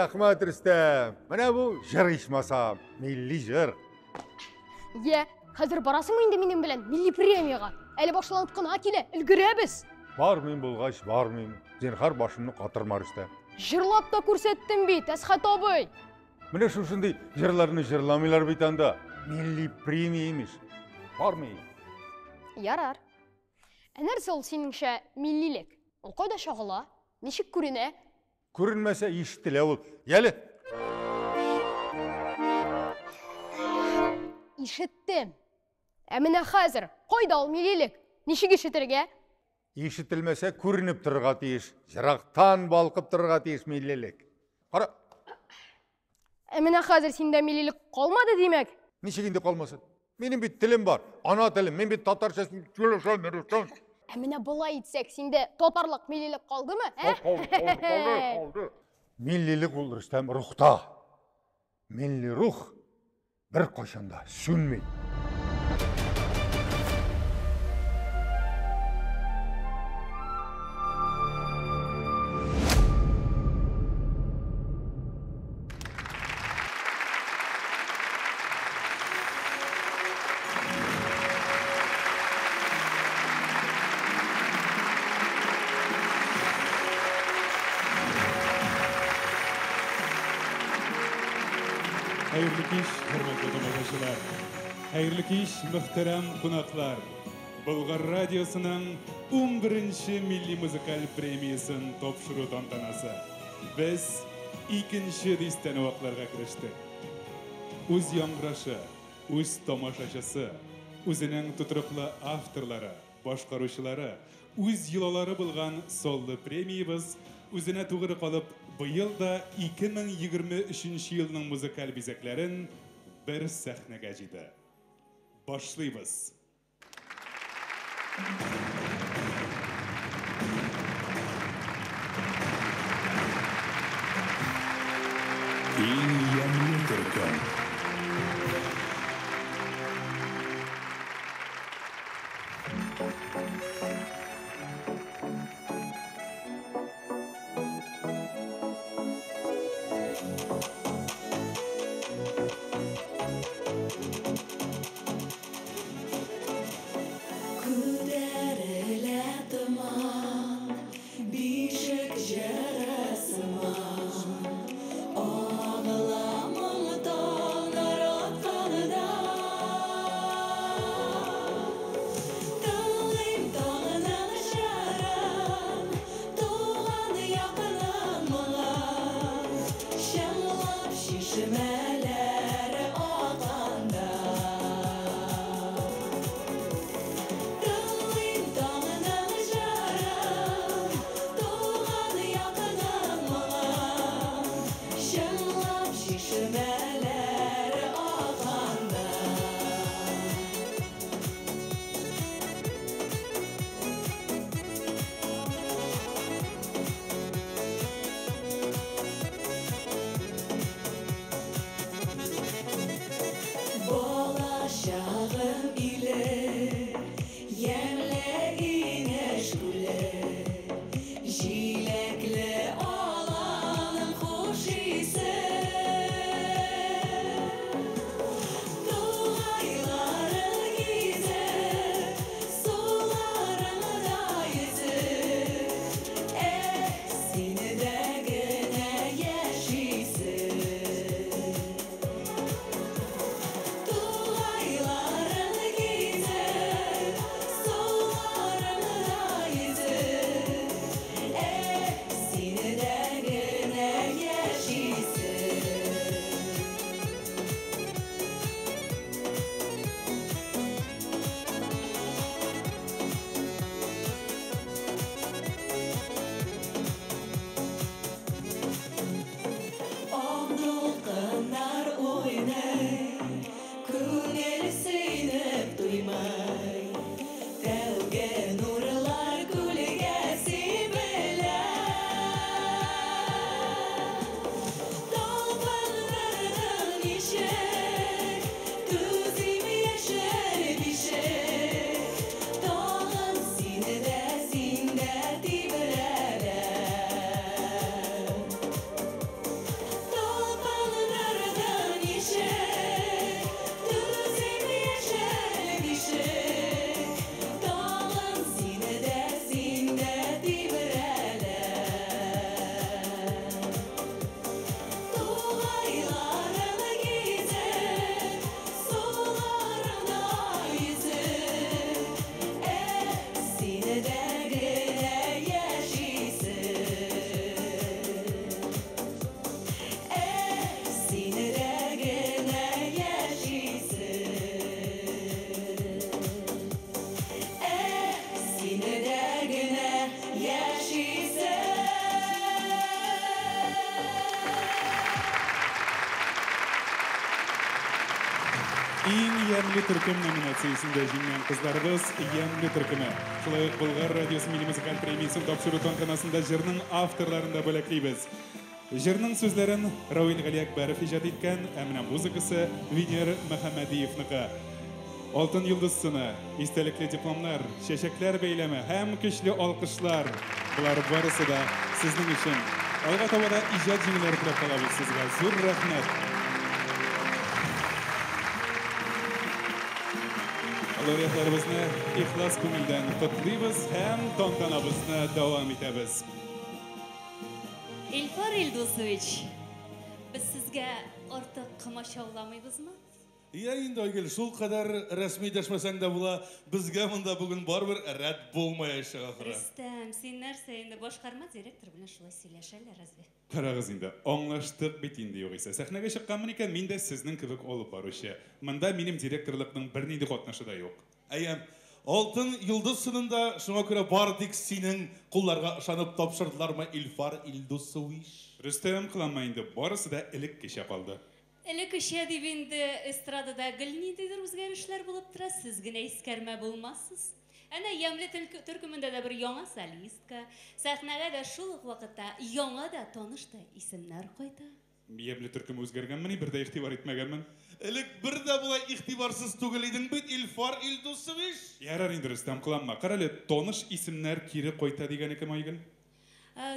Rahmat Rüstem. Mana bu jır işmasam. Milli jır. Hazır barasың инде менен белән милли премияга. Әле башланып кына килә, өлгерәбез. Бармыйм булгач, бармыйм. Зинһар башымны катырма Рүстәм. Җырлап та күрсәттем бит, Әсхат абый. Менә шушындый җырларны җырламыйлар бит анда. Милли премия имеш. Бармыйм. Ярар. Нәрсә ул синеңчә миллилек? Ул кайда чагыла? Ничек күренә? Күренмәсә ишетелә ул. Яле. Ишеттем. Менә хәзер кайда ул миллилек? Ничек ишетергә? Ишетелмәсә күренеп торырга тиеш. Җырактан балкып торырга тиеш миллилек. Кара. Менә хәзер синдә миллилек калмады димәк. Ничек инде калмасын? Минем бит телем бар. Ана телем. Мин бит татарча сөйләшәм, Рүстәм. Менә болай итсәк, синдә татарлык миллилек калдымы? Калды. Миллилек ул Рүстәм рухта. Милли рух бер кашанда сүнмей. Hayırlı kış, hürmetli tomoshabinlar. Hayırlı kış, muhterem qonaqlar. Bulgar radyosunun 11-ci milli muzikal premiyaсын topşırу tantanası. Biz ikinci distan vaqtlarga kirishdik. Uz yangraşı, uz tomoshaçısı, o'zining tuturuqli avtorlari, boshqaruvchilari, o'z yilolari bo'lgan solli premiyamiz o'zine to'g'ri qolib, bu yilda 2023 yilning muzikal bezaklarin bir sahnaga jidi. Boshlaymiz. Yangi Türkön. Иң ямлы төркем номинациясында жеңген кызларыбыз ямлы төркеме. Шулай ук Болгар радиосы милли музыкаль премиясын тапшыру тантанасында жырның авторларын да бүләкләйбез. Жырның сүзләрен Равил Галиәкбәров иҗат иткән, ә менә музыкасы Винер Мөхәммәдиевнеке. Алтын йолдыз сыны, истәлекле дипломнар, чәчәкләр бәйләме һәм көчле алкышлар. Булар барысы да сезнең өчен. Алга таба да иҗат җиңүләре теләп калабыз сезгә. Зур рәхмәт. Лауреатларыбызны ихлас күңелдән котлыйбыз һәм тантанабызны дәвам итәбез. Илфар Илдусович, biz sizga ortiq qamashaulamıybızmı? Ya inде Айгөл, шул кадәр рәсми дәшмәсәң дә була, безгә монда бүген барбер рәт булмаячак ахыры. Рөстәм, син нәрсә инде башкарма директор белән шулай сөйләшәләр разве? Карагыз инде, аңлаштык бит инде югыйсә. Сәхнәгә чыкканмын икән, мин дә сезнең кебек алып баручы. Монда минем директорлыкның бернинди катнашы да юк. Әйем, алтын йолдыз сынында шуңа күрә бар тик синең кулларга ышанып тапшырдылармы Илфар Илдусович? Рөстәм кыланма инде, барысы да элек кичә калды. Элек кичә дип инде эстрадада гел ниндидер үзгәрешләр булып тора, сез генә искәрмә булмассыз. Әнә ямлы төркемендә дә бер яңа солистка, сәхнәгә дә шул ук вакытта яңа да танышты исемнәр кайта. Ямлы төркем үзгәргәнмени, бер дә игътибар итмәгәнмен. Элек бер дә булай игътибарсыз түгел идең бит Илфар Илдусович. Ярар инде, Рөстәм кыланма. Карале, таныш исемнәр кире кайта дигән кем Айгөл?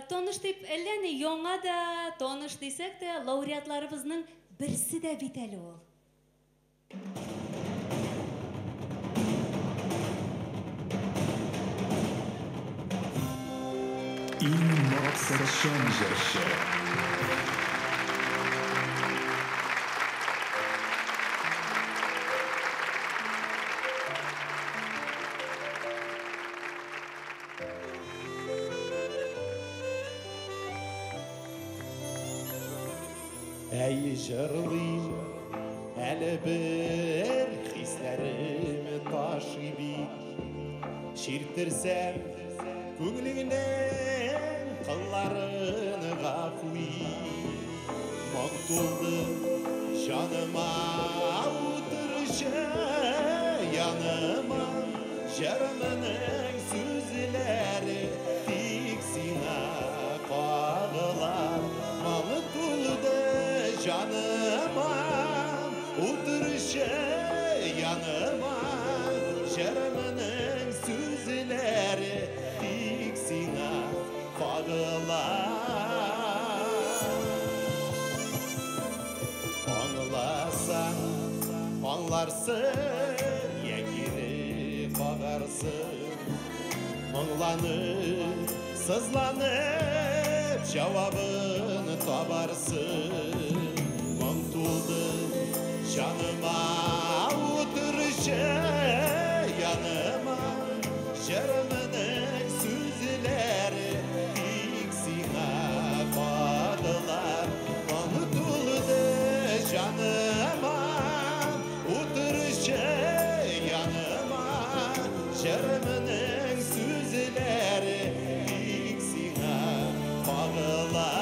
Таныш дип әллә ни яңа да таныш дисәк тә лауреатларыбызның берсе дә бит әле ул. Иң максатчан җырчы. Әй жырлыйм, әлі бір хисләрім ташый бит. Ширтірсәм, көңіліңнен қылларын ғафуи. Мұң толды жаныма отыршы, яныма жарымының сөзлері тек сина қағылар. Мұң толды жаныma отыршы, яныма жарымның сөзлері тек сина қағылар. Аңласаң, аңларсың, екені қағарсың. Мұңланып, сызланып, жауабын табарсың. Мұң толды жаныма отыршы, яныма жарымның сөзлері тек сиңа қағылар. Мұң толды жаныма отыршы, яныма жарымның сөзлері тек сиңа қағылар.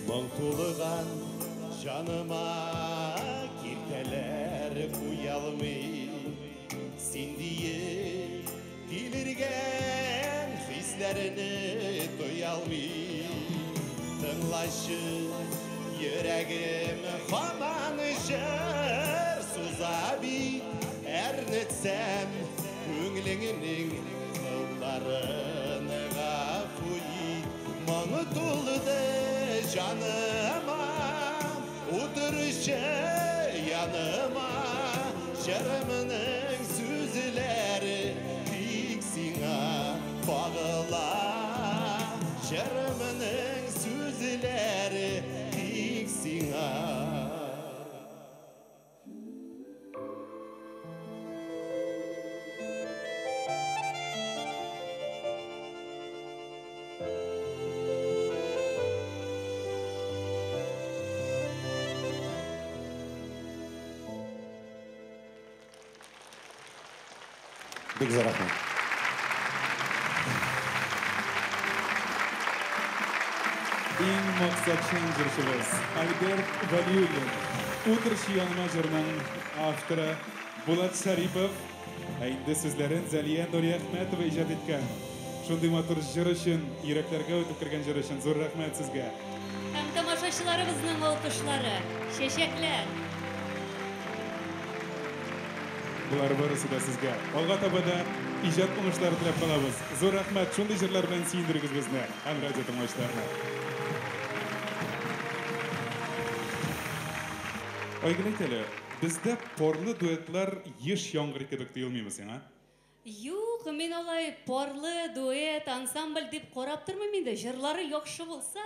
Мұң толыған жаныма киртәләр қуялмый. Сендейе билірген хисләріні тоялмый. Тыңлашы йөрәгем хаман жыр суза бит. Әрнетсәм көңлеңнең қылларын ғафуи. Мұң толды жаныма отыршы, яныма жарымның сөзлері тек сиңа қағылар. Жарымның сөзлері тек сиңа Бик зур рахмат. Иң мақсатчан жыршыбыз Альберт Валюлин. Утыршы яныма жырның авторы Булат Шарипов. Әйді сүзләрен Зәлия Нури Әхмәтова ижад еткән. Шундый матур жыр өчен, йөрәкләргә үтеп кергән жыр өчен зур рәхмәт сезгә. Һәм тамашачыларыбызның алкышлары, чәчәкләр. Булар барысы да сезгә. Алга таба да иҗат уңышлары теләп калабыз. Зур рәхмәт, шундый җырлар белән сөендерегез безне, һәм радио тыңлаучыларны. Айгөл әйтәле, бездә порлы дуэтлар еш яңгыр кебек тоелмыймы сиңа? Юк, мин алай парлы, дуэт, ансамбль дип карап тормыйм инде. Җырлары яхшы булса.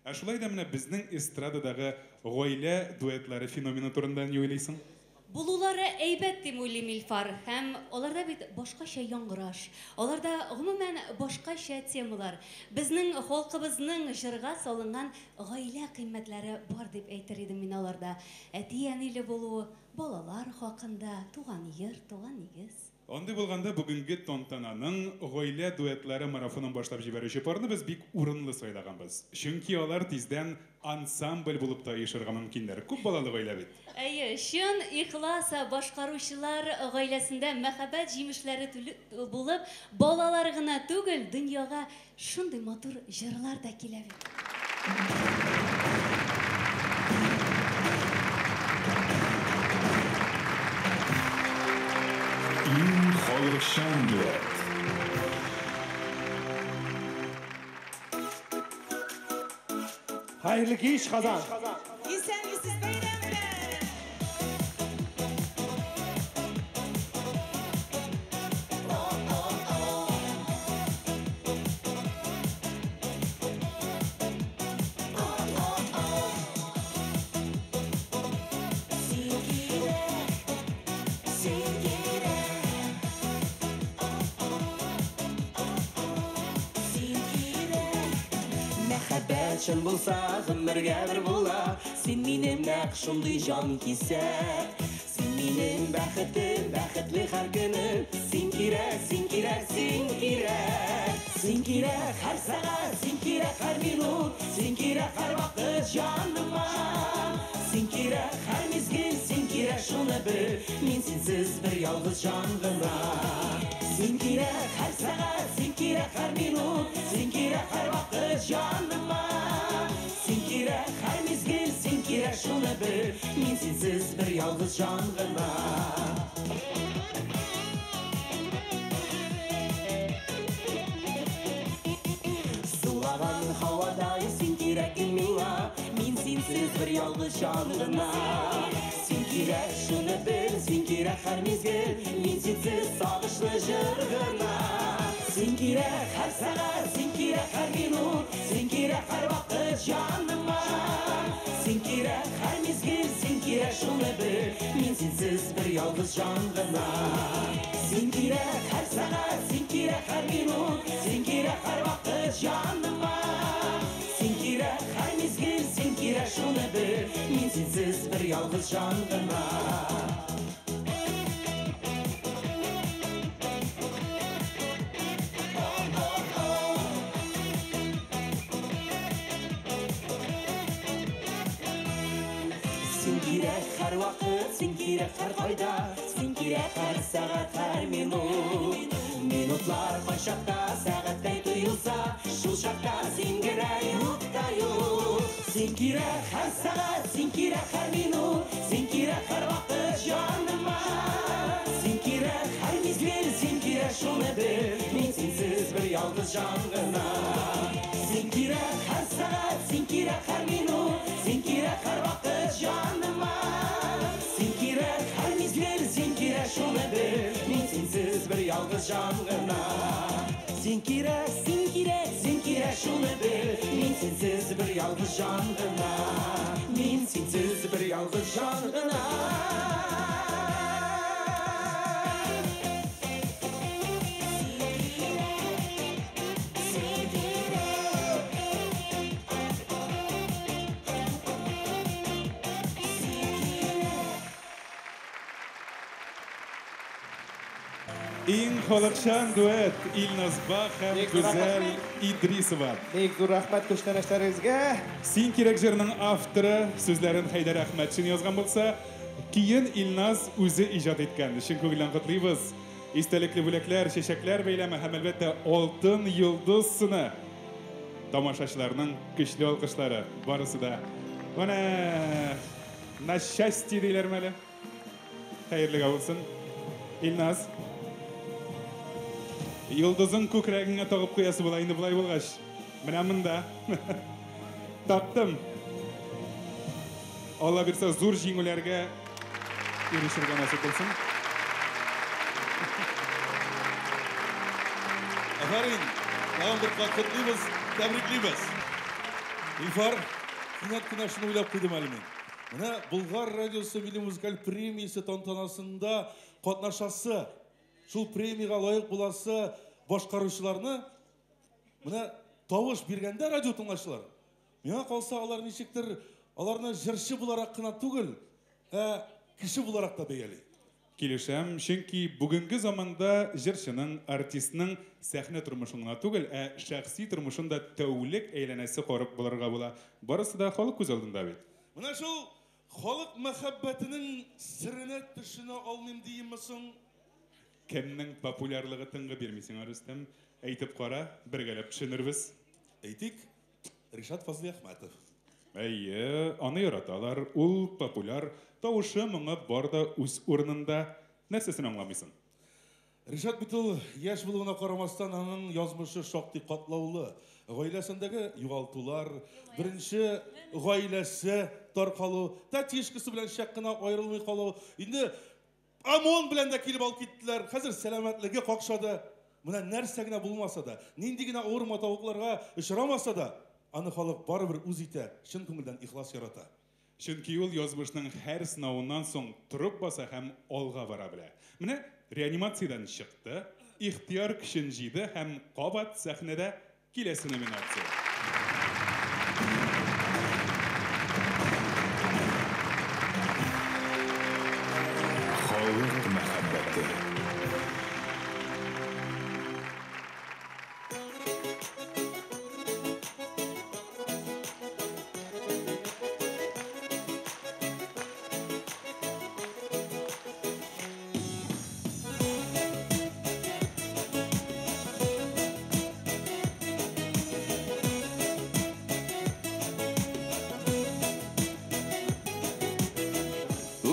Ә шулай да менә безнең эстрададагы гаилә дуэтлары феномены турында ни уйлыйсың? Булулары әйбәт дип уйлыйм Илфар, һәм аларда бит башкача яңгыраш, аларда гомумән башкача темалар, безнең халкыбызның җырга салынган гаилә кыйммәтләре бар дип әйтер идем мин аларда. Әти-әниле булу, балалар хакында, туган йорт, туган нигез. Андый булганда бүгенге тантананың гаилә дуэтлары марафонын башлап җибәрүче парны без бик урынлы сайлаганбыз. Чөнки алар тиздән ансамбль булып та оешырга мөмкиннәр. Күп балалы гаилә бит. Әйе, чын ихлас башкаручылар гаиләсендә мәхәббәт җимешләре булып, балалар гына түгел, дөньяга шундый матур җырлар да килә бит. Иң халыкчан дуэт. Hayırlı iş kazan. İnsanlısız bayramlar. Мәхәббәтшін болса, ғымырға бір бола, сен менің нәқ шындай жан кесе. Сен менің бәхетім, бәхетлі һәр күнім, сен кирәк, сен кирәк, сен кирәк. Сен кирәк һәр сәгать, сен кирәк һәр минут, сен кирәк һәр вакыт җаныма. Сен кирәк һәр мизгел, сен кирәк шуны бел, мин сенсез бер ялгыз җан гына. Сен кирәк һәр сәгать, сен кирәк һәр минут, сен кирәк һәр вакыт җаныма. Сен кирәк һәр мизгел, сен кирәк шуны бел, мин сенсез бер ялгыз җан гына. Сулаган һавадай сен кирәк миңа, мин сенсез бер ялгыз җан гына. Сен кирәк шуны бел, сен кирәк һәр мизгел, мин сенсез сагышлы җыр гына. Сен кирәк һәр сәгать, сен кирәк һәр минут, сен кирәк һәр вакыт җаныма. Сен кирәк һәр мизгел, сен кирәк шуны бел, мин сенсез бер ялгыз җан гына. Сен кирәк һәр сәгать, сен кирәк һәр минут, сен кирәк һәр вакыт җаныма. Сен кирәк һәр мизгел, сен кирәк шуны бел, мин сенсез бер ялгыз җан гына. Сен кирәк һәр вакыт, сен кирәк һәр кайда, сен кирәк һәр сәгать, һәр минут. Минутлар кайчакта сәгатьтәй тоелса, шул чакта син генә юкта юк. Сен кирәк һәр сәгать, сен кирәк һәр минут, сен кирәк һәр вакыт җаныма. Сен кирәк һәр мизгел, сен кирәк шуны бел, мин сенсез бер ялгыз җан гына. Сен кирәк һәр сәгать, сен кирәк һәр минут, сен кирәк һәр вакыт җаныма. Сен кирәк һәр мизгел, сен кирәк шуны бел, мин сенсез бер ялгыз җан гына. Сен кирәк, сен кирәк, сен кирәк шуны бел, мин сенсез бер ялгыз җан гына. Мин сенсез бер ялгыз җан гына. Иң халыкчан дуэт Илназ Бах һәм Гүзәл Идрисова. Бик зур рәхмәт күчтәнәшләрегезгә. Син кирәк җырның авторы сүзләрен Хайдар Әхмәтшин язган булса, кейін Илназ үзе иҗат иткән. Чын күңелдән котлыйбыз. Истәлекле бүләкләр, чәчәкләр бәйләме һәм әлбәттә алтын йолдыз сыны. Тамашачыларның көчле алкышлары барысы да. Менә на счастье диләр мәле. Хәерле булсын. Илназ. Йолдызың күкрәгеңә тагып куясы була инде булай булгач. Менә монда. Таптым. Алла бирсә зур җиңүләргә ирешергә насыйп булсын. Афарин, тагын бер котлыйбыз, тәбриклибез. Илфар, кинәт кенә шуны уйлап куйдым әле мин. Менә Болгар радиосы милли музыкаль премиясе тантанасында катнашасы, шул премияга лаек буласы башкаручыларны менә тавыш биргәндә радио тыңлаучылар. Миңа калса алар ничектер аларны җырчы буларак кына түгел, кеше буларак та бәяли. Килешәм, чөнки бүгенге заманда җырчының, артистның сәхнә тормышына түгел, шәхси тормышында тәүлек әйләнәсе карып булырга була. Барысы да халык күз алдында бит. Менә шул халык мәхәббәтенең сиренә төшенә алмыйм диемме соң? Кемнең популярлыгы тыңгы бирмисең, Рөстәм? Әйтеп кара, бергәләп төшенербез. Әйтик, Ришат Фазли Әхмәтов. Әйе, аны яраталар, ул популяр, тавышы моңа бар да үз урынында. Нәрсәсен аңламыйсың? Ришат бит ул яшь булуына карамастан аның язмышы шактый катлаулы. Гаиләсендәге югалтулар, беренче гаиләсе таркалу, тәтишкесе белән шәк кына аерылмый калу. Инде ОМОН белән дә килеп алып киттеләр. Хәзер сәламәтлеге какшады. Менә нәрсә генә булмаса да, нинди генә авыр матавыкларга очрамаса да, аны халык барыбер үз итә, чын күңелдән ихлас ярата. Чөнки ул язмышның һәр сынавыннан соң турып баса һәм алга бара белә. Менә реанимациядән чыкты, ихтияр көчен җыйды һәм кабат сәхнәдә киләсе номинация. Халык мәхәббәте.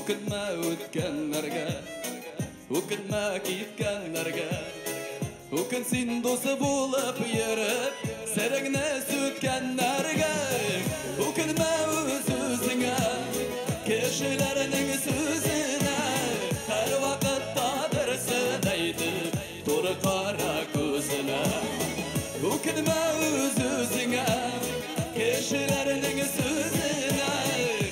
Үкінмә өткәннәргә, үкінмә киткәннәргә, үкін син досы булып йөреп, сәреңне сүткәннәргә, үкінмә үз-үзеңә, кешеләрнең сүзенә, һәр вакытта берсен әйтеп, туры кара күзенә. Үкінмә үз-үзеңә, кешеләрнең сүзенә,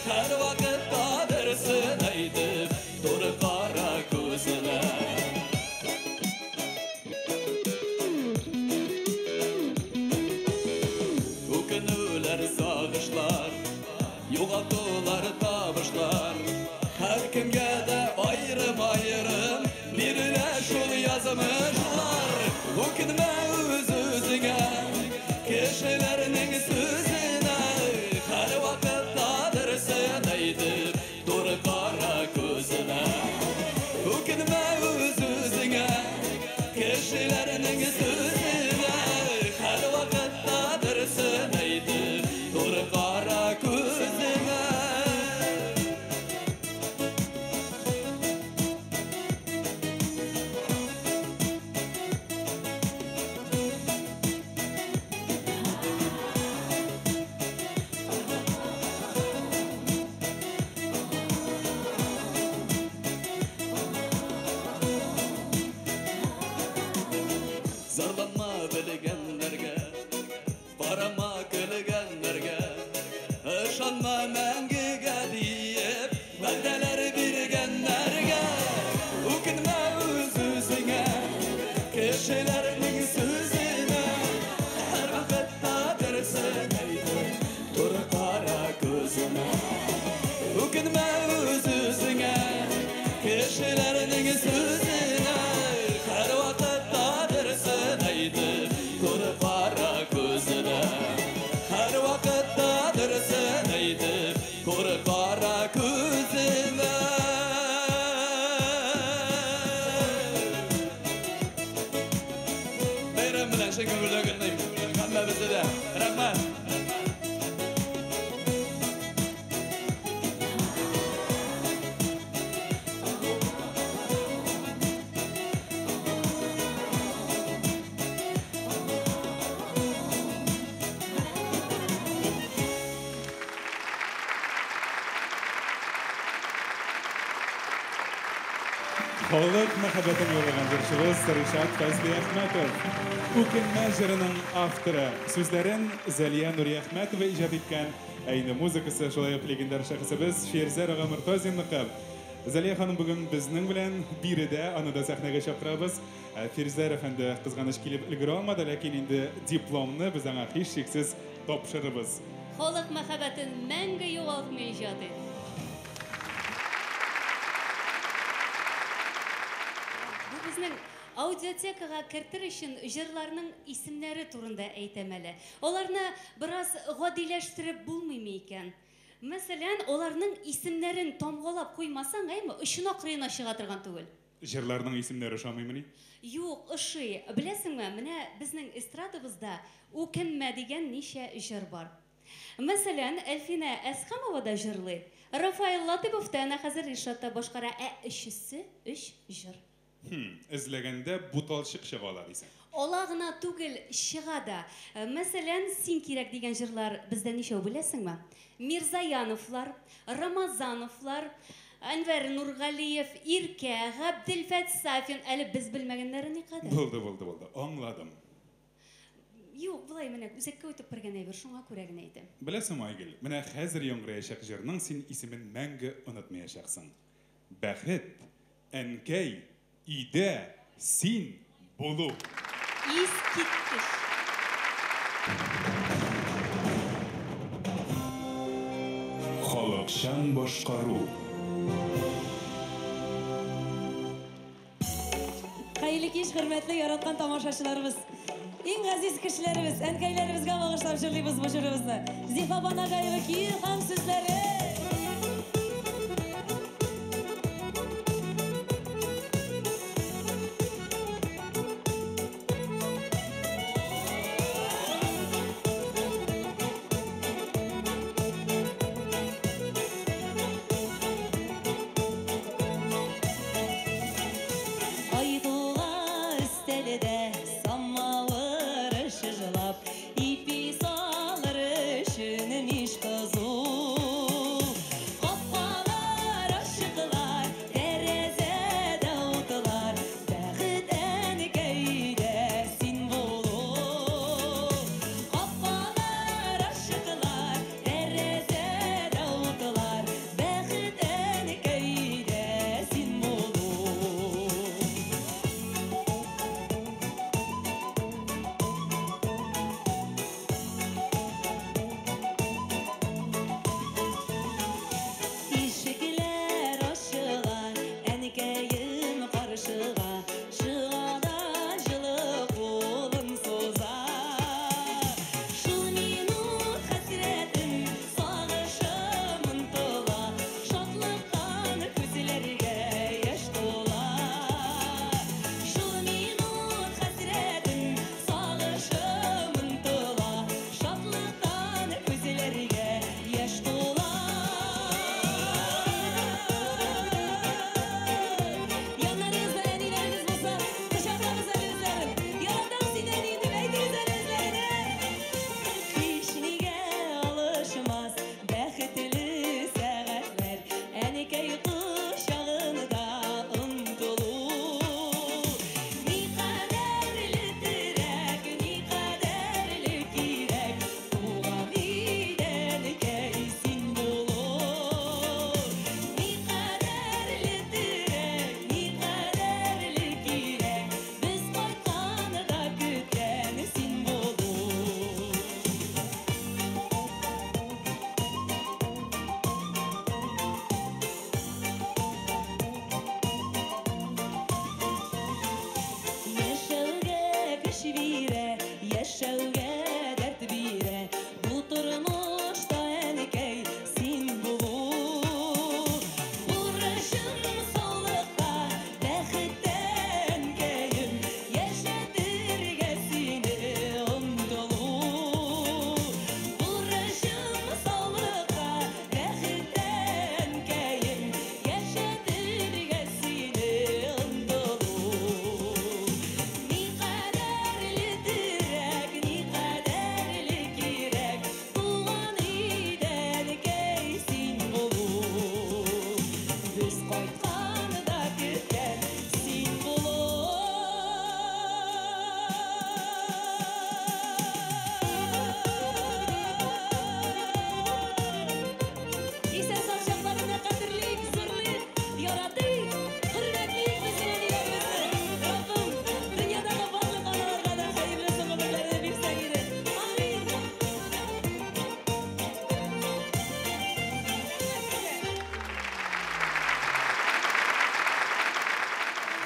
һәр вакытта берсен әйтеп, туры кара күзенә. Үкенүләр, сагышлар, югалтулар, табышлар, һәр кемгә дә аерым-аерым бирелә шул язмышлар. Үкенмә үз-үзеңә, кешеләрнең сүзенә, һәр вакытта берсен әйтеп, туры кара күзенә. Үкенмә үз-үзеңә, кешеләрнең сүзенә, һәр вакытта берсен әйтеп, туры кара күзенә. Халык мәхәббәтен юллаган җырчыбыз Ришат Фәзли Әхмәтов. Үкенмә җырының авторы. Сүзләрен Зәлия Нури Әхмәтова иҗат иткән, әйне музыкасы шулай ук легендар шәхесебез Фирзә Рага Мортазинныкы. Зәлия ханым бүген безнең белән биредә, аны да сәхнәгә чакырабыз. Фирзә әфәнде кызганыч килеп өлгерә алмады, ләкин инде дипломны без аңа һичшиксез тапшырырбыз. Халык мәхәббәтен мәңге югалтмый иҗат ит. Бу безнең аудиотекага кертер өчен җырларның исемнәре турында әйтәм әле. Аларны бераз гадиләштереп булмыймы икән? Мәсәлән, аларның исемнәрен тамгалап куймасаң, әйме, өчен акрына чыга торган түгел. Җырларның исемнәре ошамыймыни? Юк, ошый. Беләсеңме, менә безнең эстрадабызда үкенмә дигән ничә җыр бар. Мәсәлән, Әлфинә Әсхәмова да җырлый. Рафаил Латыпов та әнә хәзер Ришатта башкара, өчесе 3 җыр. Эзләгәндә буталчык чыга ала дисең. Ала гына түгел, чыга да. Мәсәлән, Син кирәк дигән җырлар бездә ничәү беләсеңме? Мирзаяновлар, Рамазановлар, Әнвәр Нургалиев, Иркә, Габделфәт Сафин, әле без белмәгәннәре никадәр. Булды. Аңладым. Юк, булай менә үзәккә үтеп бергән әйбер, шуңа күрә генә әйтәм. Беләсеңме, Айгөл, менә хәзер яңгыраячак җырның син исемен мәңге онытмаячаксың. Бәхет, әнкәй, идә, син булу. Искиткеч. Халыкчан башкару. Хәерле кич, хөрмәтле яраткан тамашачыларыбыз. Иң газиз кешеләребез, әнкәйләребезгә багышлап җырлыйбыз бу җырыбызны. Зифа Банагаева көе һәм сүзләре.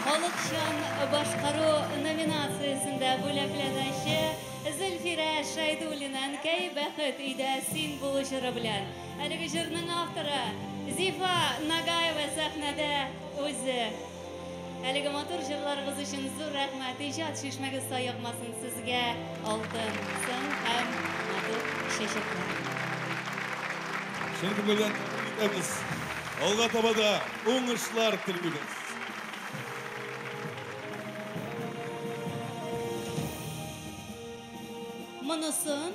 Халыкчан башкару номинациясында бүләкләнүче Зөлфирә Шайдуллина әнкәй бәхет өйдә син булу җыры белән. Әлеге җырның авторы Зифа Нагаева сәхнәдә үзе. Әлеге матур җырларыгыз өчен зур рәхмәт. Иҗат шишмәгез саякмасын сезгә алтын сын һәм матур чәчәкләр. Шәңгә белән итәбез. Алга таба да уңышлар телибез. Monoson,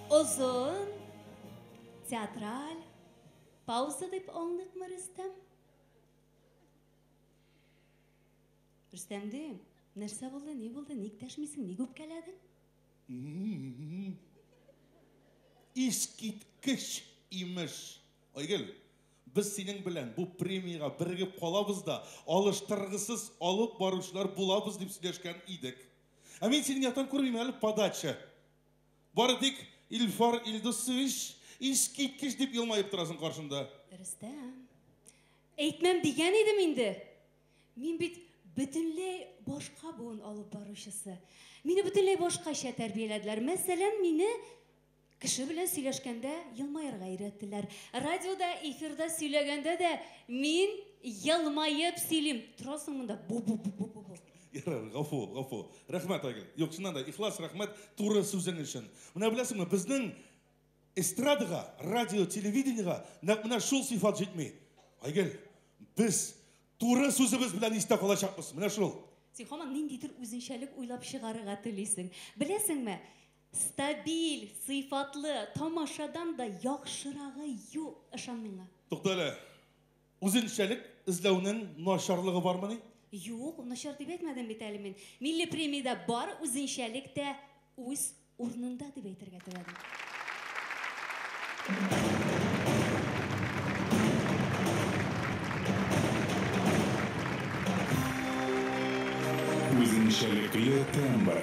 uzun, teatral, pauza deyip anlık mı Rüstem? Rüstem'dim, nerse buldu, ne buldu, ne iktaşmısın, ne güpkeledin? İskitkіш имеш. Айгел, біз сенің білән бұл премияға бірігіп қалабыз да, алыштырғысыз алып барушылар болабыз деп сөйлешкен идік. Мен сенің ятан көрмеймін әлі подача. Бары тек Илфар Илдосович искиткіш деп елмайып тұрасың қаршында. Рүстем, әйтмәм деген едім енді. Мен бит бүтінлей башқа буын алып барушысы. Мені бүтінлей башқаша тәрбиеләділер. Мәсәлән, мені кіші білен сөйлешкенде елмайырға үйреттілер. Радиода, эфирда сөйлегенде де мен елмайып сөйлейм. Тұрасың мұнда бу-бу-бу-бу-бу. Ярар, ғафу. Рахмет, Айгел. Yok, шыннан да, ихлас рахмет туры сөзің үшін. Мұна білесің ме, біздің эстрадыға, радио, телевидениеға мұна шул сифат жетмей. Айгел, біз туры сөзіміз білән есте қалашақпыз. Мұна шул. Сен хаман нендейдір өзіншәлік ойлап шығарыға тілейсің. Білесің ме, стабиль, сыйфатлы, тамашадан да яқшырағы yok ышанмыңа. Тоқталы, өзіншәлік ізлеуінің нашарлығы бар ма не? Yok, нашар деп әйтмәдім бит әлі мен. Милли премияда бар, үзенчәлек тә үз орнында деп әйтергә теләдем. Үзенчәлекле тембр.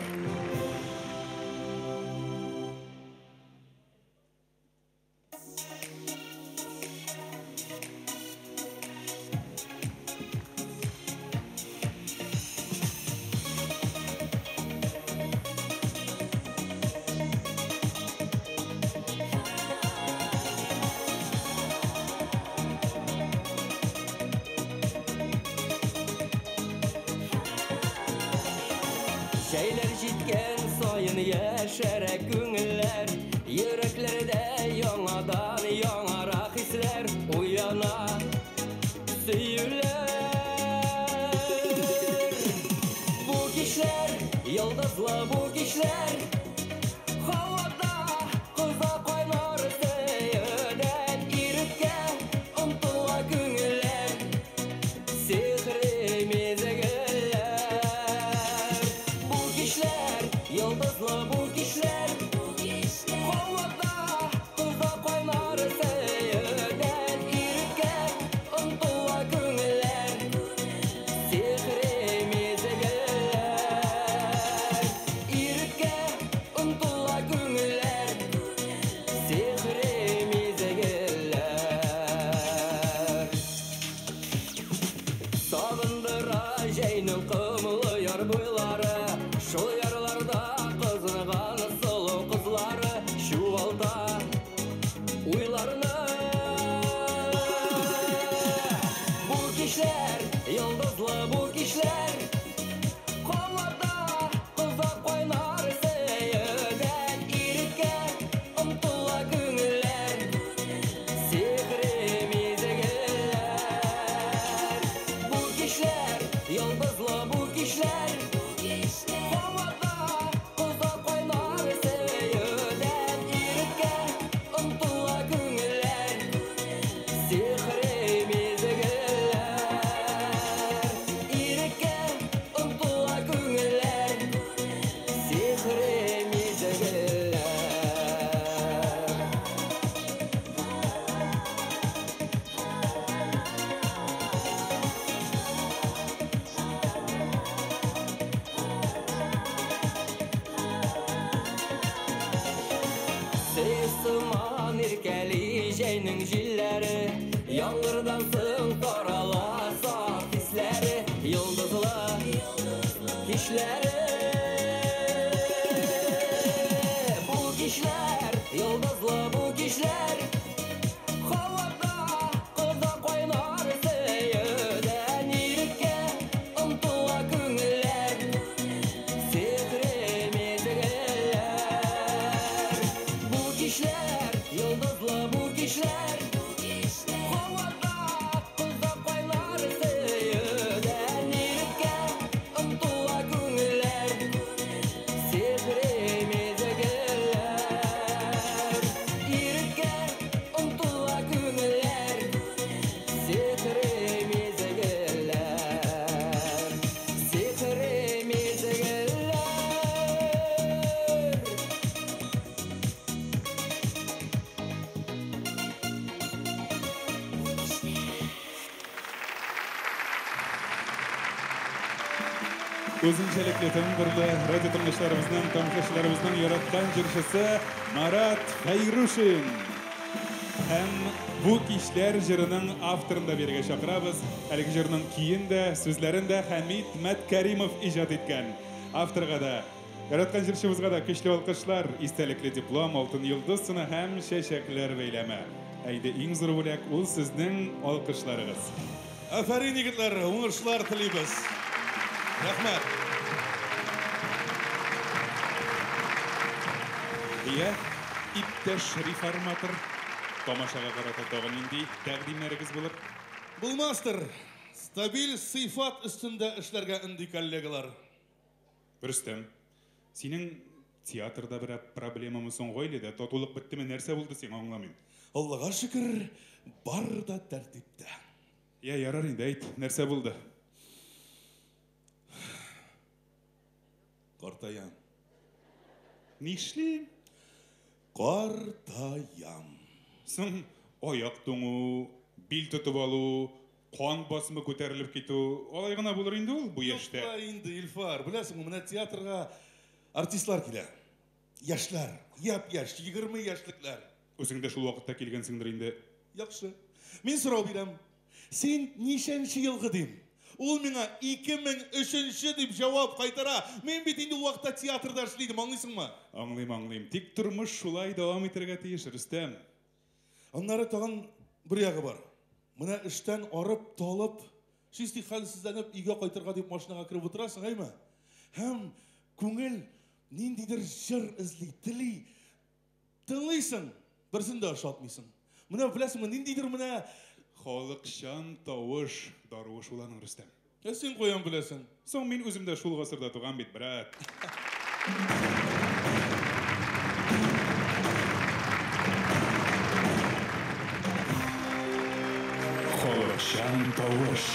Şeyler jitken sayın yaşara күңелләр, йөрәкләрдә яңадан яңарак хисләр уяна сөюләр. Бу кишләр, йолдызлы бу кишләр, һавада кыза кайнар сөйдән иреккә омтыла күңелләр, сихри мизеге. Yıldızlı bu kişiler, havada kızda kaynar seyirden irke untuğa günler, sihri mizegeler, irke untuğa günler, sihri mizegeler. Sağındıra jeynin kımlı yar boyları, şol yarlarda kızınған sulu kızları şuvalda uylarını. Bu kişiler, yıldızlı bu kişiler, kollarda kıza kaynar seyirden irke ımtıla günler, sihri mizegeler. Bu kişiler, yıldızlı bu kişiler, Сыман иркәли жайның жилләре, яңгырдан соң тарала сақ хисләре. Özünçelikli tımgırlı radyo tınmışlarımızdan, tamşaşlarımızdan yaratkan jırşısı Marat Fayruşin. Hem bu kişiler jırının avtorunda berge şakırabız. Әлгі jırının kiyin de, sözlerin de Hamid Matkarimov ijat etken. Avtorga da, yaratkan jırşımızga da köşlü alkışlar, istelikli diplom, altın yıldız sını hem şeşekler beyleme. Әйді ең зор бөлек ол сіздің алқышларыңыз. Афарин егітлер, оңыршылар тілейбіз. Рахмет. Иә, иптәш реформатор, тамашаға қарататағын ендей тәқдимлеріңіз болып. Булмастыр, стабиль сыйфат үстінде эшләргә инде коллегалар. Рүстем, сенің театрда бір проблемамыз ғой леді, татулық бітті ме нәрсе болды сен аңламын. Аллаға шүкір, бар да тәртіпті. Я ярар енді айт, нәрсе болды? Қартаям. Нишлейм? Қартаям. Сын аяқ тоңу, бел тұтып алу, қан басымы көтеріліп кету, олай ғана болыр енді ол бұл ешті? Жоқта енді, Илфар, білесің, мұна театрға артистлар келе. Яшлар, яп-яш, 20 яшлыклар. Өзіңді шул вақытта келгенсіңдір енді? Яқшы. Мен сұрау берем. Сен нешенші елғы дейм? Ол меңа 2003 деп жауап қайтара. Мен бет енді уақытта театрда эшлейдім, аңлайсың ма? Аңлайм. Тек тұрмыш шулай давам етірге тиіш, Рүстем. Аннары тағын бір яғы бар. Мына іштен арып, талып, шисті хәлсізденіп, үйге қайтырға деп машинаға кіріп отырасың, әйме? Хәм көңіл нендейдір жыр ізлей, тілей, тыңлайсың, бірсін де шатмайсың. Мына білесің, нендейдір мына Халықшан тауыш даруыш оланың, Рүстем. Сен қоян білесің. Соң мен өзімді шул ғасырда туған бет, брат. Халықшан тауыш.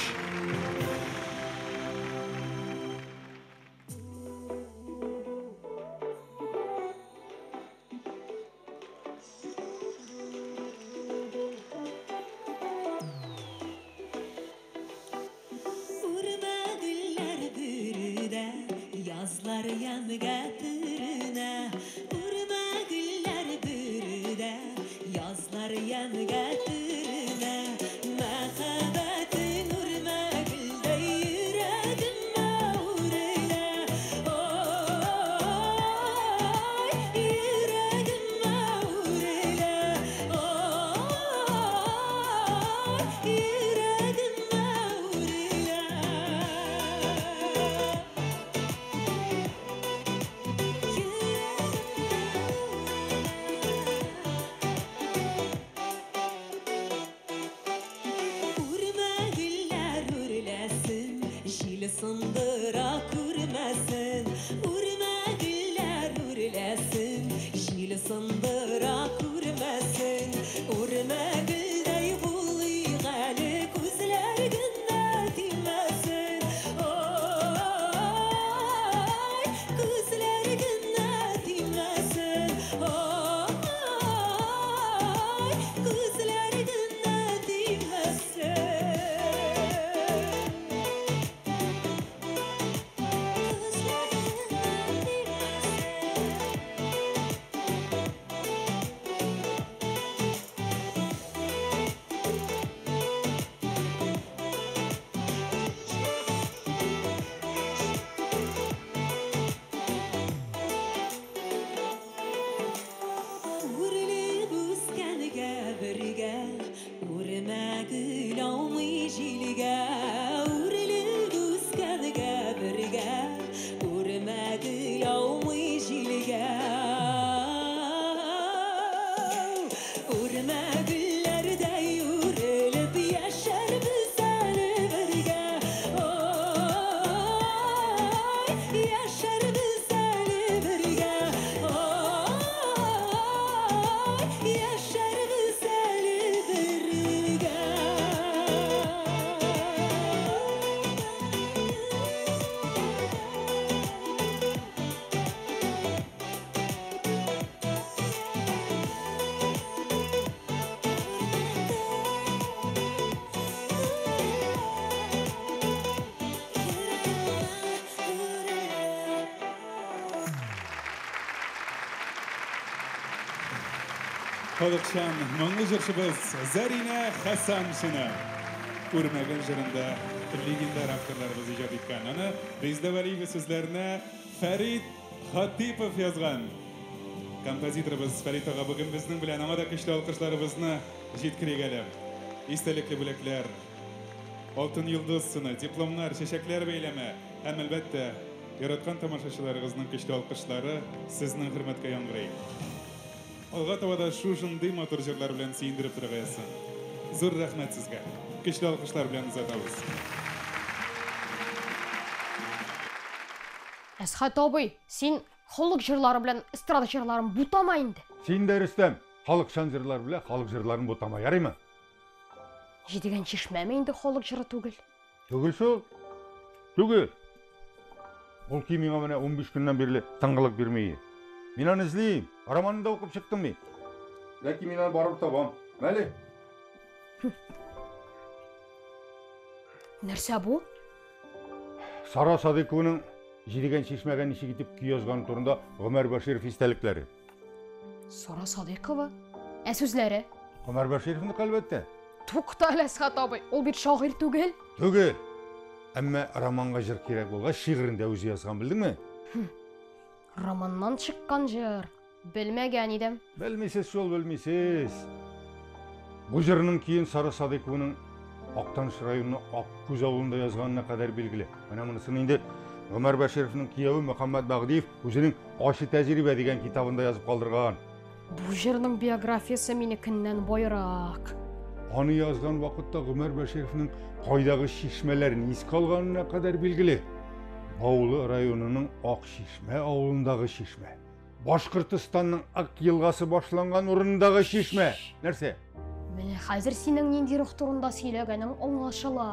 Халықшан мұңлы жыршыбыз Зарина Хасаншина. Көрмеген жырында легендар авторларыбыз ижад еткен. Аны Рездавалиева сөзлеріне Фарид Хатипов язған. Композиторыбыз Фарид аға бүгін біздің білән амада күшті алқышларыбызны жеткірегелі. Истәлеклі бүләклер, алтын йылдыз сыны, дипломлар, шешеклер бейлеме. Әм әлбәтті, яратқан тамашашыларығызның күшті алқышлары сіздің хөрмәткә яңгырый. Алға тавада шу жынды матур жырлар белән сөендереп торгайсың. Зур рәхмәт сезгә. Көчле алкышлар белән узатабыз. Әсхат абый, син халык җырлары белән эстрада җырларын бутама инде. Син дә Рөстәм, халыкчан җырлар белән халык җырларын бутама, ярыймы? Җидегән чишмәме инде халык җыры түгел. Түгел шул. Түгел. Ул ки миңа менә 15 көннән бирле тыңгылык бирмәй. Мин аны эзлим. Романында укып чыктым мин. Ләкин мин аны барып табам. Мәле? Нәрсә бу? Сара Садыйковның Җидегән чишмәгә ничек итеп көй язганы турында Гомәр Баширов истәлекләре. Сара Садыйкова. Ә сүзләре? Гомәр Башировны әлбәттә. Тукта Әсхат абый, ул бит шагыйрь түгел. Түгел. Әмма романга җыр кирәк булгач, шигырендә үзе язган, белдеңме? Романнан чыккан җыр. Белмәгән идем. Белмисез шул, белмисез. Бу җырның кийин Сара Садыйкованың Актаныш районы Аккүз авылында язганына кадәр билгеле. Менә монысын инде Гомәр Башировның кияве Мөхәммәд Багдиев үзенең Ашы тәҗрибә дигән китабында язып калдырган. Бу җырның биографиясе минекеннән байрак. Аны язган вакытта Гомәр Башировның кайдагы чишмәләрне искә алганына кадәр билгеле. Баулы районының Ак Чишмә авылындагы чишмә. Башкортстанның Ак елгасы башланган урындагы чишмә. Нәрсә? Менә хәзер синең нинди рух турында сөйләгәнең аңлашыла.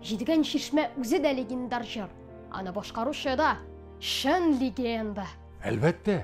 Җидегән чишмә үзе дә легендар җыр. Аны башкаручы да шын легенда. Әлбәттә.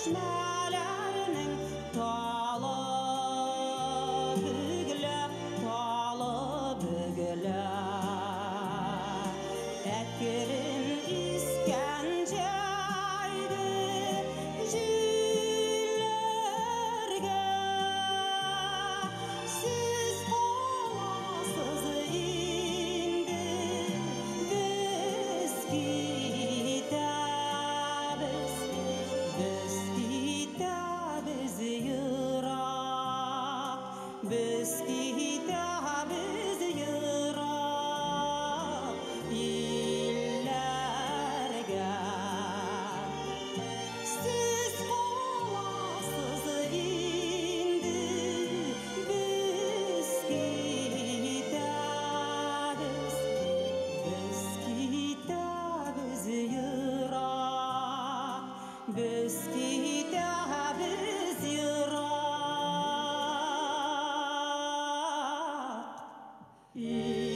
Çeşmelerinin talım Әккерін искән жайды жилерге Сіз қоласыз енді біз кетәбіз йырақ біз кетәбіз йырақ илләргә Сіз қоласыз енді біз кетәбіз йырақ біз кетәбіз йырақ илләргә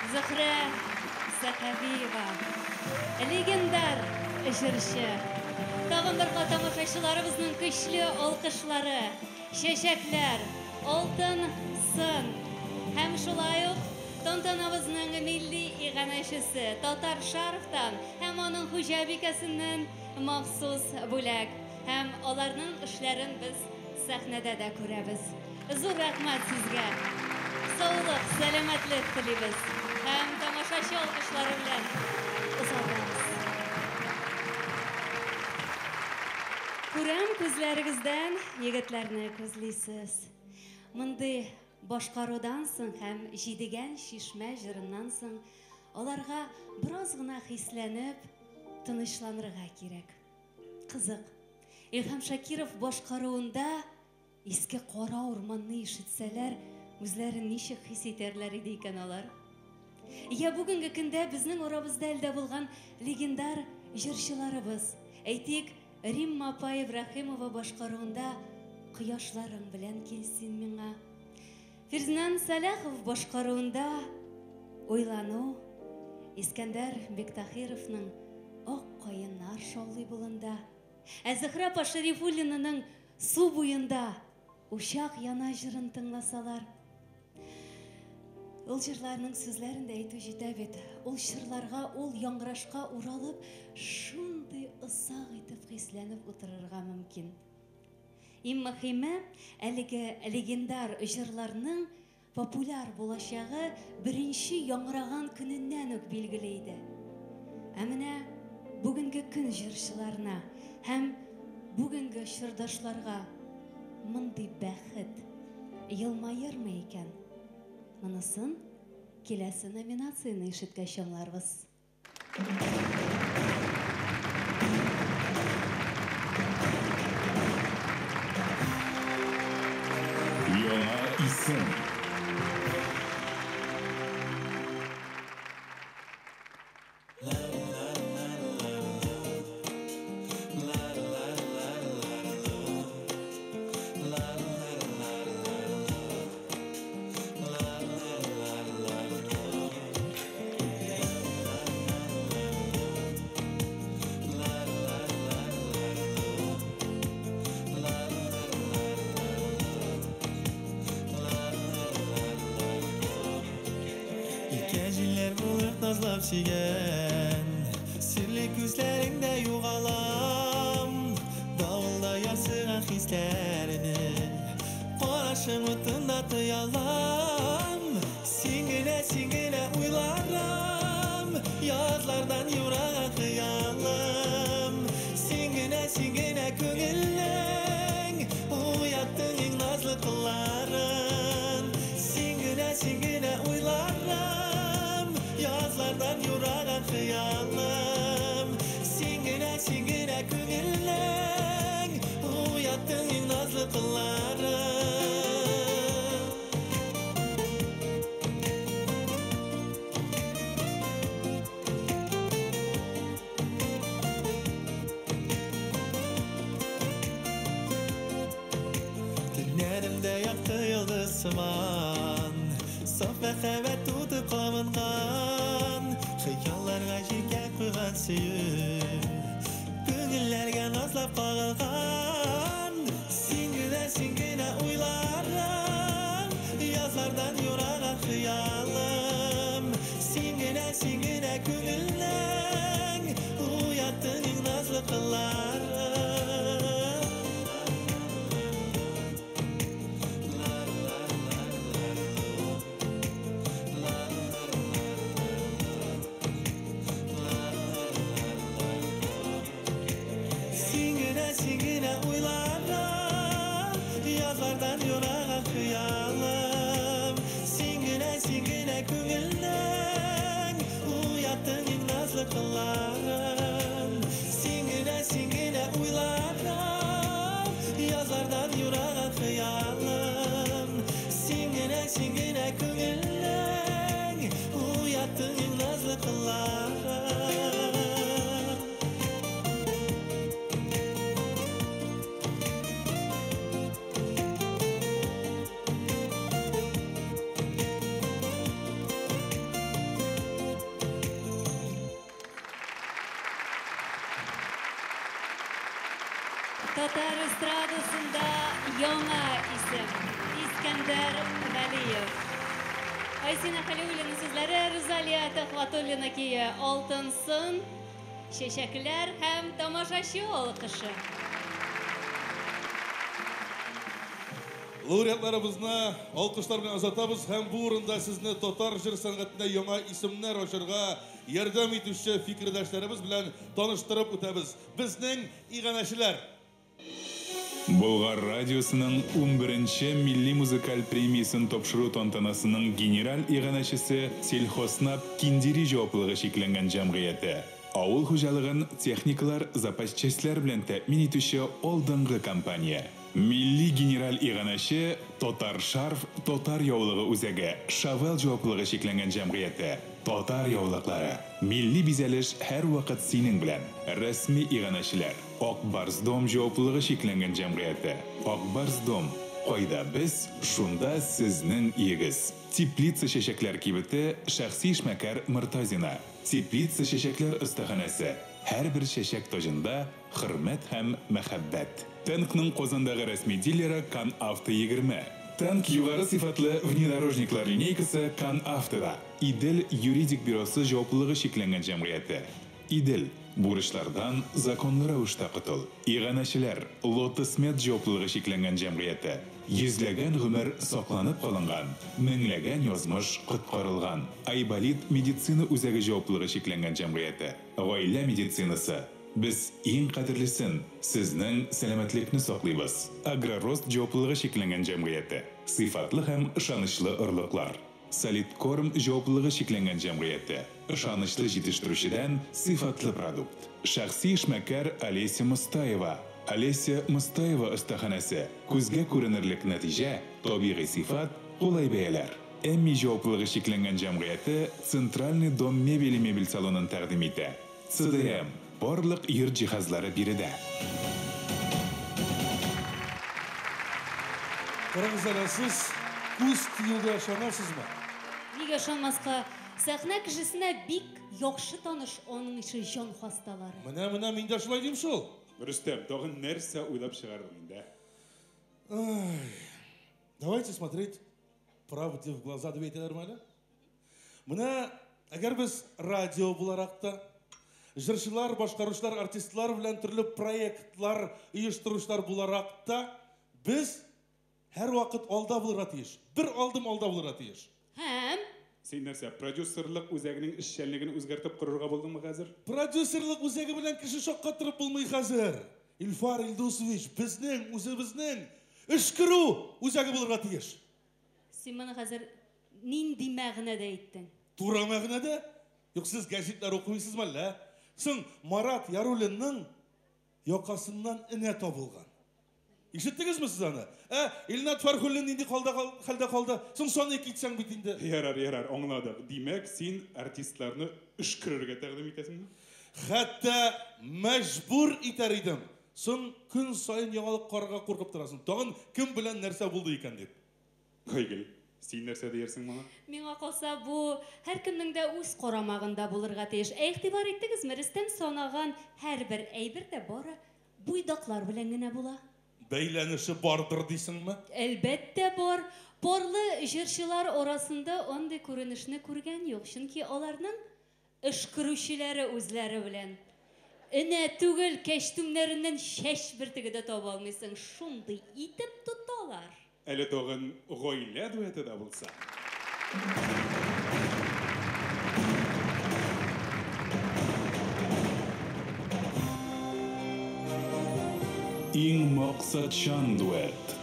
Зөһрә Сәхәбиева, легендар җырчы. Тагын бер тамашачыларыбызның көчле алкышлары, чәчәкләр, алтын сын һәм шулай ук тантанабызның милли иганәчесе Татар Шарифтан һәм аның хуҗабикәсеннән махсус бүләк һәм аларның эшләрен без сәхнәдә дә күрәбез. Зур рәхмәт сезгә. Саулык, сәламәтлек телибез. Һәм тамашачы алкышлары белән озатабыз. Күрәм күзләрегездән егетләрне күзлисез. Мондый башкарудан соң һәм җидегән шишмә җырыннан соң аларга бераз гына хисләнеп, тынычланырга кирәк. Кызык. Илһам Шакиров башкаруында иске кара урманны ишетсәләр, үзләрен ничек хис итәрләр иде икән алар? Я бүгенге көндә безнең арабызда әлдә булган легендар җырчыларыбыз, әйтик, Римма апа Ибраһимова башкаруында Кояшларың белән килсен миңа. Фирзнан Салахов башкаруында Уйлану, Искәндәр Бектахировның Ак каеннар шаулый булында, Зөһрә Шәрифуллинаның Су буенда Ушак яна җырын тыңласалар. Ул җырларның сүзләрен дә әйтү җитә бит. Ул җырларга, ул яңгырашка уралып, шундый озак итеп хисләнеп утырырга мөмкин. Иң мөһиме, әлеге легендар җырларның популяр булачагы беренче яңгыраган көненнән үк билгеле иде. Ә менә бүгенге көн җырчыларына һәм бүгенге чырдашларга мондый бәхет елмаермы икән? Монысын киләсе номинацияны ишеткәч аңларбыз. Яңа исем. Икәҗилләр булып назлап сөйгән, серле күзләреңдә югалам, давылда ясыган хисләрне, карашың утында тоялам, син генә уйларам, язлардан юраган хыялым, син генә күңелең, уяттың иң назлы кылларын, син генә уйларам, язлардан юраган хыялым, син генә күңелең, уяттың иң назлы кылларын. Saf мәхәббәт туды кабынган, хыялларга җиргә куйган сөю. Күңелләргә назлап кагылган, син генә уйларым, язлардан юраган хыялым. Син генә күңелнең, уяттың иң назлы кылларым. Син генә уйларым, язлардан юраган хыялым. Син генә күңелнең, уяттың иң назлы кылларым. Син генә уйларым, язлардан юраган хыялым. Син генә күңелнең, уяттың иң назлы кылларым. Татар эстрадасында яңа исем Искәндәр Вәлиев. Айсина Халиуллина сүзләре, Розалия Тәхватуллина көе Алтын сын, чәчәкләр һәм тамашачы алкышы. Лауреатларыбызны алкышлар белән озатабыз һәм бу урында сезне татар җыр сәнгатенә яңа исемнәр ачарга ярдәм итүче фикердәшләребез белән таныштырып үтәбез. Безнең иганәчеләр. Болгар радиосының 11-нче милли музыкаль премиясын тапшыру тантанасының генераль иганәчесе Сельхоснаб Киндири җаваплылыгы шикләнгән җәмгыяте. Авыл хуҗалыгын техникалар, запас частьләр белән тәэмин итүче алдынгы компания. Милли генераль иганәче Татар Шарф Татар яулыгы үзәге Шавел җаваплылыгы шикләнгән җәмгыяте. Татар яулыклары. Милли бизәлеш һәр вакыт синең белән. Рәсми иганәчеләр. Ак Барсдом җаваплылыгы шикләнгән җәмгыяте. Ак Барсдом. Кайда без, шунда сезнең иегез. Теплица чәчәкләр кибете шәхси эшмәкәр Мортазина. Теплица чәчәкләр остаханәсе. Һәр бер чәчәк тажында хөрмәт һәм мәхәббәт. Танкның Казандагы рәсми дилеры Кан Авто 20. Танк югары сыйфатлы внедорожниклар линейкасы Кан Автода. Идел юридик бюросы җаваплылыгы шикләнгән җәмгыяте. Идел бурычлардан законлы рәвештә котыл. Иганәчеләр Лотосмет җаваплылыгы шикләнгән җәмгыяте. Йөзләгән гомер сакланып калынган, меңләгән язмыш коткарылган. Айболит медицина үзәге җаваплылыгы шикләнгән җәмгыяте. Гаилә медицинасы. Biz иң кадерлесен, сезнең сәламәтлекне саклыйбыз. Агророст җаваплылыгы шикләнгән җәмгыяте. Сыйфатлы һәм ышанычлы орлыклар. Солидкорм җаваплылыгы шикләнгән җәмгыяте. Ышанычлы җитештерүчедән сыйфатлы продукт. Шәхси эшмәкәр Олеся Мустаева. Олеся Мустаева остаханәсе. Күзгә күренерлек нәтиҗә, табигый сыйфат, кулай бәяләр. Әмми җаваплылыгы шикләнгән җәмгыяте Центральный дом мебель салонын тәкъдим итә. ЦДМ. Барлык йорт җиһазлары биредә. Карагызлар, сез күз тиюгә ышанасызмы? Нигә ышанмаска? Сәхнә кешесенә бик яхшы таныш аның ише җан хасталары. Менә мин дә шулай дим шул. Рөстәм, тагын нәрсә уйлап чыгардың инде? Давайте смотреть правде в глаза, дип әйтәләрме әле? Менә әгәр без радио буларак та җырчылар, башкаручылар, артистлар белән төрле проектлар оештыручылар буларак та без һәр вакыт алда булырга тиеш. Бер алдым алда булырга тиеш. Һәм Син нәрсә, продюсерлык үзәгенең эшчәнлеген үзгәртеп корырга булдыңмы хәзер? Продюсерлык үзәге белән кеше шакка торып булмый хәзер. Илфар Илдусович, безнең үзебезнең эш күрү үзәге булырга тиеш. син моны хәзер нинди мәгънәдә әйттең? Тура мәгънәдә? Юк, сез гәзитләр укыйсызмы әллә? Соң Марат Яруллинның якасыннан энә табылган. Ишеттегезме сез аны? Илнат Фархуллин нинди хәлдә калды? Соң саны китсәң бит инде. Ярар, аңладык. Димәк, син артистларны эш күрергә тәкъдим итәсеңме? Хәтта мәҗбүр итәр идем. Соң көн сайын яңалык карарга куркып торасың. Тагын кем белән нәрсә булды икән дип. Кайгыл. Син нәрсә диерсең моңа? Миңа калса бу һәркемнең дә үз карамагында булырга тиеш. Игътибар иттегезме, Рөстәм санаган һәрбер әйбер дә бары буйдаклар белән генә була. Бәйләнеше бардыр дисеңме? Әлбәттә бар. Парлы җырчылар арасында андый күренешне күргән юк, чөнки аларның эш күрүчеләре үзләре белән. Энә түгел кәчтүмнәреннән шәш бөртеге дә таба алмыйсың, шундый итеп тоталар. Әле тагын гаилә дуэты да булса. Иң максатчан дуэт.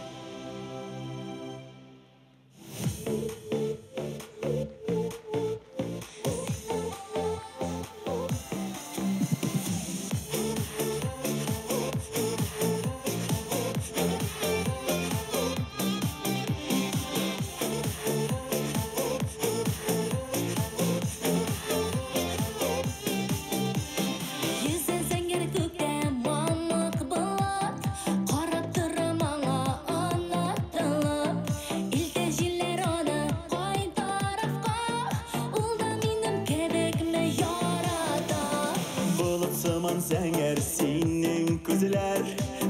Сәңер синең күзләр,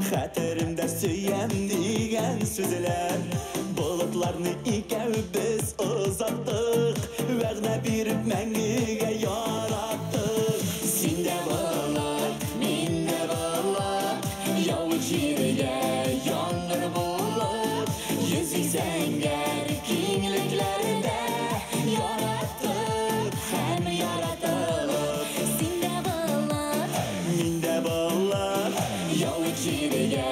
хәтеремдә сөям дигән сүзләр. Болытларны икәү без озаттык, вәгъдә биреп мәңгегә яраттык. Син дә булат, мин дә булат, яуып җиргә яңгыр булып, йөзик зәңгәр киңлекләрдә яраттык һәм яратылып. Син дә Min de bağlar, yavuk çiğdege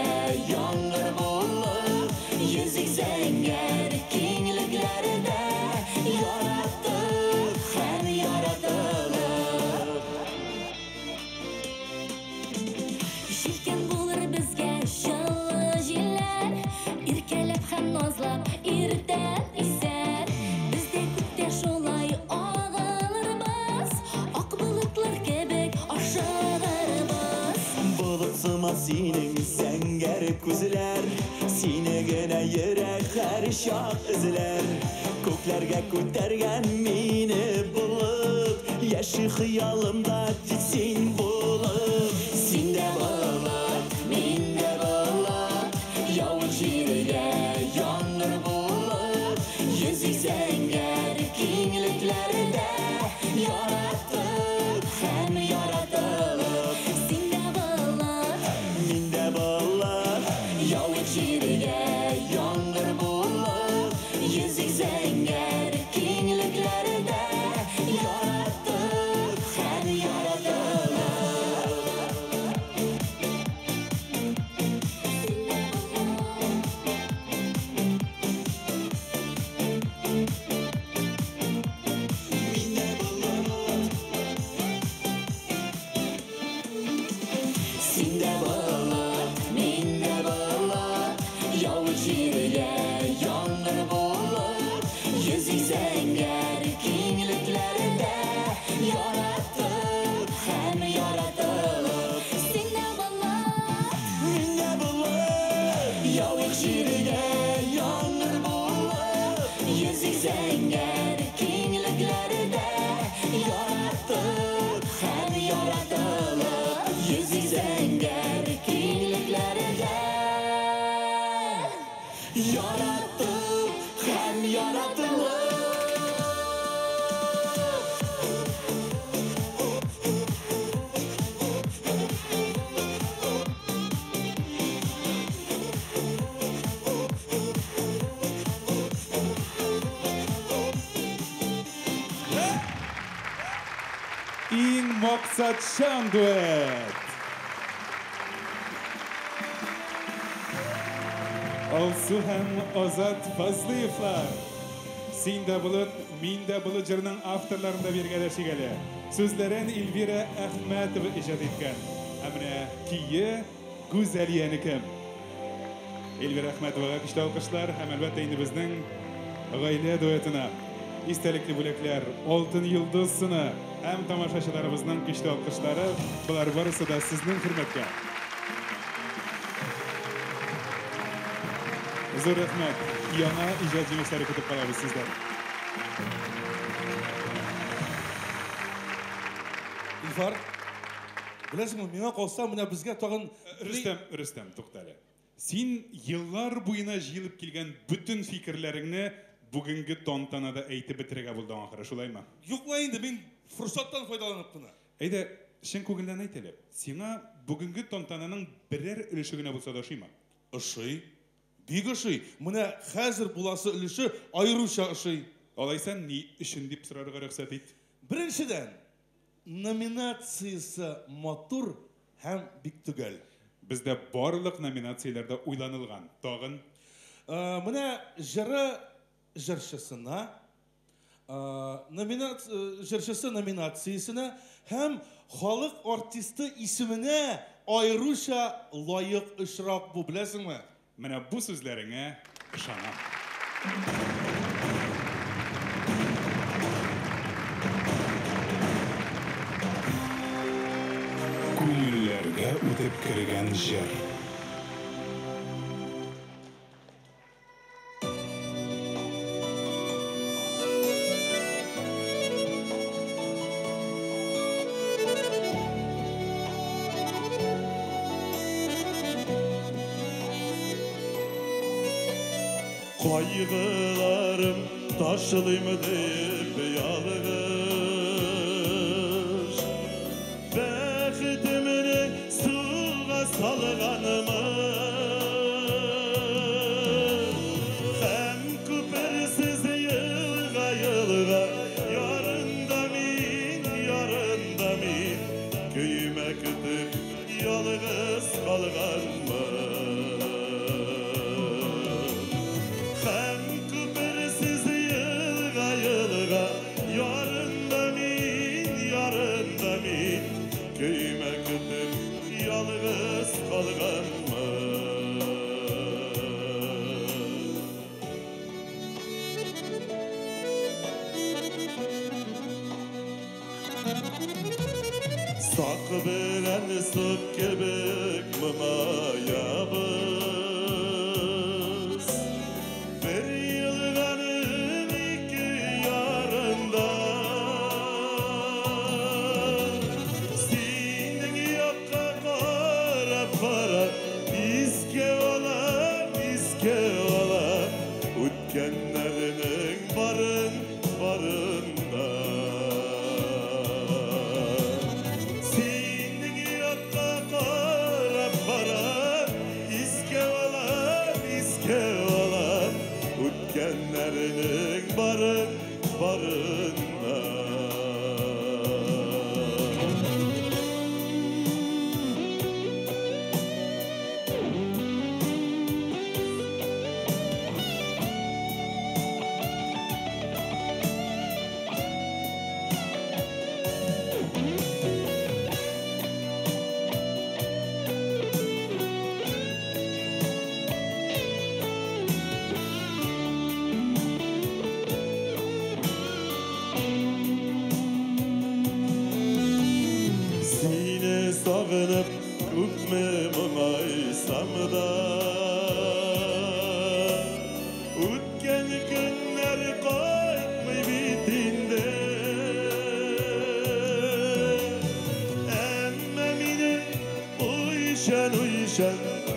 yangır bulur. Yüzük zəngər kingliklerde yarattık, hem yaratılır. Şirken bulur bizge şıllı jiller, irkelep hem nazlap irten iser. Bizde kütte şolay ağılırmaz, ak bulutlar kebek aşağıdır. Bulutsuma sinin zəngər күзләр, sine gene yürek her şah izler. Köklərgə көтәргән mini bulut, yaşı xiyalımda tiksin bulut. Sin de bulut, min de bulut, yavuk җиргә яңгыр булып, yüzük zəngər kingliklərdə yarattık, hem yaratılıb. Sin de min de bağlar, yavuk җиргә яңгыр булып, yüzük zəngər kingliklərdə yarattık, hem yaratılıb. Sin de bağlar, min de bağlar, yavuk җиргә яңгыр булып, yüzük zəngər kingliklərdə yarattık, hem yaratılıb. Sin de bağlar, min de bağlar, yavuk җиргә яңгыр булып, yüzük zəngər kingliklərdə yarattık, hem yaratılıb. Yüzük zəngər kingliklərdə yarattık, hem yaratılıb. Иң максатчан дуэт. Алсу һәм Азат Фазлыевлар. Син дә булып, мин дә булып җырның авторларында бергәләр шигәле. Сүзләрен Эльвира Әхмәтова иҗат иткән. Ә менә кие Гүзәлиянеке. Эльвира Әхмәтовага көчле алкышлар һәм әлбәттә инде безнең гаилә дуэтына истәлекле бүләкләр, Алтын йолдыз сыны һәм тамашачыларыбызның көчле алкышлары, булар барысы да сезнең хөрмәткә. Зур рәхмәт. яңа ижад җимешләре көтеп калабыз сездән. Илфар, білесің, меңа қалса, мына бізге тағын... Рөстәм, туктале. Син еллар буена җыелып килгән бүтән фикерләреңне бүгенге тантанада әйтеп бетерергә булдың ахыры, шулаймы? Юкла инде, мин фурсаттан файдаланып кына. Әйдә, шин күңелдән әйтелеп, сиңа бүгенге тантананың берәр өлеше генә булса да ошыймы? Ошый, бик ошый. Менә хәзер буласы өлеше айрыуча ошый. Алайса ни өчен дип сорарга рөхсәт ит? Беренчедән, номинациясы матур һәм бик төгәл. Бездә барлык номинацияләрдә уйланылган. Тагын менә җырчысына, җырчысы номинациясенә һәм халык артисты исеменә айрыуча лаек очрак бу, беләсеңме? Менә бу сүзләреңә ышанам. Күңелләргә үтеп кергән җыр. Kaygılarım taşılıyım deyip yalgış Bəxtimini suğa salğanımı Hem küpersiz yılğa Yarında min Köyüme gidip yalgız kalğanımı Köyüme gidip yalnız kalganmı? Sak veren sık kebek mımayabız Bir yılganın iki yarında Ütkenlerinin barında Senin yakka qarab iske olan Ütkenlerinin barında Sağınıp öpmem aysam da Ötken günler qaytmay bitinde Emme meni uyşan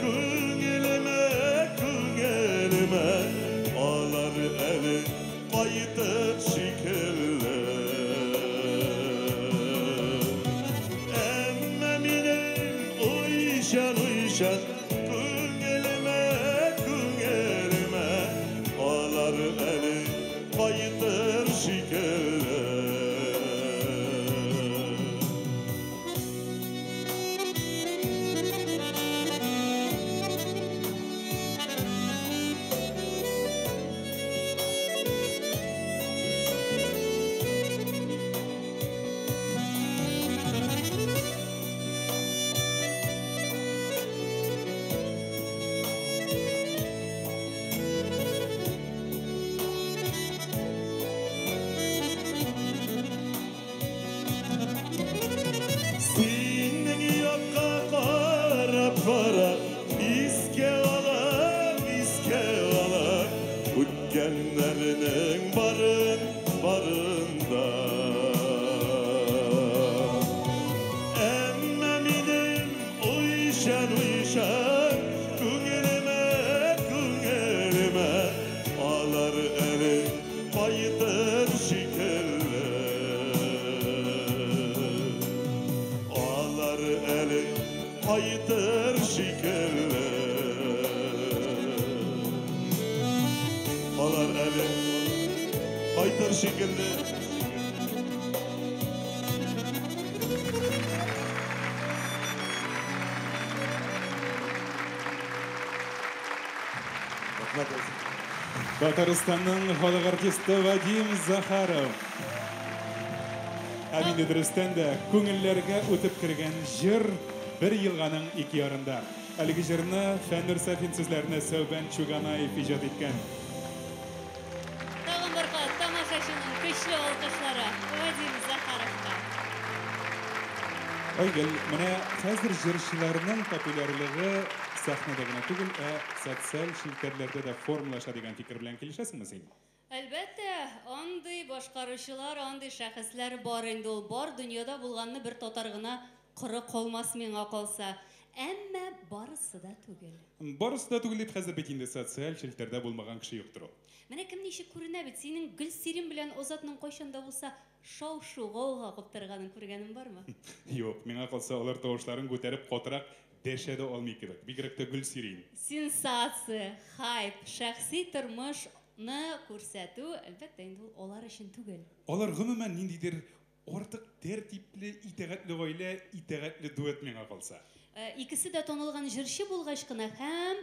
Köngülüme Alar eli qaytıp şikirle Uyşan Köngülüme Alar eli qaytır şikirle qaytır şekilli. Татарстанның халық артисті Вадим Захаров. Әмин Идрістен де көңіллерге өтіп кірген жыр бір елғаның екі ярында. Әлгі жырны Фәннүр Сәфин сөзлеріне Сәубән Чуганаев ижад еткен. Тағын бір қат тамашашының күшлі алқышлары Вадим Захаровқа. Ойгел, міне қазір жыршыларының популярлығы сәхнеде генә түгел, социаль шилтерлерде де формулаша деген фикер белән килешәсеңме син? Әлбәттә, андый башкаручылар, андый шәхесләр бар инде, ул бар дөньяда булганны бер татар гына коры калмас миңа калса. Әмма барысы да түгел. Барысы да түгел дип хәзер бит инде социаль шилтердә булмаган кеше юктыр ул. Менә кем ничек күренә бит, синең Гөлсирин белән Озатның кайчанда булса шау-шу гауга куптырганын күргәнең бармы? Юк, миңа калса алар тавышларын күтәреп катырак дәшә дә алмый кебек. Бигрәк тә Гөлсирин. Сенсация, хайп, шәхси тормышны күрсәтү, әлбәттә инде ул алар өчен түгел. Алар гомумән ниндидер артык тәртипле, итәгатьле гаилә, итәгатьле дуэт миңа калса. Икесе дә танылган җырчы булгач кына һәм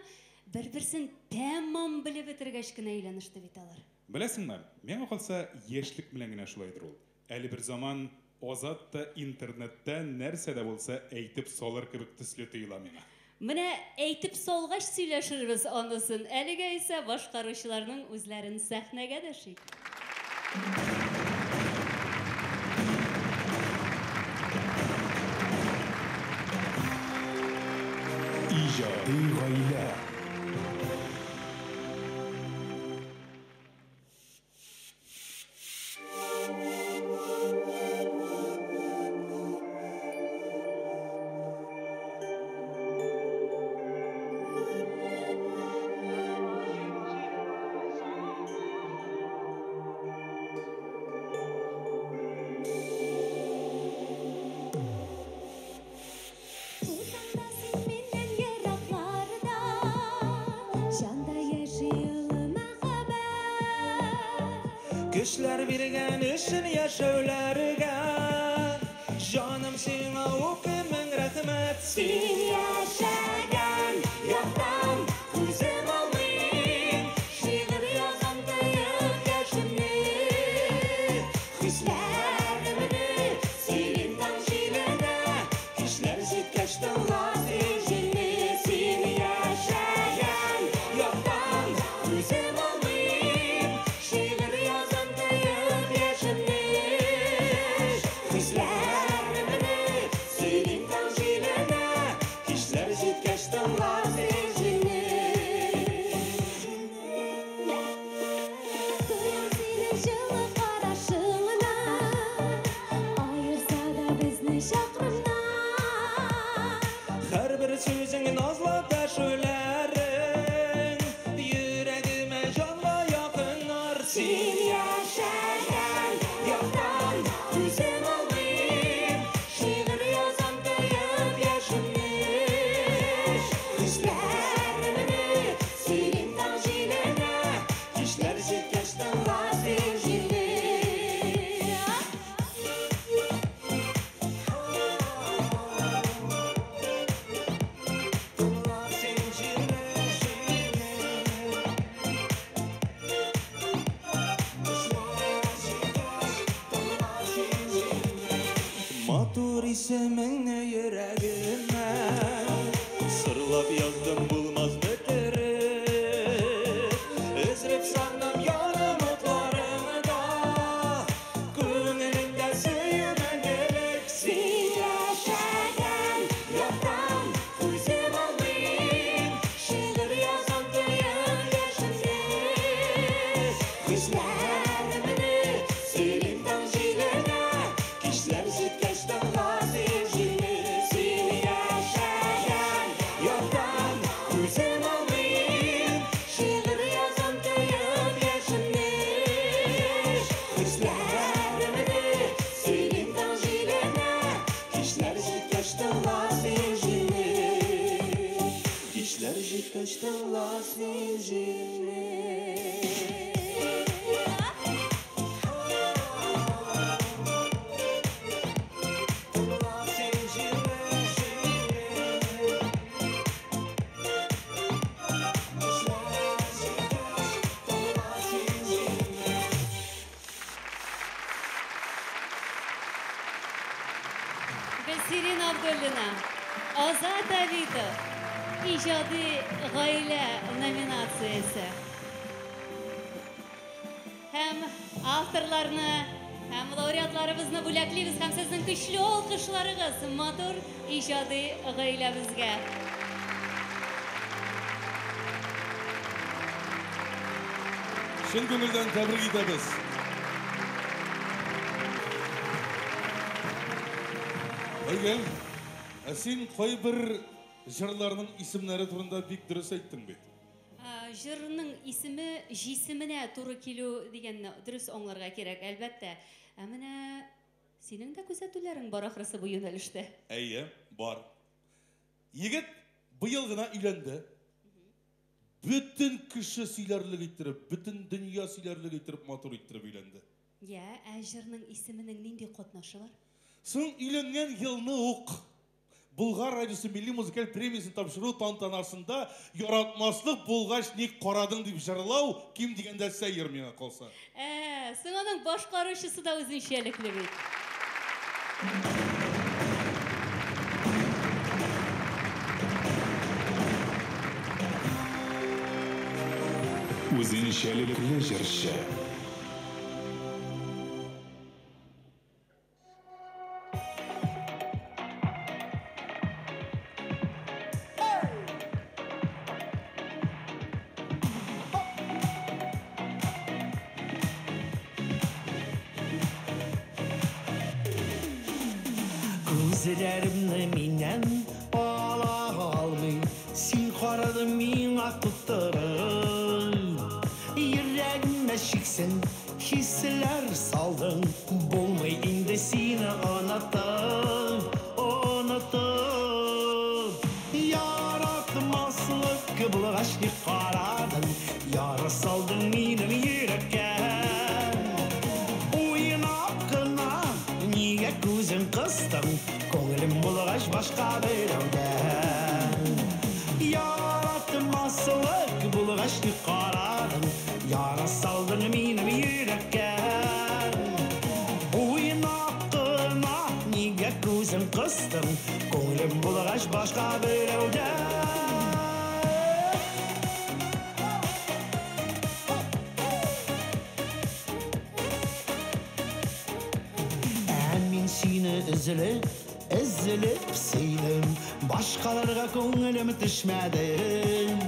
бер-берсен тәмам белеп бетергәч кенә әйләнеште бит алар. Беләсеңме, миңа калса яшьлек белән генә шулайдыр ул. Әле бер заман Озат та интернетта нәрсә дә булса әйтеп салыр кебек төсле тоела миңа. Менә әйтеп салгач сөйләшербез анысын. Әлегә исә башкаручыларның үзләрен сәхнәгә дәшик. İcadi gaile. Güçler birgen üçün yaşavlarga Canım sana okumun rahmet Sen yaşagan yoktan Kuzum olmayın Şiir yazandayım yaşımni Hislerimini Senin tanjilene Kişler zitkaştan lazijini Sen yaşagan yoktan Kuzum olmayın Şiir yazandayım yaşımni Hislerimini Senin tanjilene Kişler zitkaştan lazijini Duyam seni жылы қарашығына Айырса да бізді шақырына Her bir sözün nazlı taşıların Yüreğime canla yakınlar Sen yaşayan yoktan Güzel olmayayım Şiir yazandayım yaşımmış Hislerimini Senin tanjilene Kişler zitkaştan vazgeçildi Matur isminle yüreğime Sırlap yazdım bulmaz beteri Özrep sandım yarım otlarımda Gönlümde söylemen gerek Sen yaşayan yoktan Kuzum olmayayım Şiir yazandayım yaşımmış Hislerimini Senin tanjilene Kişler zitkaştan vazgeçildi Sen yaşayan yoktan Kuzum olmayayım Şiir yazandayım yaşımmış Hislerimini Senin tanjilene Kişler zitkaştan vazgeçildi Kişler zitkaştan vazgeçildi Сирин Абдуллина, Азат Авитов, ijodiy g'oyla nominatsiyasi. Hem avtorlarni, hem laureatlarimizni bo'laklaymiz, ham sizning kuchli olqishlaringiz motor ijodiy g'oylamizga. Шын көңілден тәбрік етеміз. Ойгел, сен қой бір жырларының исімлері турында бек дұрыс айттың бе? Жырның исімі жесіміне туры келу деген дұрыс оңларға керек, әлбәтте. Әміне, сенің де күзетулерің бар ақырысы бұл юнәлішті. Әйе, бар. Егет бұйыл ғына үйленді. Bütün kişi silerlik ettirip, bütün dünya silerlik ettirip, motor ettirip үйленді. Ya, жырның исімінің нендей қотнашы бар? Сын үйленген елні оқ. Bulgar Radyosu Milli Müzikal Premiyasını topşırу tantanasında yaratmaslık bulgaç nek qoradың деп жырлау, kim degende seyir mene қалса. Сын оның başqarışısı da özünşelikli beyt. Үзенчәлекле җырчы. Күзләремне миннән ала алмый, син карадың мин ақтыттырып. Йөрәгемә шиксен хисләр салдың, булмый инде сине онытып, онытып. Яратмаслык булгач дип карадың, яра салдың минем йөрәккә. Уйнап кына нигә күзең кыстың, көңелем булгач башка берәүдә. Yaratmаслык булгач дип карадың, яра салдың минем йөрәккә. Уйнап кына нигә күзең кыстың, көңелем булгач башка берәүдә. Мин сине изелеп сөйлем, башкаларга көңелем төшмәдем.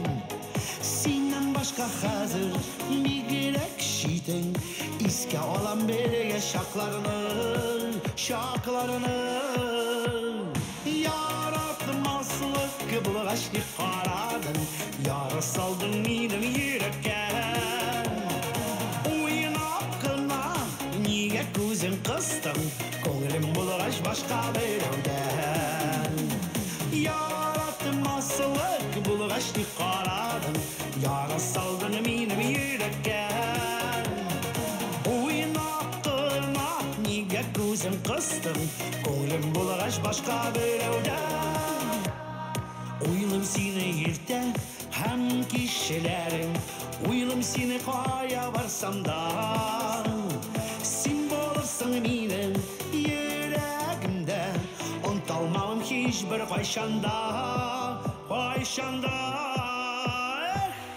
Синнән башка хәзер бигрәк шитең, искә алам берегә шакларны. Яратмаслык булгач дип карадың, яра салдың минем йөрәккә. Уйнап кына нигә күзең кыстың, көңелем булгач башка берәүдән. Яратмаслык булгач дип карадың, яра салдың минем йөрәккә. Уйнап кына нигә күзең кыстың, көңелем булгач башка берәүдән. Уйлым сине иртә һәм кичләрем, уйлым сине кая барсам да. Син булырсың минем йөрәгемдә, онталмам һичбер кайчанда.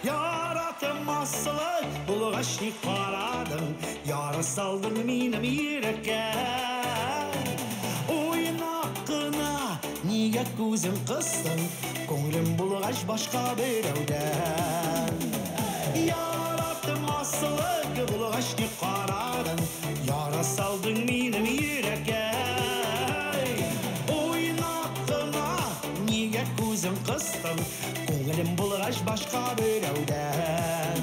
Яратмаслык булгач ник карадың, яра салдың минем йөрәккә. Уйнап кына нигә күзең кыстың, көңелем булгач башка берәүдән. Яратмаслык булгач ник карадың, яра салдың минем йөрәккә. Уйнап кына нигә күзең кыстың, көңелем булгач башка берәүдән.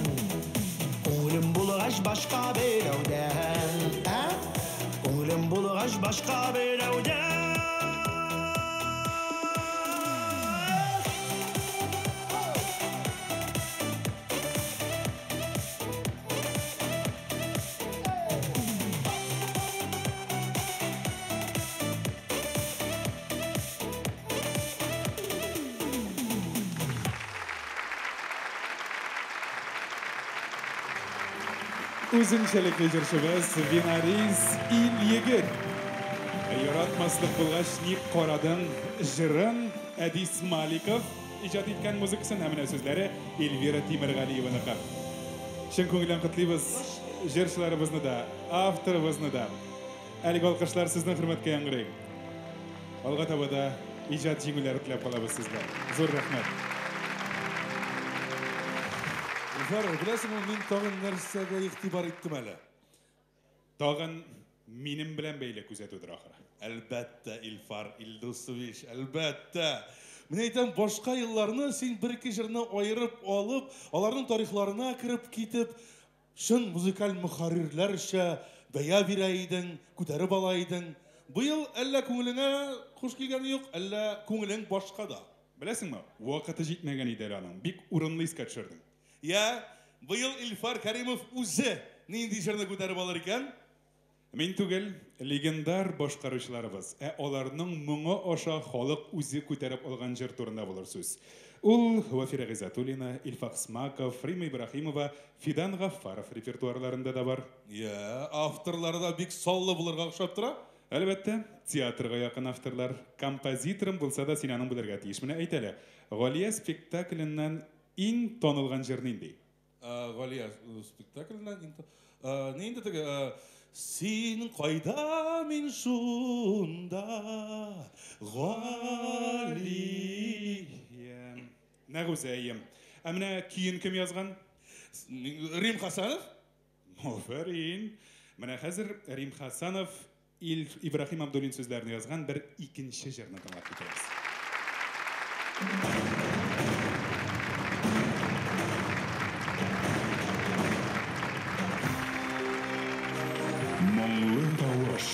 Көңелем булгач башка берәүдән. Көңелем булгач башка берәүдән. Үзенчәлекле җырчыбыз Винариз Ильегер. Яратмаслык булгач ник карадың жырын Әдис Маликов иҗат иткән музыкасын һәм менә сүзләре Эльвира Тимергалиеваныкы. Чын күңелдән котлыйбыз җырчыларыбызны да, авторыбызны да. Әлеге алкышлар сезнең хөрмәткә яңгырый. Алга таба да иҗат җиңүләре теләп калабыз сезгә. Зур рәхмәт. Илфар, беләсеңме, мин тагын нәрсәгә игътибар иттем әле? Тагын минем белән бәйле күзәтүдер ахыры. Әлбәттә, Илфар Илдусович, әлбәттә. Мен әйтәм, башка елларны син бер-ике җырны аерып алып, аларның тарихларына кирип китеп, шын музыкаль мөхәррирләрчә бәя бирә идең, күтәреп ала идең. Быел әллә күңелеңә хуш килгәне юк, әллә күңелең башкада. Беләсеңме, вакыты җитмәгән иде аның. Бик урынлы искә төшердең. Я, быел Илфар Кәримов үзе нинди җырны күтәреп алыр икән? Мин түгел, легендар башкаручыларыбыз, аларның моңы аша халык үзе күтәреп алган җыр турында булыр сүз. Ул Вафира Гыйзатуллина, Илфак Смаков, Рима Ибрахимова, Фидан Гафаров репертуарларында да бар. Я, авторлары да бик саллы булырга охшап тора. Әлбәттә, театрга якын авторлар, композиторым булса да син аның белергә тиеш. Менә әйт әле, Галия спектакленнән иң танылган җыр нинди? Галия спектакленнән нинди теге син кайда, мин шунда, Гали. Нәгүзәем. Ә менә киен кем язган? Рим Хасанов? Афәрин. Менә хәзер Рим Хасанов Ибрахим Абдуллин сүзләрен язган бер икенче җырны тыңлап китәбез. Моңлы тавыш.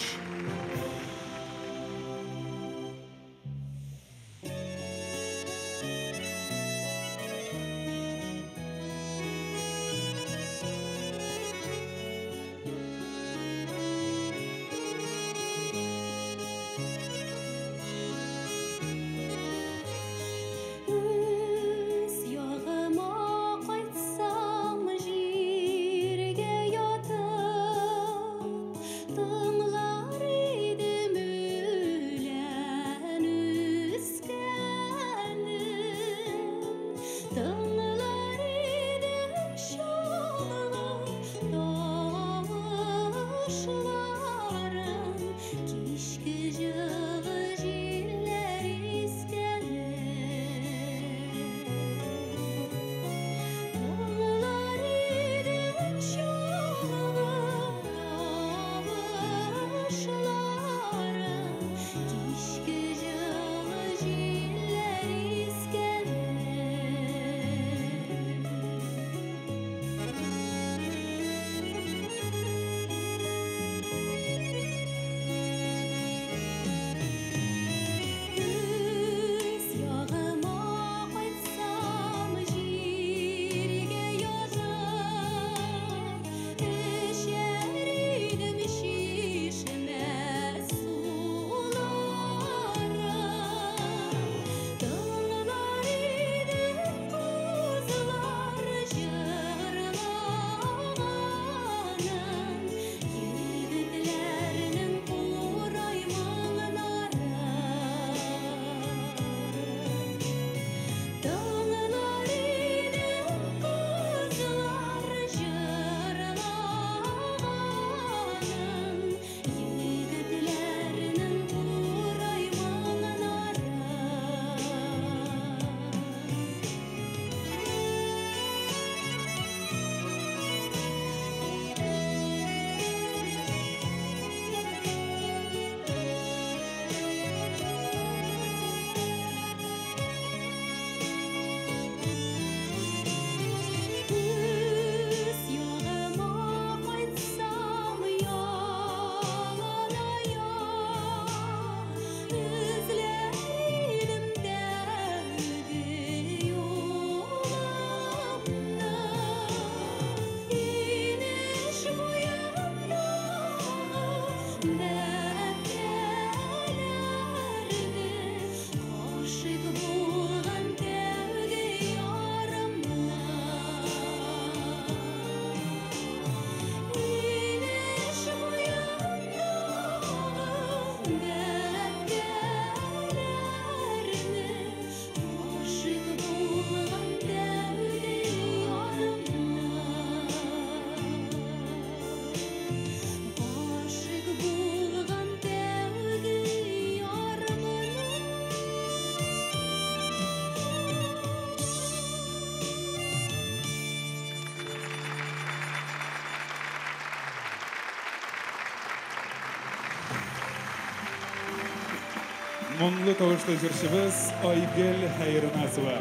Мұңлы тавышлы жыршыбыз Айгүл Хайрынасова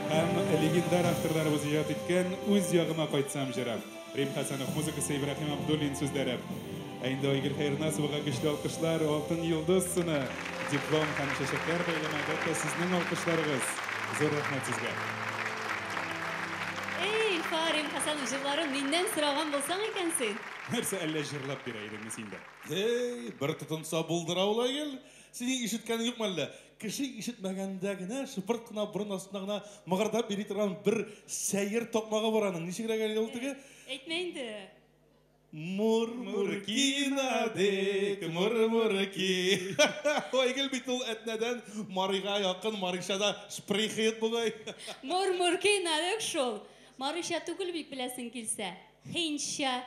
һәм легендар авторларыбыз иҗат иткән үз ягыма кайтсам җыры. Рим Хасанов музыкасы, Ибраһим Абдуллин сүзләре. Әйнде Айгүл Хайрынасовага көчле алкышлар, алтын йолдыз сыны, диплом һәм чәчәкләр бәйләмәдә сезнең алкышларыгыз. Зур рәхмәт сезгә. Эй, Рим Хасанов, җырларын миннән сораган булсаң икән син. Нәрсә әллә җырлап бирә идеңме син дә? Эй, бер тотынса булдыра ул Айгөл. Синең ишеткәнең юкмы әллә? Кеше ишетмәгәндә генә, шыпырт кына борын астына гына мыгырдап бери торган бер сәер токмагы бар аның. Ничегрәк әле ул теге? Әйтмә инде. Мурмурки надек, мурмурки. Айгөл бит ул әтнәдән Марыйга якын, Марыйшада шприхет бугай. Мурмурки надек шул. Марыйша түгел бик беләсең килсә. Хинча.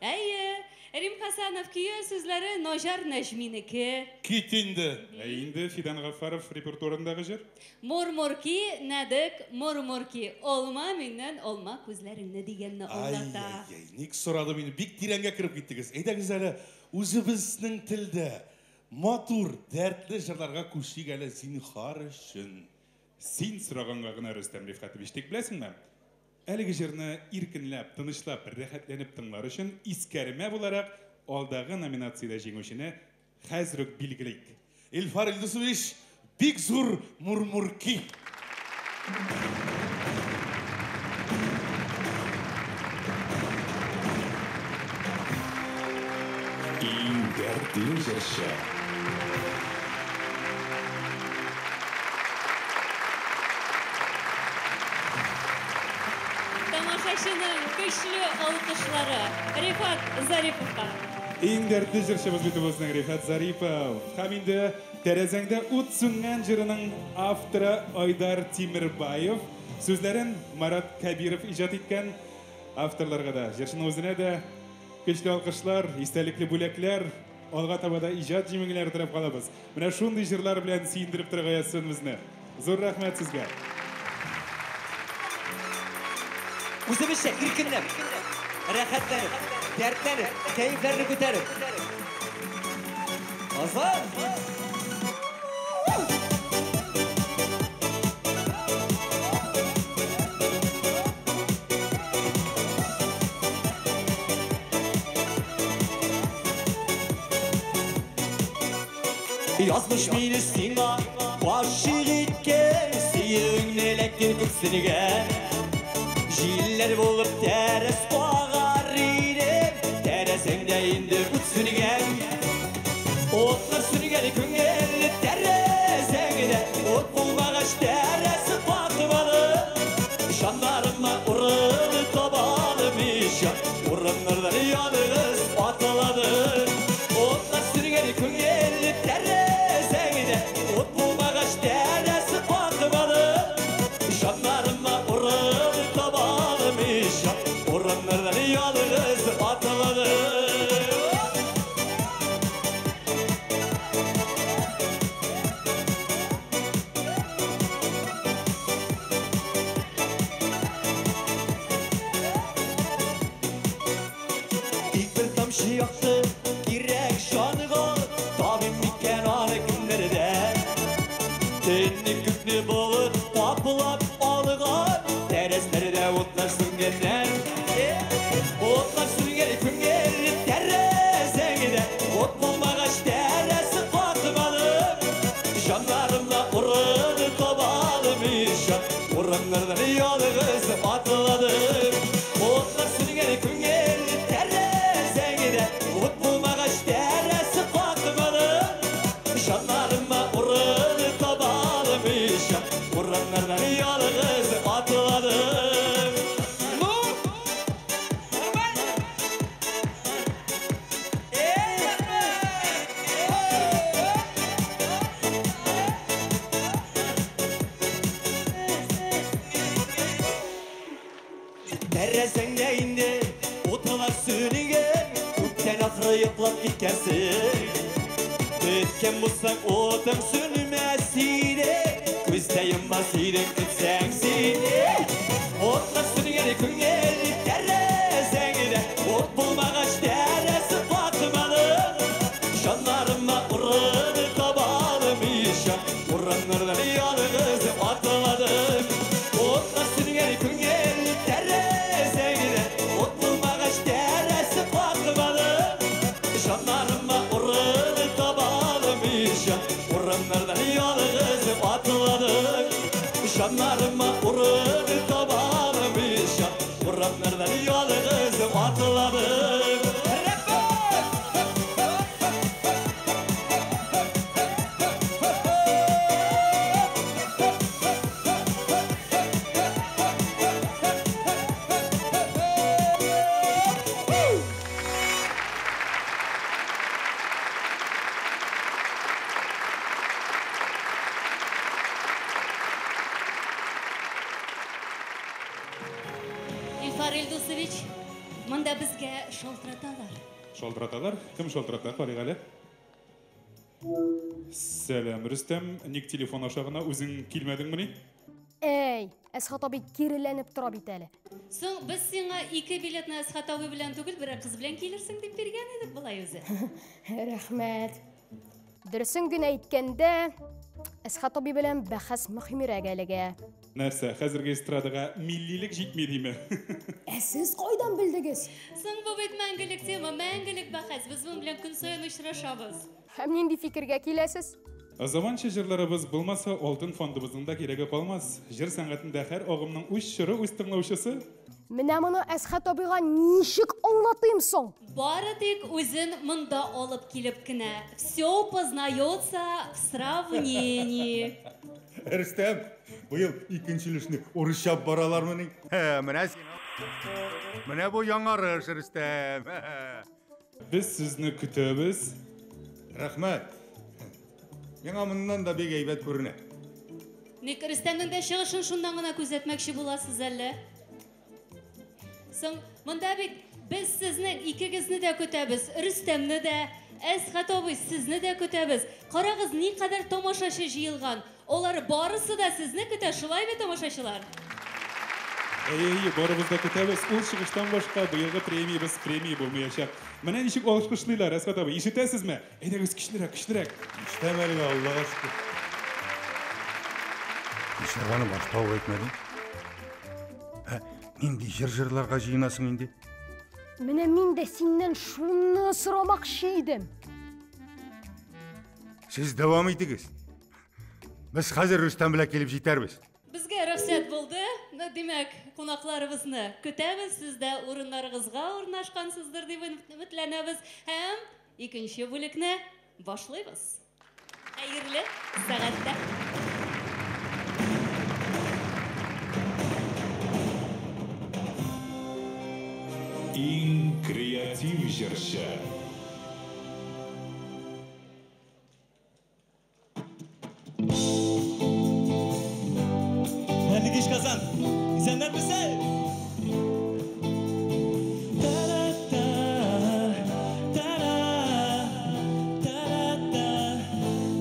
Әйе. Рим Хасанов күйе сүзләре Ножар Нәҗминеке. Кит инде. Инде Фидан Гафаров репертуарындагы җыр. Мурмурки надек, мурмурки. Олма миннән олма күзләреңне дигәнне аңлата. Ай, ник сорады мине? Бик тирәнгә кирип киттегез. Әйдәгез әле үзебезнең телдә матур, дәртле җырларга күчик әле зинһар өчен. Син сораганга гына Рөстәм Рифкатович, тик беләсеңме? Әлеге җырны иркенләп, тынычлап, рәхәтләнеп тыңлар өчен искәрмә буларак алдагы номинациядә җиңүчене хәзер үк билгелик. Илфар Илдусович, бик зур мурмурки. Иң дәртле җырчы. Тамашачының көчле алкышлары Рифат Зариповка. Иң дәртле җырчыбыз битебезнең Рифат Зарипов. Һәм инде тәрәзәңдә ут сүнгән җырының авторы Айдар Тимербаев, сүзләрен Марат Кабиров иҗат иткән авторларга да, җырчының үзенә дә көчле алкышлар, истәлекле бүләкләр, алга таба да иҗат җиңүләре теләп калабыз. Менә шундый җырлар белән сөендереп торырга язсын безне. Зур рәхмәт сезгә. Үзебезчә иркенләп, рәхәтләнеп, дәртләнеп, кәефләрне күтәреп. Азат! Язмыш мине сиңа, гашык иткән, сөюңне эләктер күксенегә. Җилләр булып тәрәс кагар идем, тәрәзәңдә инде ут сүнгән. Отлар сүнгән күңелле тәрәзәңдә, ут булмагач тәрәсе катмады. Җаннарыма урын табалым ишә, урыннардан ялгыз атылады. Отлар сүнгән күңелле тәрәзәңдә, ут булмагач тәрәсе катмады. Җаннарыма урын табалым ишә, урыннардан ялгыз атылады. Яқты кирәк жаныға, табим микән аны көннәрдә. Төнне күкне булып тапылап алыган, тәрәзәләрдә утлар сүнгәннәр. Утлар сүнгән күңелле тәрәзәңдә, ут булмагач тәрәсе катмады. Жаннарымда урын табалым ишә, урыннардан ялгыз атылады. Утлар сүнгән күңелле тәрәзәңдә, ут булмагач тәрәсе катмады. Жаннарыма урын табалым ишә, урыннардан ялгыз атылады. Тәрәзәңдә инде утылар сүнгән, күптән ахры йоклап киткәнсең. Беткән булсаң утың сүнмәс иде, күздә йоммас идең көтсәң син. Утлар сүнгән күңелле тәрәзәңдә, ут булмагач тәрәсе катмады. Жаннарыма урын табалым ишә, Борисович, мында бізге шалтыраталар. Шалтыраталар? Кім шалтырата, қариғалі? Сәлем, Рүстем, ник телефон ашағына өзің келмедің мұни? Эй, Әсхат абай киреләнеп тора бит әле. Соң, біз сеңа 2 билетны Әсхат абай белән түгел, бір қыз белән келерсің деп бергән едік бұлай өзі. Рәхмәт. Дөресен генә әйткәндә, Әсхат абай белән бәхәс мөһимрәк әлегә. Нәрсә, хәзерге эстрадаға миллилік жетмейдіме? Сез кайдан белдегез? Соң, бұл бит мәңгілік тема, мәңгілік бәхәс. Біз бұл белән күн сайын очрашабыз. Һәм нинди фикергә киләсез? Заманча жырларыбыз булмаса, алтын фондыбыздың да кереге калмас. Жыр сәнгатендә һәр агымның үз чоры, үз тыңлаучысы. Менә моны Әсхат абыйга ничек аңлатыйм соң? Бары тик үзен монда алып килеп кенә. Все познается в сравнении. Рүстем, быел икенчелешне урысча баралармыни? Менә син. Менә бу яңарыш, Рүстем. Без сезне көтәбез. Рәхмәт. Яңа моннан да бик әйбәт күренә. Ник Рөстәмнең дә чыгышын шундан гына күзәтмәкче буласыз әллә? Соң, монда бит без сезнең икегезне дә көтәбез. Рөстәмне дә, Әсхат абый сезне дә көтәбез. Карагыз, ни кадәр тамашачы җыелган. Олар барысы да сезне көтә, шулай бит тамашачылар? Барыбыз да көтәбез. Ул чыгыштан башка быелгы премия булмаячак. Менә ничек алкышлыйлар, Әсхат абый, ишетәсезме? Әйдәгез кичлерәк. Ишетәм әлегә, Аллага шөкер. Ишарганы башта әйтмәдең. Нинди җырларга җыенасың инде? Менә мин дә синнән шуны сорамакчы идем. Сез дәвам итегез. Без хәзер Рөстәм белән килеп җитәрбез. Безгә рөхсәт булды. Димәк, кунакларыбызны көтәбез. Сез дә урыннарыгызга урнашкансыздыр дип өметләнәбез. Һәм икенче бүлекне башлыйбыз. Хәерле сәгатьтә. Иң креатив җырчы. Әлігі Казан, izleyenler bize.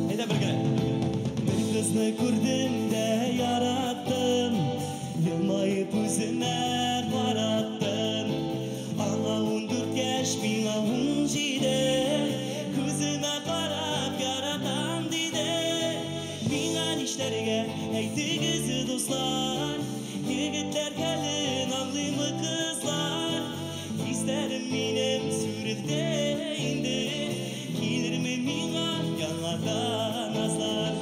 Haydi bir güne. Bir kızını gördüm de yarattım, yılmayıp üzüme karattım. Ağlağın dürkeş, binağın jide, kızıma karap yaratan dide. Binan işlerge, eydigiz'i dostlar, yigitler gelin anlıyımı kızlar. İsterim minem sürükte indi, gelir mi mina yanlardan azlar.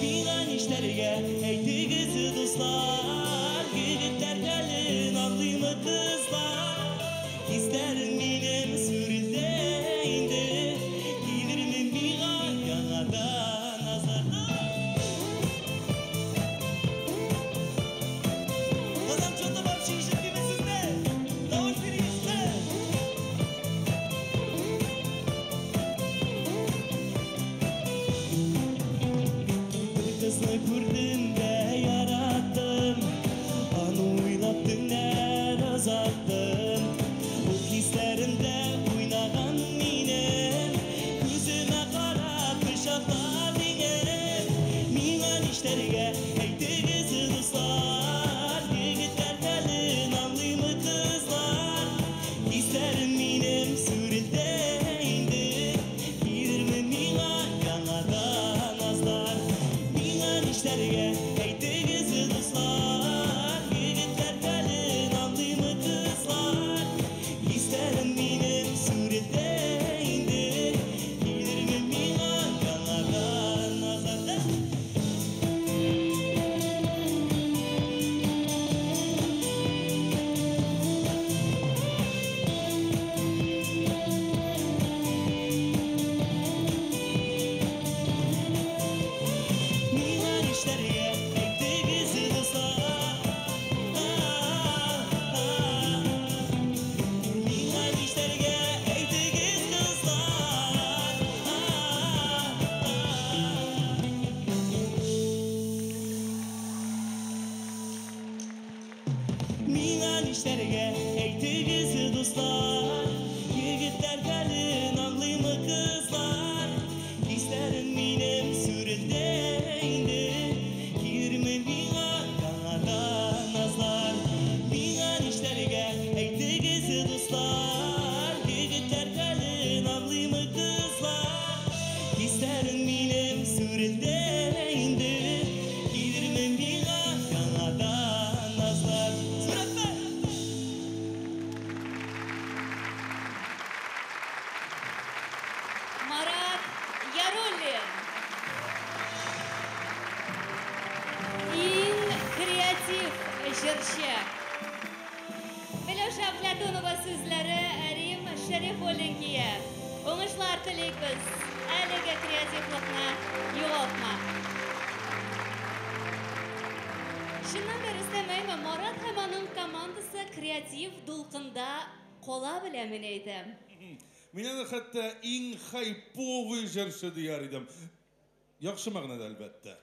Binan işlerge, eydigiz'i dostlar, yigitler gelin anlıyımı kızlar. İsterim minem sürükte indi, gelir mi mina yanlardan azlar. Adam çok da var şişir gibi sizde. Davul biri işte. Bir kızını gördüm de yarattım. Anı oylattım ne uzattım. O hislerinde oynagan minem. Gözüme karap kışaklar dinem. Minan işlerge eydigiz'i dostlar. Yigitler gelin anlıyımı kızlar. İsterim minem sürülde indi. Gelir mi mina yanlardan azlar. Minan işlerge eydigiz'i dostlar. Yigitler gelin anlıyımı kızlar. İsterim minem sürülde indi. Gelir mi mina yanlardan azlar. Jırşı. Miloša Platonova sözleri Erim Şerifoğlu'nkiye. Oңышlar тілейбіз. Әлігі креативлықна yo'qotma. Шыннан бері істемеймі, Марат һәм аның командасы креатив дулқында qola biləmin eydim. Мен хәтта иң хайповый җырчы дияр идем. Яхшы мәгънәдә әлбәттә.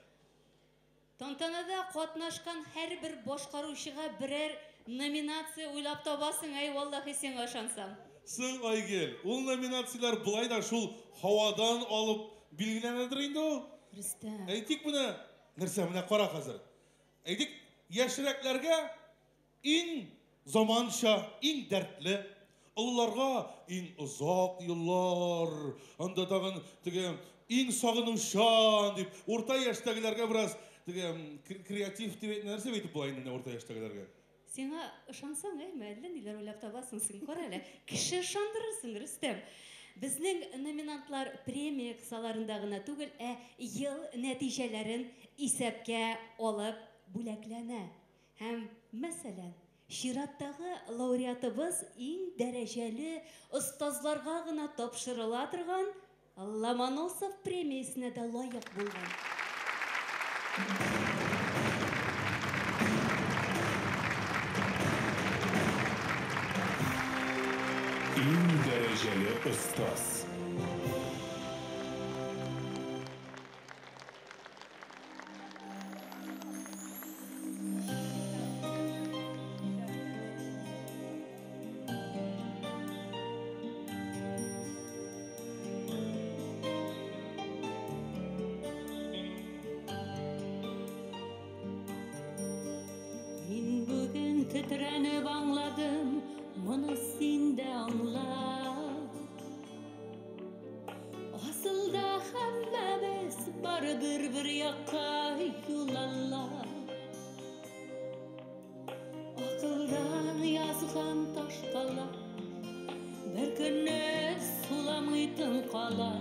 Тантанада катнашкан һәрбер башкаручыга берәр номинация уйлап табасың, ай валлаһи син ышансам. Сың Айгел, ул номинациялар булай да шул һавадан алып билгеләнәдер инде ул. Рөстәм. Әйтик моны, нәрсә менә кара хәзер. Әйтик, яшьрәкләргә иң заманча, иң дәртле, олыларга иң озак еллар, анда тагын теге иң сагынучан дип, урта яшьтәгеләргә бераз теге креатив дип нәрсә әйтеп була инде урта яшьтәгеләргә. Сиңа ышансаң, әллә ниләр уйлап табасың син, кара әле. Кеше ышандырырсың, Рөстәм. Безнең номинантлар премия кысаларында гына түгел, ел нәтиҗәләрен исәпкә алып бүләкләнә. Һәм мәсәлән, чираттагы лауреатыбыз иң дәрәҗәле остазларга гына тапшырыла торган Ломоносов премиясенә дә лаек булган. Иң дәрәҗәле остаз. Мин бүген тетрәнеп аңладым, моны син дә аңла. Асылда һәммәбез барыбер бер якка юл алла. Акылдан язган ташкала, бер көнне суламыйтын кала.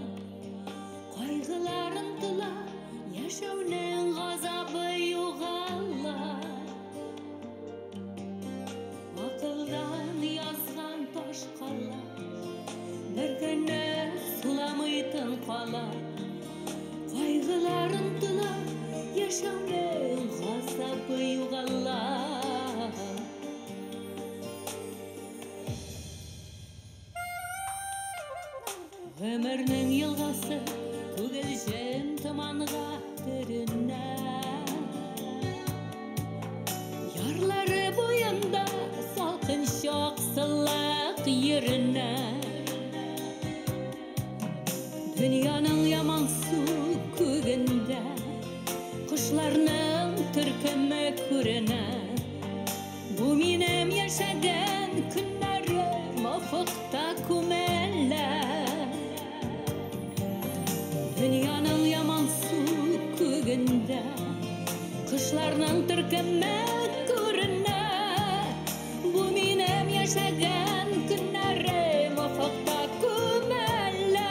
Кайгыларын тыла, яшәүнең газабы югала. Акылдан язган ташкала, бер көнне суламыйтын кала. Кайгыларын тыла, яшәүнең газабы югала. Гомернең елгасы түгел җен томанга төренә. Ярлары буенда салкын чаксылык йөренә. Дөньяның яман су күгендә кошларның төркеме күренә. Бу минем яшәгән көннәрем офыкта күмәлә. Dünyanın yaman su күгендә кошларның төркеме күренә. Бу минем яшәгән көннәрем офыкта күмәлә.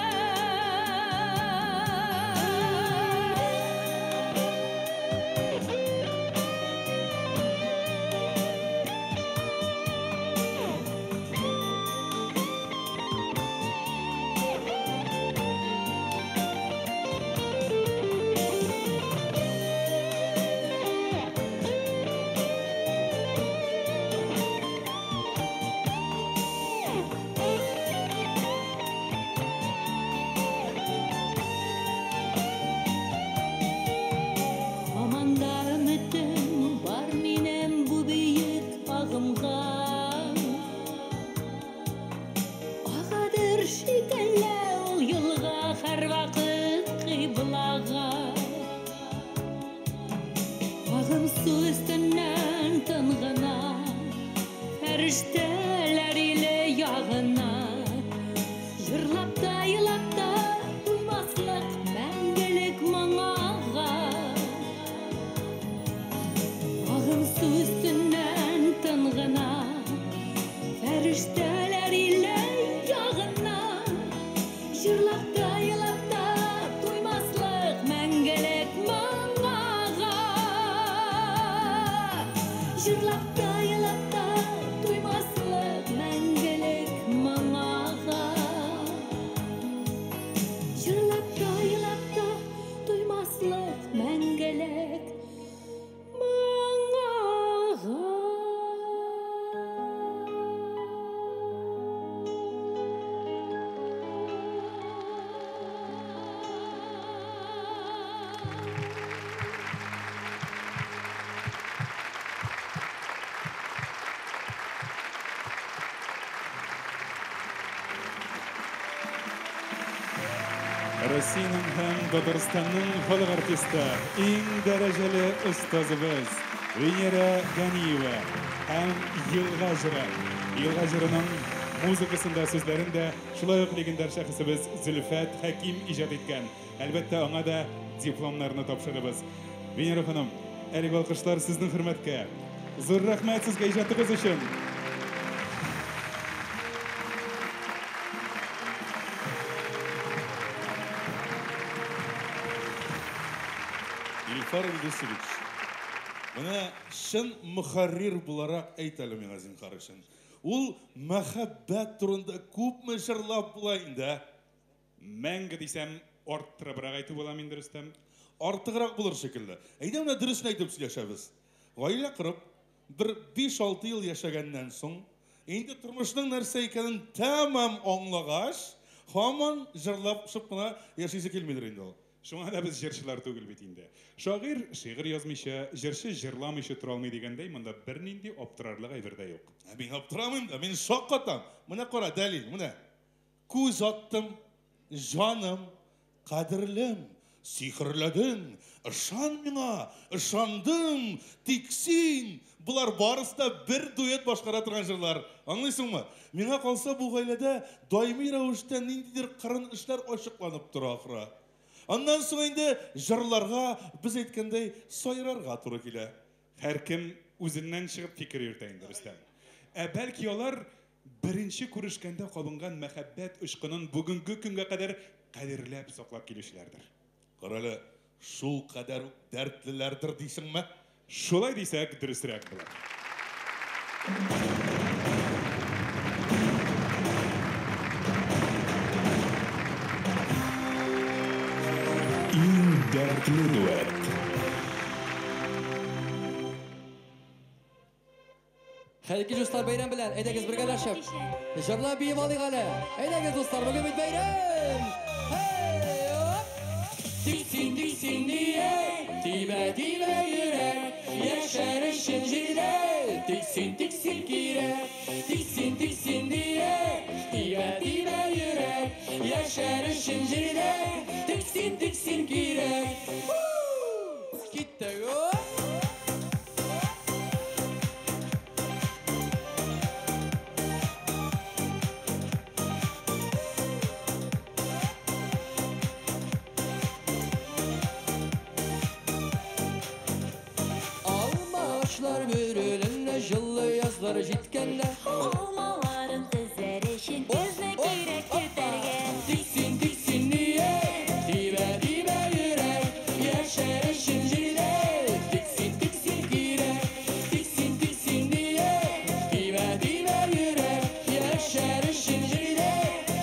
Amanda ümitim var minem bu büyük ağımga. Ağadır şekelle ol yılga her vakit kıblaga. Ağım su üstünden tınğına, ferişteler ile yağına. Yırlap da yılap da duymaslık мәңгелек маңаға. Ağım su üstünden tınğına, ferişteler ile yağına. Yırlap da yılap da duymaslık мәңгелек маңаға. Yırlap Россияның һәм Татарстанның халық артисты, иң дәрәҗәле остазыбыз Венера Ганиева һәм Елга җыры. Елга җырының музыкасында, сүзләрендә шулай ук легендар шәхесебез Зөлфәт Хәким иҗат иткән. Әлбәттә, аңа да дипломнарны тапшырабыз. Венера ханым, әлеге алкышлар сезнең хөрмәткә. Зур рәхмәт сезгә иҗатыгыз өчен. Илфар Илдусович, менә шын мөхәррир буларак әйт әле миңа зинһар өчен. Ул мәхәббәт турында күпме җырлап була инде? Мәңге дисәм, арттырыбрак әйтү була инде, Рөстәм. Артыграк булыр шикелле. Әйдә менә дөресен әйтеп сөйләшәбез. Гаилә корып, бер 5-6 ел яшәгәннән соң, инде тормышның нәрсә икәнен тәмам аңлагач, һаман җырлап шып кына яшисе килмидер инде ул. Шуңа да без җырчылар түгел бит инде. Шагыйрь шигырь язмыйча, җырчы җырламыйча тора алмый дигәндәй, монда бернинди аптырарлык әйбер дә юк. Мин аптырамыйм да, мин шаккатам. Менә кара, дәлил, менә. Күз аттым, җаным, кадерлем, сихерләдең, ышан миңа, ышандым, тик син. Булар барысы да бер дуэт башкара торган җырлар. Аңлыйсыңмы? Миңа калса бу гаиләдә даими рәвештә ниндидер кырын эшләр ачыкланып тора ахыры. Аннан соң инде җырларга, без әйткәндәй, сайрарга туры килә. Һәркем үзеннән чыгып фикер йөртә инде, Рөстәм. Бәлки алар беренче күрешкәндә кабынган мәхәббәт ышкынын бүгенге көнгә кадәр кадерләп саклап килүчеләрдер. Карале, шул кадәр дәртлеләрдер дисеңме? Шулай дисәк, дөресрәк була. Иң дәртле дуэт. Хәлки достар, бәйрәм белән әйдәгез бергәләшеп. Җырлап биеп алыйк әле. Әйдәгез достар, бүген бит бәйрәм. Дисин дие, тибә йөрәк, яшәр өчен җирдә. Дисин кирәк, дисин дие, тибә йөрәк, яшәр өчен җирдә. Дисин кирәк. Киттек. Бөреләнә җылы язлар җиткәндә, Алмаларын эзләр өчен безне кирәк көтәргә. Дисин дие, тибә йөрәк, яшәр өчен җирдә. Дисин кирәк, дисин дие, тибә йөрәк, яшәр өчен җирдә.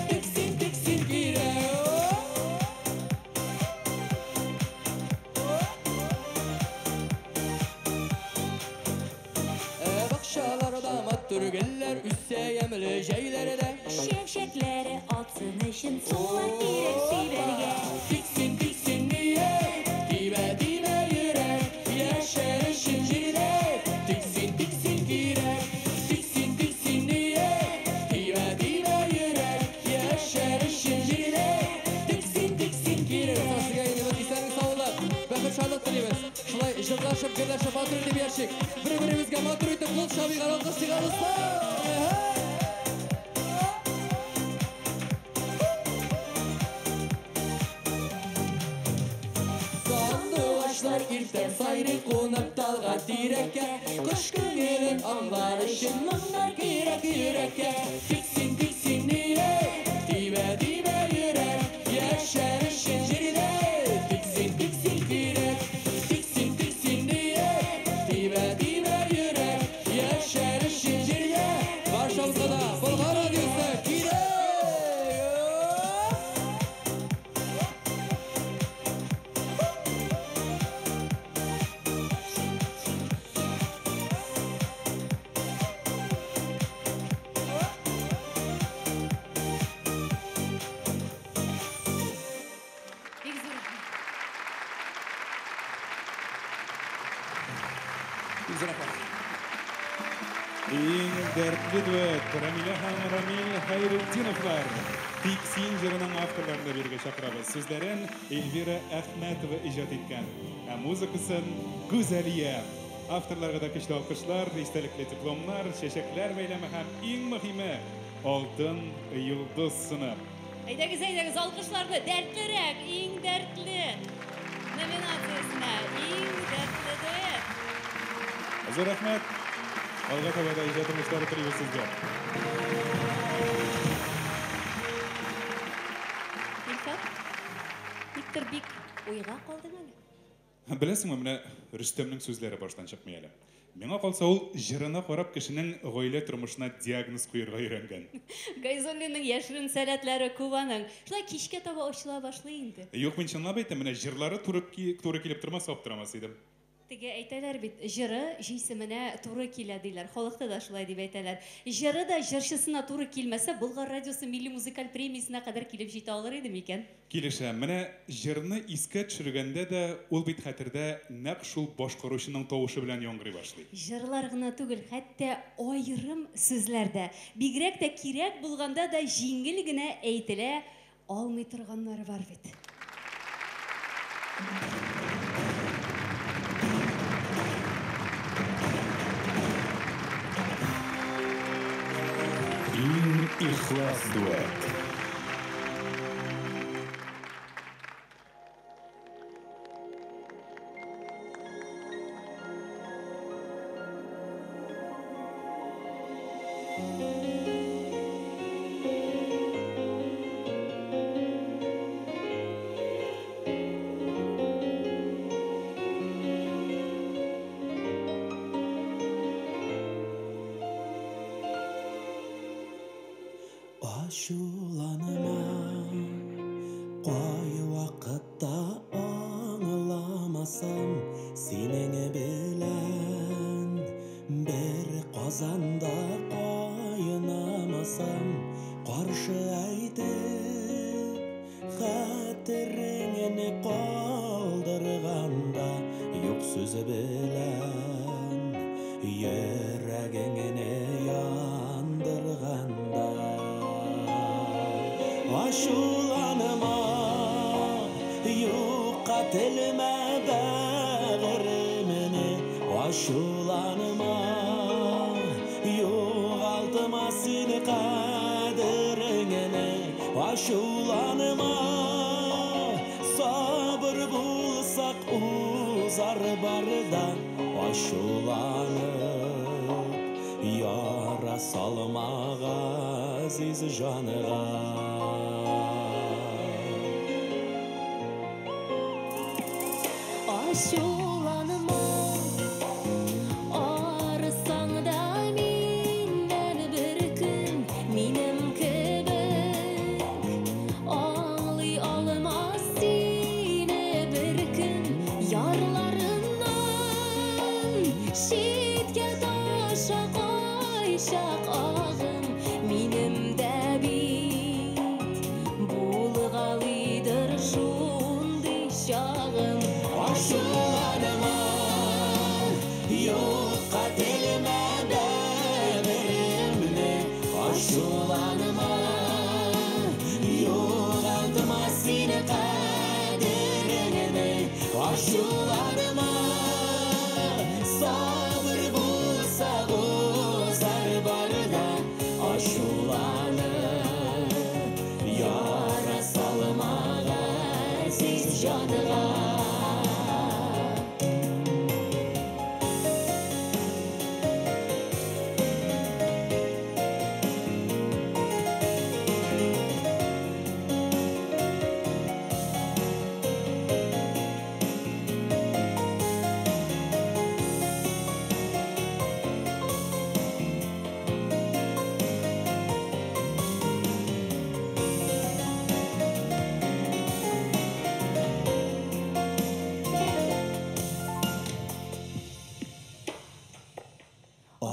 Дисин кирәк. Бакчаларда матургәлләр үссә ямлы җәйләрдә. Шәкшәкләре атсын өчен сулар кирәк сибәргә. Дисин дие, тибә йөрәк, яшәр өчен җирдә. Дисин кирәк, дисин дие, тибә йөрәк, яшәр өчен җирдә. Дисин кирәк. Сезгә инде исәнлек саулык, бәхет шатлык телибез. Шулай җырлашып, гөрләшеп, матур итеп яшик. Бер-беребезгә матур итеп кул чабыйга алкыш чыгарабыз. Сандугачлар иртән сайрый кунып талга тирәккә. Кыш көнен аңлар өчен моңнар кирәк йөрәккә. Дисин дие, тибә йөрәк, яшәр өчен җирдә. Дисин кирәк, дисин дие, тибә йөрәк, яшәр өчен җирдә. Баршабызга да Болгар радиосы кирәк. Ең дәртлі дуэт Рамиля һәм Рамил Хайретдиновлар. Тиксин жырының авторларына берге шақырабыз. Сөздерін Эльвира Әхмәтова ижад еткән. Музыкасын Гүзәлия. Авторларға да көчле алкышлар, истәлекле дипломнар, чәчәкләр бәйләме һәм иң мөһиме алтын йолдыз сыны. Әйдәгез, алкышларды дәртлерәк, иң дәртле номинациясына, иң дәртле дуэт. Зур рәхмәт. Алға таба да ижад тормышлары телибез сезгә. Виктор бик уйга калдың әле. Беләсеңме, менә Рөстәмнең сүзләре баштан чыкмый әле. Миңа калса ул җырына карап кешенең гаилә тормышына диагноз куярга өйрәнгән. Гайзоллинның яшерен сәләтләре куваның. Шулай кичкә таба ачыла башлый инде. Юк, мин чынлап әйтәм, менә җырлары туры килеп тормаса аптырамас идем. Теге әйтәләр бит, җыры җисеменә туры килә диләр. Халыкта да шулай дип әйтәләр. Җыры да җырчысына туры килмәсә, Болгар радиосы милли музыкаль премиясенә кадәр килеп җитә алыр иде микән? Килешә. Менә җырны искә төшергәндә дә ул бит хәтердә нәкъ шул башкаручының тавышы белән яңгырый башлый. Җырлар гына түгел, хәтта аерым сүзләрдә, бигрәк тә кирәк булганда да җиңел генә әйтелә алмый торганнары бар бит. Иң ихлас дуэт. Ашуланыма қой вақытта аңыламасам сенің білән бір қазанда қайынамасам қаршы айтып хәтеріңені қалдырғанда yok сөзі білән йөрәгіңені яндырғанда Ашуланыма юққа тіліме бәғіріміне Ашуланыма юғалтыма сені қадіріңіне Ашуланыма сабыр болсақ ұзар барда Ашуланып яра салмаға азиз жаныға Ашуланыма арысаң да миннән бір күн минем кебек аңлый алмас сине бір күн ярларымнан шиткә таша кайшак ағым минем дә бит булгалыйдыр шундый чагым Ашуланыма юққа тіліме бәғіріміне Ашуланыма юғалтыма сені қадіріңіне Ашуланыма сабыр болсақ ұзар барда Ашуланып яра салмаға азиз жаныға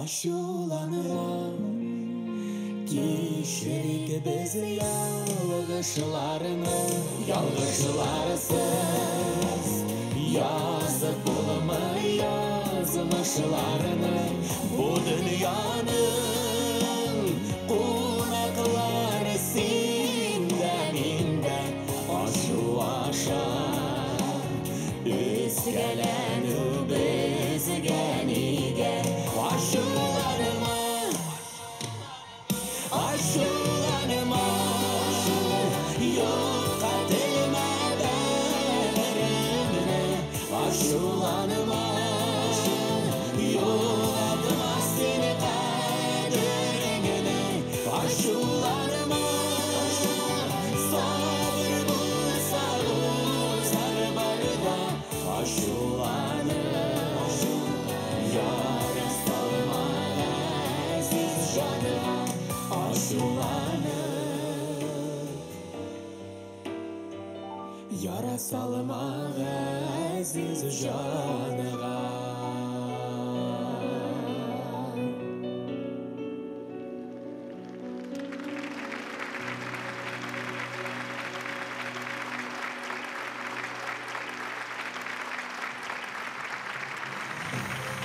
Ашуланыма кешірек біз ялғышыларсыз Yazık bulma yazmışlarını Bu dünyanın Üzgələni bezgəniga aşulanma aşulanma yok edilmeden erimine aşulanma yok edilmez seni kaderine aşulanma sabır bulsa bulsar barda aşulanır yara salma aziz canıma aşulanır yara salma aziz canıma.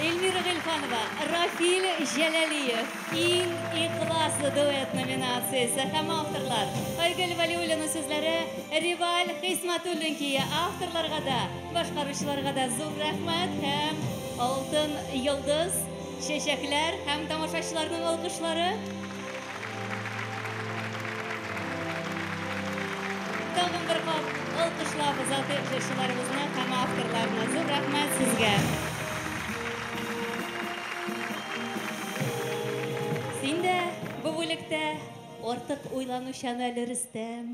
Эльмира Гельфанова, Рафиль Жәләлиев, ең иқласы дуэт номинациясы һәм авторлар. Айгөл Валиуллина сүзләре, Риваль Хисматуллинкия авторларга да, башкаручыларга да зур рәхмәт һәм алтын йолдыз, чәчәкләр һәм тамашачыларның алкышлары. Тагын бер кат алкышлабыз алкышларыбызны һәм авторларына. Зур рәхмәт сезгә. Син дә бу бүлектә артык уйланучан әле, Рөстәм.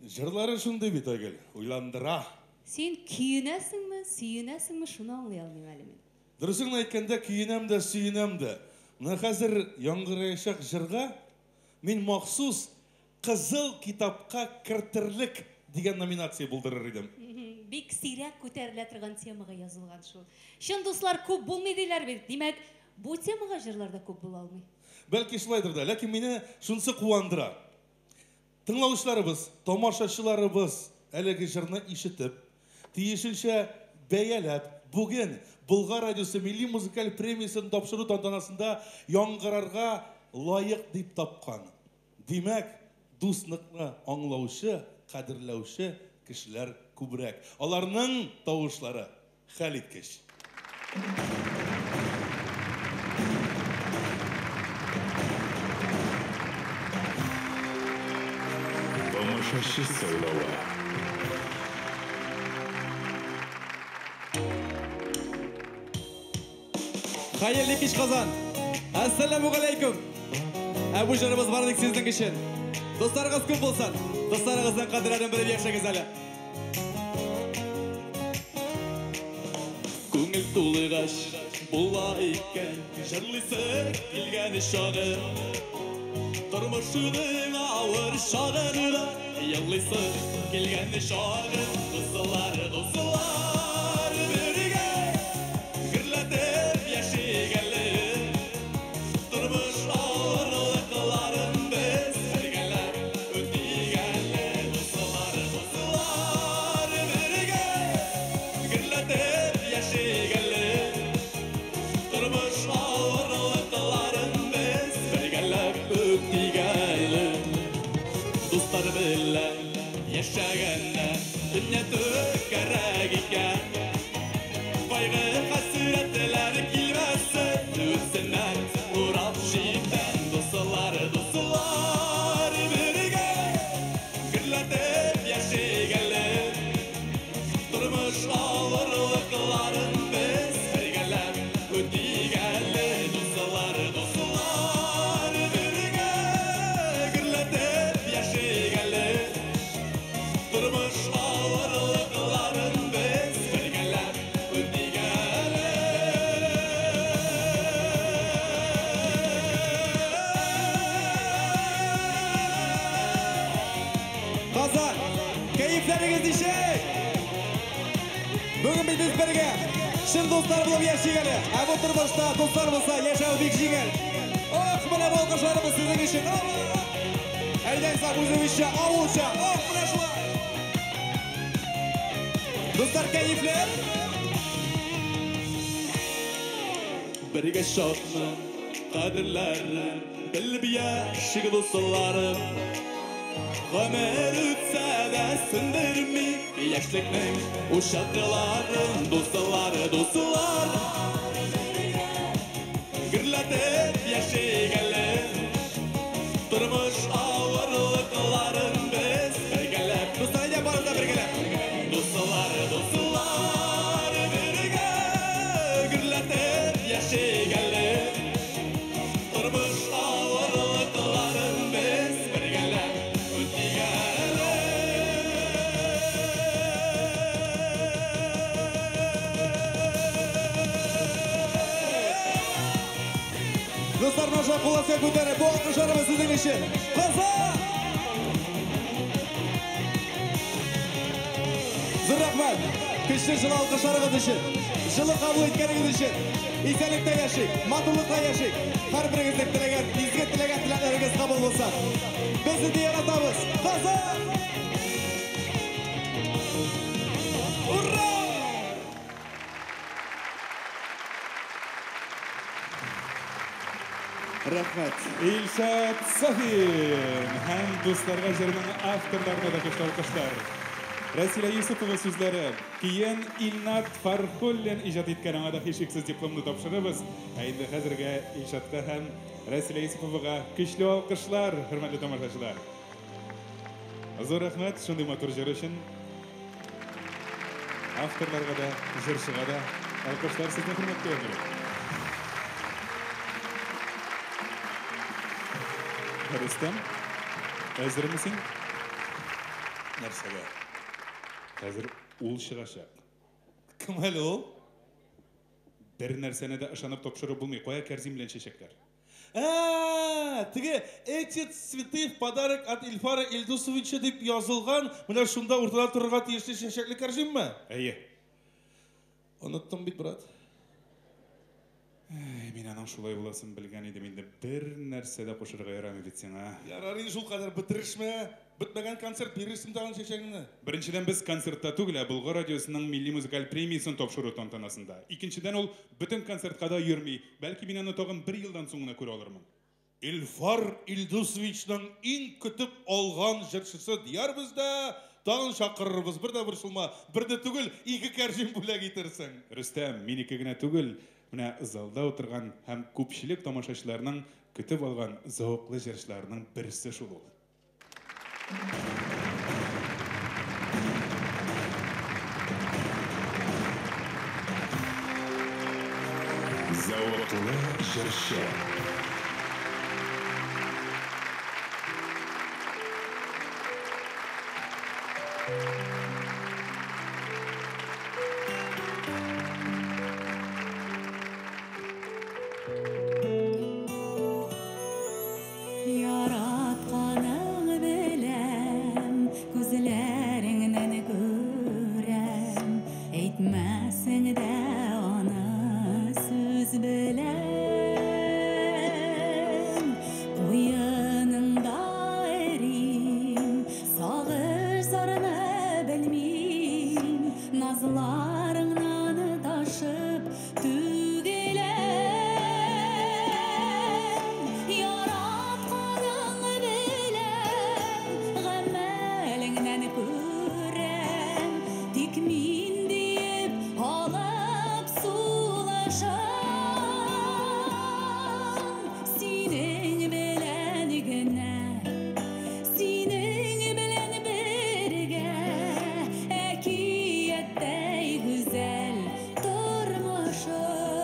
Жырлары шундай бит, Айгөл, уйландыра. Син көйенәсеңме, сөенәсеңме, шуны аңлый алмыйм әле мин. Дөресен әйткәндә, көенәм дә, сөенәм дә. Менә хәзер яңгыраячак җырга мин махсус Кызыл китапка кертерлек дигән номинация булдырыр идем. Бик сирәк күтәрелә торган темага язылган шул. Чын дуслар, күп булмый диләр бит. Димәк, бу темага җырларда күп була алмый. Бәлки шулайдыр да, ләкин мине шунысы куандыра. Тыңлаучыларыбыз, тамашачыларыбыз әлеге җырны ишетеп, тиешенчә бәяләп, бүген Болгар радиосы милли музыкаль премиясын тапшыру тантанасында яңгырарга лайык дип тапкан. Димәк, дуслыкны аңлаучы, кадерләүче кешеләр күбрәк. Аларның тавышлары хәлиткеч. Тамашачы сайлауы. Hayırlı kış kazan. Assalamu alaikum. Әбу жырыбыз бардық сіздің үшін. Достарыңыз көп болсын. Достарыңыздың қадірлерін біліп ешіңіз әлі. Көңіл толығаш бола екен, жырлысы келгені шағы. Тұрмышының ауыр шағыны, еллысы келгені шағы. Досылар, досылар бірге, гірлетіп яшегелі. Тұрмыш ауырлықларын біз біргелер өтегелі. Досылар, досылар бірге, гірлетіп яшегелі. Тұрмыш ауырлықларын біз біргелер өтегелі. Достар білен яшагенне дүния төкәрәк икән. Кайгы хәсрәтләр килмәсен, үзеннән урап җитән. Дуслар, дуслар бергә, гөрләтеп яшәгәле. Тормыш авырлыкларын без бергәләп үтигәле. Дуслар, дуслар бергә, гөрләтеп яшәгәле. Тормыш авырлыкларын без бергәләп үтигәле. Қазақ, кәйіфлеріңіз неше? Бүгін біз бірге шын достар болып яшегелі. Әбу тұрмышта достар болса, яшау бек жеңіл. Ох, міне болғышарымыз сіздің үшін. Әлден сақ өзімізше, ауылша. Ох, міне шылай. Достар, кәйіфлер? Бірге шатны, қадірләрін, біліп яшігі досталарым. Ömer ütse de sindirmi Yaşlıkның uşakların dostlar Gürletip yaşaygeler Durmuş ağırlıkların biz birgelep Dostlar ne yaparız da birgelep Dostlar birge Gürletip yaşaygeler Durmuş ağırlıkların biz birgelep Dostlar naşa kulası көтеріп, bu alkışlarımız sizin için. Kısa! Zor rahmet. Kışlı жылы alkışlarınız için. Жылы kabul etkeniniz için. İnsanlıkta yaşayın, matulukta yaşayın. Her birinizlik dilegen, izget dilegen dilekleriniz kabul olsa. Bizi de yaratamız. Kısa! Urra! Rahmet. İlşat Safin. Hem dostlarga jırның авторларына да көш алкышлар. Расила Юсупова сүзләре. Киен Илнат Фархуллин иҗат иткән аңа да һичшиксез дипломны тапшырабыз. Инде хәзергә Илшатка һәм Расила Юсуповага көчле алкышлар, хөрмәтле тамашачылар. Зур рәхмәт шундый матур җыр өчен. Авторларга да, җырчыга да алкышлар сезне хөрмәткә кирәк. Rüstem, hazır mısın? Нәрсәгә? Hazır ул чыгачак. Кем әле ул? Бер нәрсәне дә ышанып тапшырып булмый, кая кәрзин белән чәчәкләр. Теге эти цветы в подарок от Ильфара Ильдусовича дип язылган, менә шунда уртада торырга тиешле чәчәкле кәрзинме? Әйе. Оныттым бит, брат. Мин аның шулай буласын белгән идем, инде бер нәрсә дә кушырга ярамый бит сиңа. Ярар инде шул кадәр бетерешмә. Бетмәгән концерт бирерсең тагын чәчәгеңне. Беренчедән без концертта түгел, Болгар радиосының милли музыкаль премиясын тапшыру тантанасында. Икенчедән ул бөтен концертка да йөрми. Бәлки мин аны тагын бер елдан соң гына күрә алырмын. Ильфар Ильдусовичның иң көтеп алган җырчысы диярбызда. Тагын чакырырбыз. Бер дә борчылма. Бер дә түгел, ике кәрзин бүләк итерсең. Рөстәм, минеке генә түгел, менә залда утырган һәм күпчелек тамашачыларның көтеп алган зауыклы җырчыларның берсе шул ул. Зауыклы җырчы. Яратканың беләм, күзләреңнән күрәм, әйтмәсең дә аны сүз беләм. Куеныңда эрим, сагыш зарны белмим, назларыңнан ташып güzel durmuşum.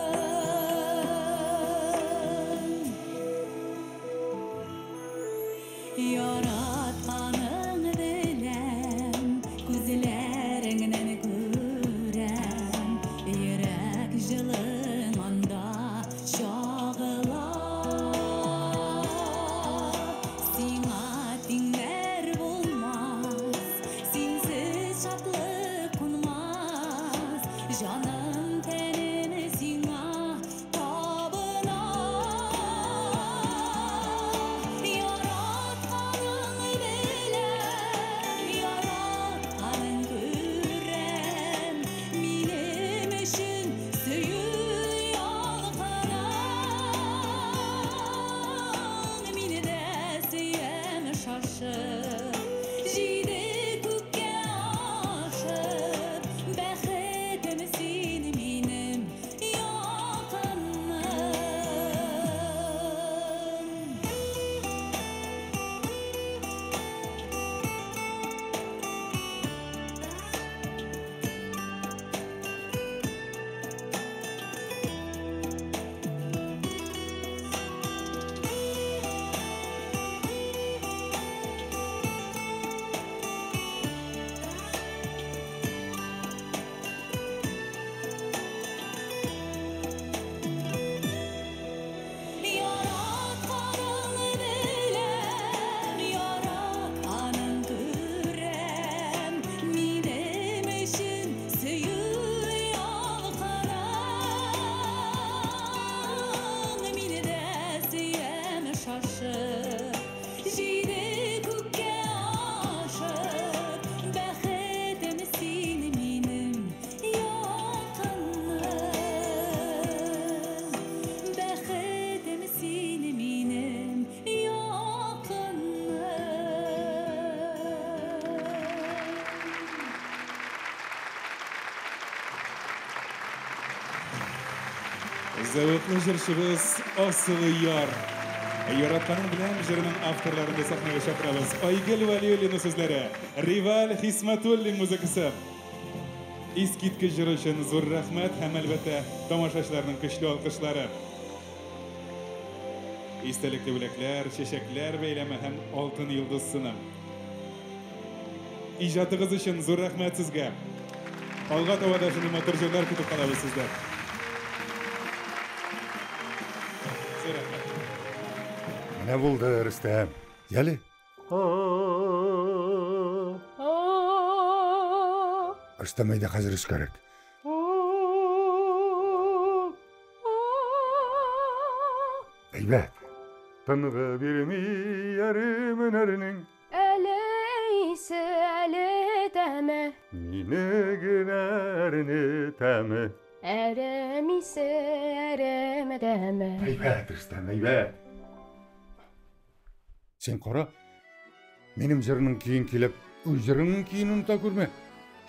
Zevkli jırşımız Asılı Yar. Yaratkanın bilen jırının avtorlarını sahneye çakırabız. Aygül Valiyuli'nin sözleri, Rival Hismatulli müzikisi. İskitki jırı için zor rahmet hem elbette tamaşaçılarının kışlı alkışları. İstelikli bilekler, çeşekler beyleme hem altın yıldız sınım. İcatınız için zor rahmet sizge. Alga Tavadaşı'nın motorcular kütüp kalabı sizler. Zor rahmet. Ne buldu Rüstem? Geli. Rüstem ayda hazır iş gerek. Eybet. Tanığı bir mi yarımın erinin? Eleyse ele deme. Mine günerini temi. Erem ise ereme deme. Eybet Rüstem, eybet. Sen kora, benim jırının keyin kelip, öz jırının keyinini da görme.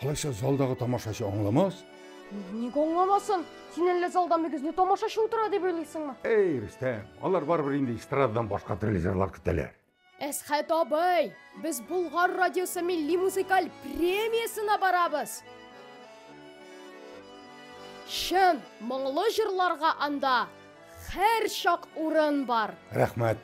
Halaysa zaldağı tamaşaşı anlamaz. Неге оңламасын? Сен әлі залдан мөгізіне тамашашы отыра деп ойлайсың ма? Ey Rüstem, алар барбыр инде эстрададан башка телевизорлар күтәләр. Әсхат абый, біз Бұлғар радиосы милли музыкаль премиясына барабыз. Шын, мұңлы жырларға анда һәр шақ урын бар. Рәхмәт.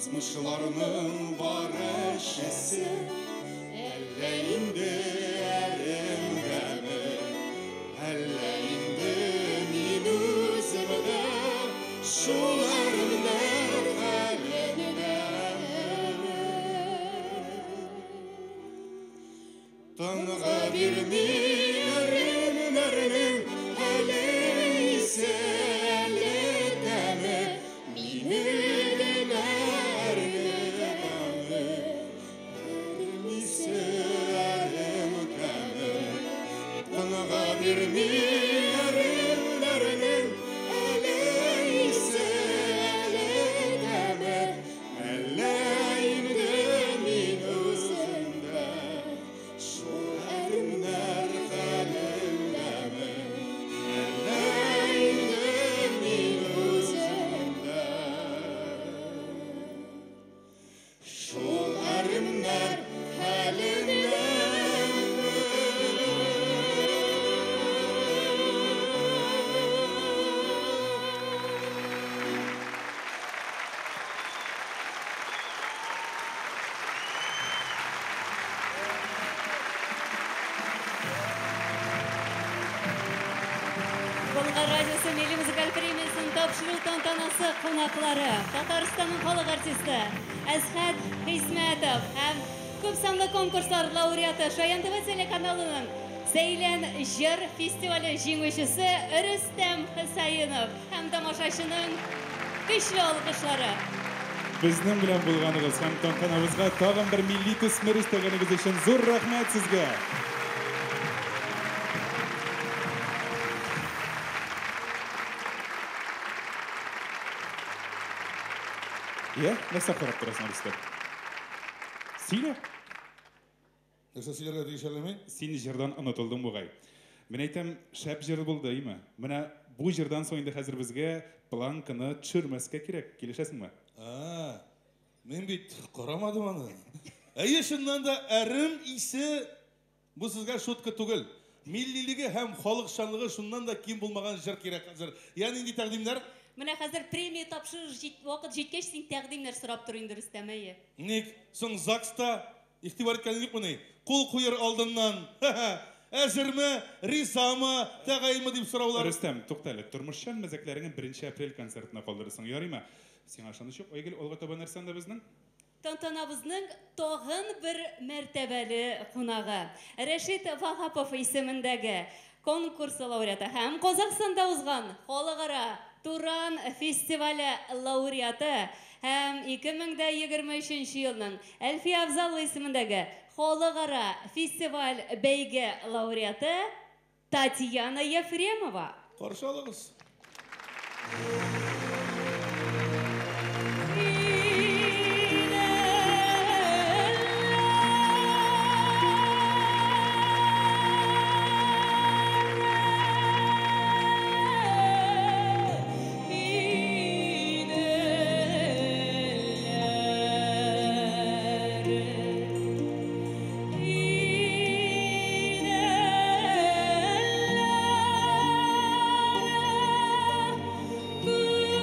Yazmışlarının var eşesi ellerinde elimde mi? Ellerinde min üzümde şularımlar elinde Tanrı bir minerin erinin eleyse elinde mi? Minerin erinin радиосы Милли музыкаль премиясын тапшыру тантанасы қонақлары Татарстанның халық артисті Әсхат Хисметов һәм көп санлы конкурстар лауреаты Шаян ТВ телеканалының Сейлен жыр фестивалі жеңушісі Рүстем Хысайынов һәм тамашашының күчлі алғышлары. Біздің білен болғанығыз һәм тантанабызға тағын бір милли төсмір істегеніңіз үшін зор рахмет сізге. Нәрсе қарап тұрасың, Рүстем? Сені? Нәрсе сілерге дейшелеме? Сені жердан ұнатылдың бұғай. Мен айтам, шәп жер болды, ема. Мына бұл жердан соңында қазір бізге планканы түшірмеске керек. Келешесің ма? Мен бейт қарамадым аны. Әйе шыннан да әрім исі бұл сізге шутка түгіл. Миллилігі һәм халық шанлығы шыннан да кем болмаған жыр керек қазір. Яғни енді тәқдимдер? Мына қазір премия тапшырыр вақыт жеткеш сен тәқдимдер сұрап тұрыңды Рүстем әйе. Ник, соң ЗАГСта ихтибар еткенің кеп мұны? Қол қойыр алдымнан. Әзірмі, ризамы, тағайымы деп сұраулар. Рүстем, тоқтайлы, тұрмышшан мәзәклеріңін 1 апрель концертіне қолдырысың, ярый ма? Сен ашаны шоқ, ойгіл олға таба нәрсен да біздің? Тантанабызның тоғын бір мәртәбәлі қонағы. Рәшит Вахапов исеміндегі конкурсы лауреаты һәм Қазақстанда узған халықара Туран фестивалі лауреаты һәм 2023 елның Әлфия Абзалова исеміндегі халықара фестиваль бәйге лауреаты Татьяна Ефремова. Қаршы алыңыз. Good.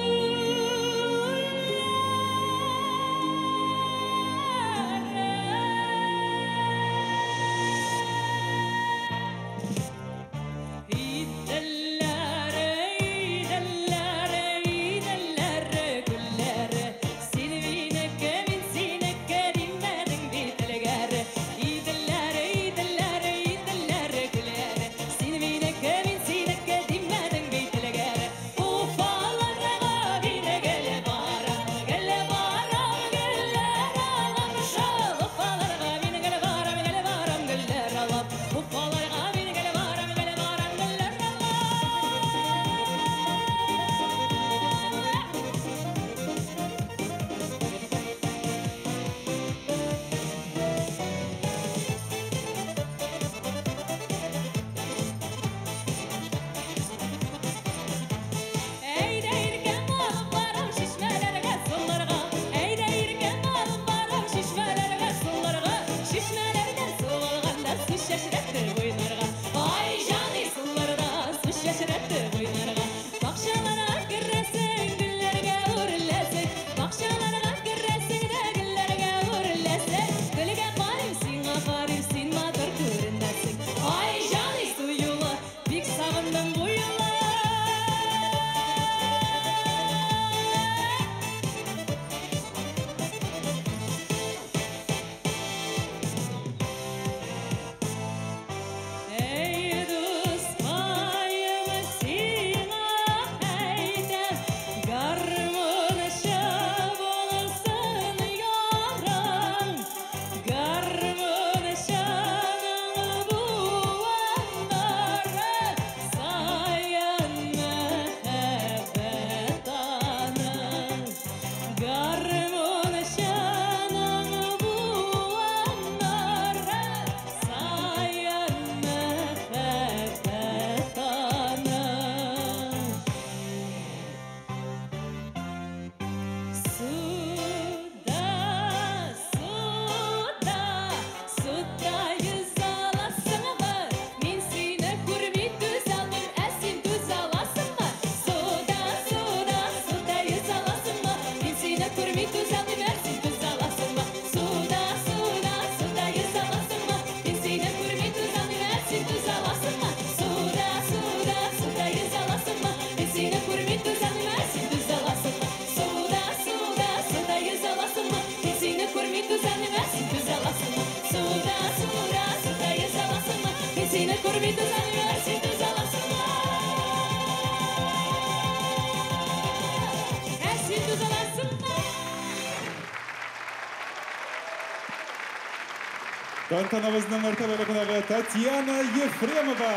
Тантанабыздың мәртәбәлі қонағы Татьяна Ефремова.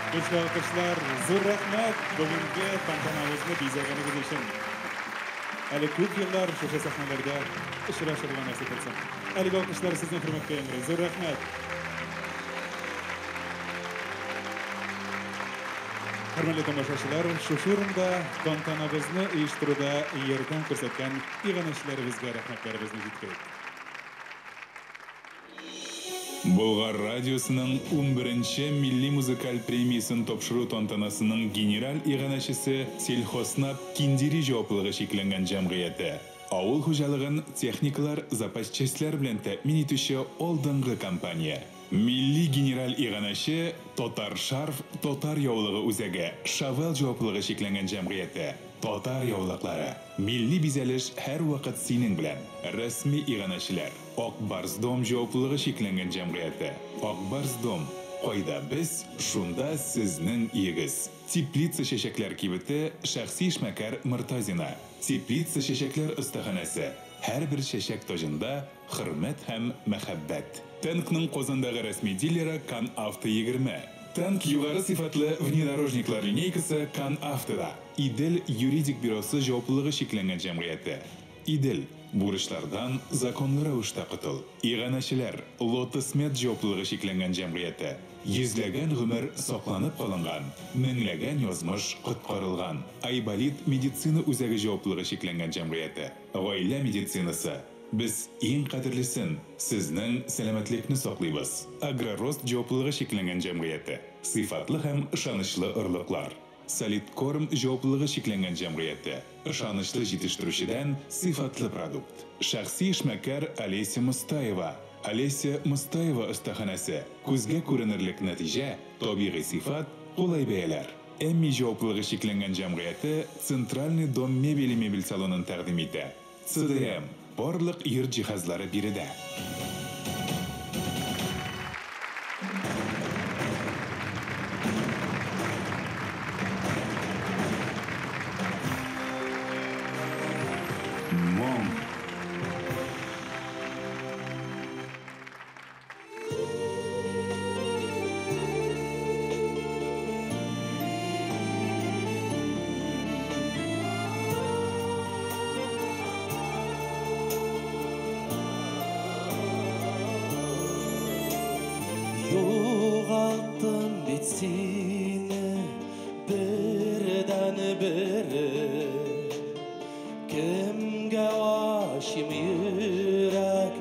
Күшті алқышлар, зор рахмет бүгінгі тантанабызды бизәгәнегез өчен. Әлі көп еллар шушы сахналарда очрашырга насип етсен. Әлеге алқышлар сезнең хөрмәткә яңгырый. Зур рахмет. Хөрмәтле тамашачылар, шушы урында тантанабызны оештыруда ярдәм күрсәткән иганәчеләребезгә рәхмәтләребезне җиткерик. Болгар радиосының 11-нче милли музыкаль премиясын тапшыру тантанасының генераль иганәчесе Сельхоснаб Киндири җаваплылыгы шикләнгән җәмгыяте. Авыл хуҗалыгын техникалар, запасчастлар белән тәэмин итүче алдынгы компания. Милли генераль иганәче Татар Шарф Татар яулыгы үзәге Шавел җаваплылыгы шикләнгән җәмгыяте. Татар яулыклары. Милли бизәлеш һәр вакыт синең белән. Рәсми иганәчеләр. Ак Барсдом җаваплылыгы шикләнгән җәмгыяте. Ак Барсдом. Кайда без, шунда сезнең егез. Теплица чәчәкләр кибете шәхси эшмәкәр Мортазина. Теплица чәчәкләр остаханәсе. Һәрбер чәчәк тожында хөрмәт һәм мәхәббәт. Танкның Казандагы рәсми дилеры Кан Авто 20. Танк югары сыйфатлы внедорожниклар линейкасы Кан Автода. Идел юридик бюросы җаваплылыгы шикләнгән җәмгыяте. Идел бурычлардан законлы рәвештә котыл. Иганәчеләр Лотосмет җаваплылыгы шикләнгән җәмгыяте. Йөзләгән гомер сакланып калынган, меңләгән язмыш коткарылган. Айболит медицина үзәге җаваплылыгы шикләнгән җәмгыяте. Гаилә медицинасы. Biz иң кадерлесен, сезнең сәламәтлекне саклыйбыз. Агророст җаваплылыгы шикләнгән җәмгыяте. Сыйфатлы һәм ышанычлы ырлыклар. Солидкорм җаваплылыгы шикләнгән җәмгыяте. Ышанычлы җитештерүчедән сыйфатлы продукт. Шәхси эшмәкәр Олеся Мустаева. Олеся Мустаева остаханәсе. Күзгә күренерлек нәтиҗә, табигый сыйфат, кулай бәяләр. Әмми җаваплылыгы шикләнгән җәмгыяте Центральный дом мебели мебель салонын тәкъдим итә. ЦДМ. Барлык йорт җиһазлары биредә. Yoğalttım bitsini birden biri. Kimge aşım yürek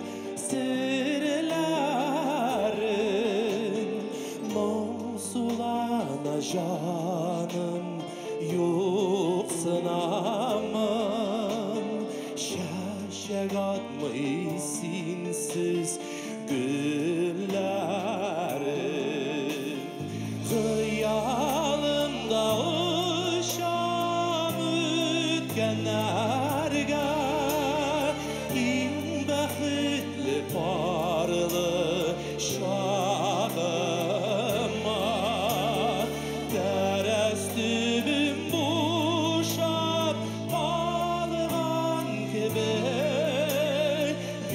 sirlerin. Mavsulana canım yoksun aman. Şaşak atmayı sinsiz güllerim. Hıyalımda uşam ütkenlerge İn bəxtli parlı şahıma Dərəstübüm boşab alğan gibi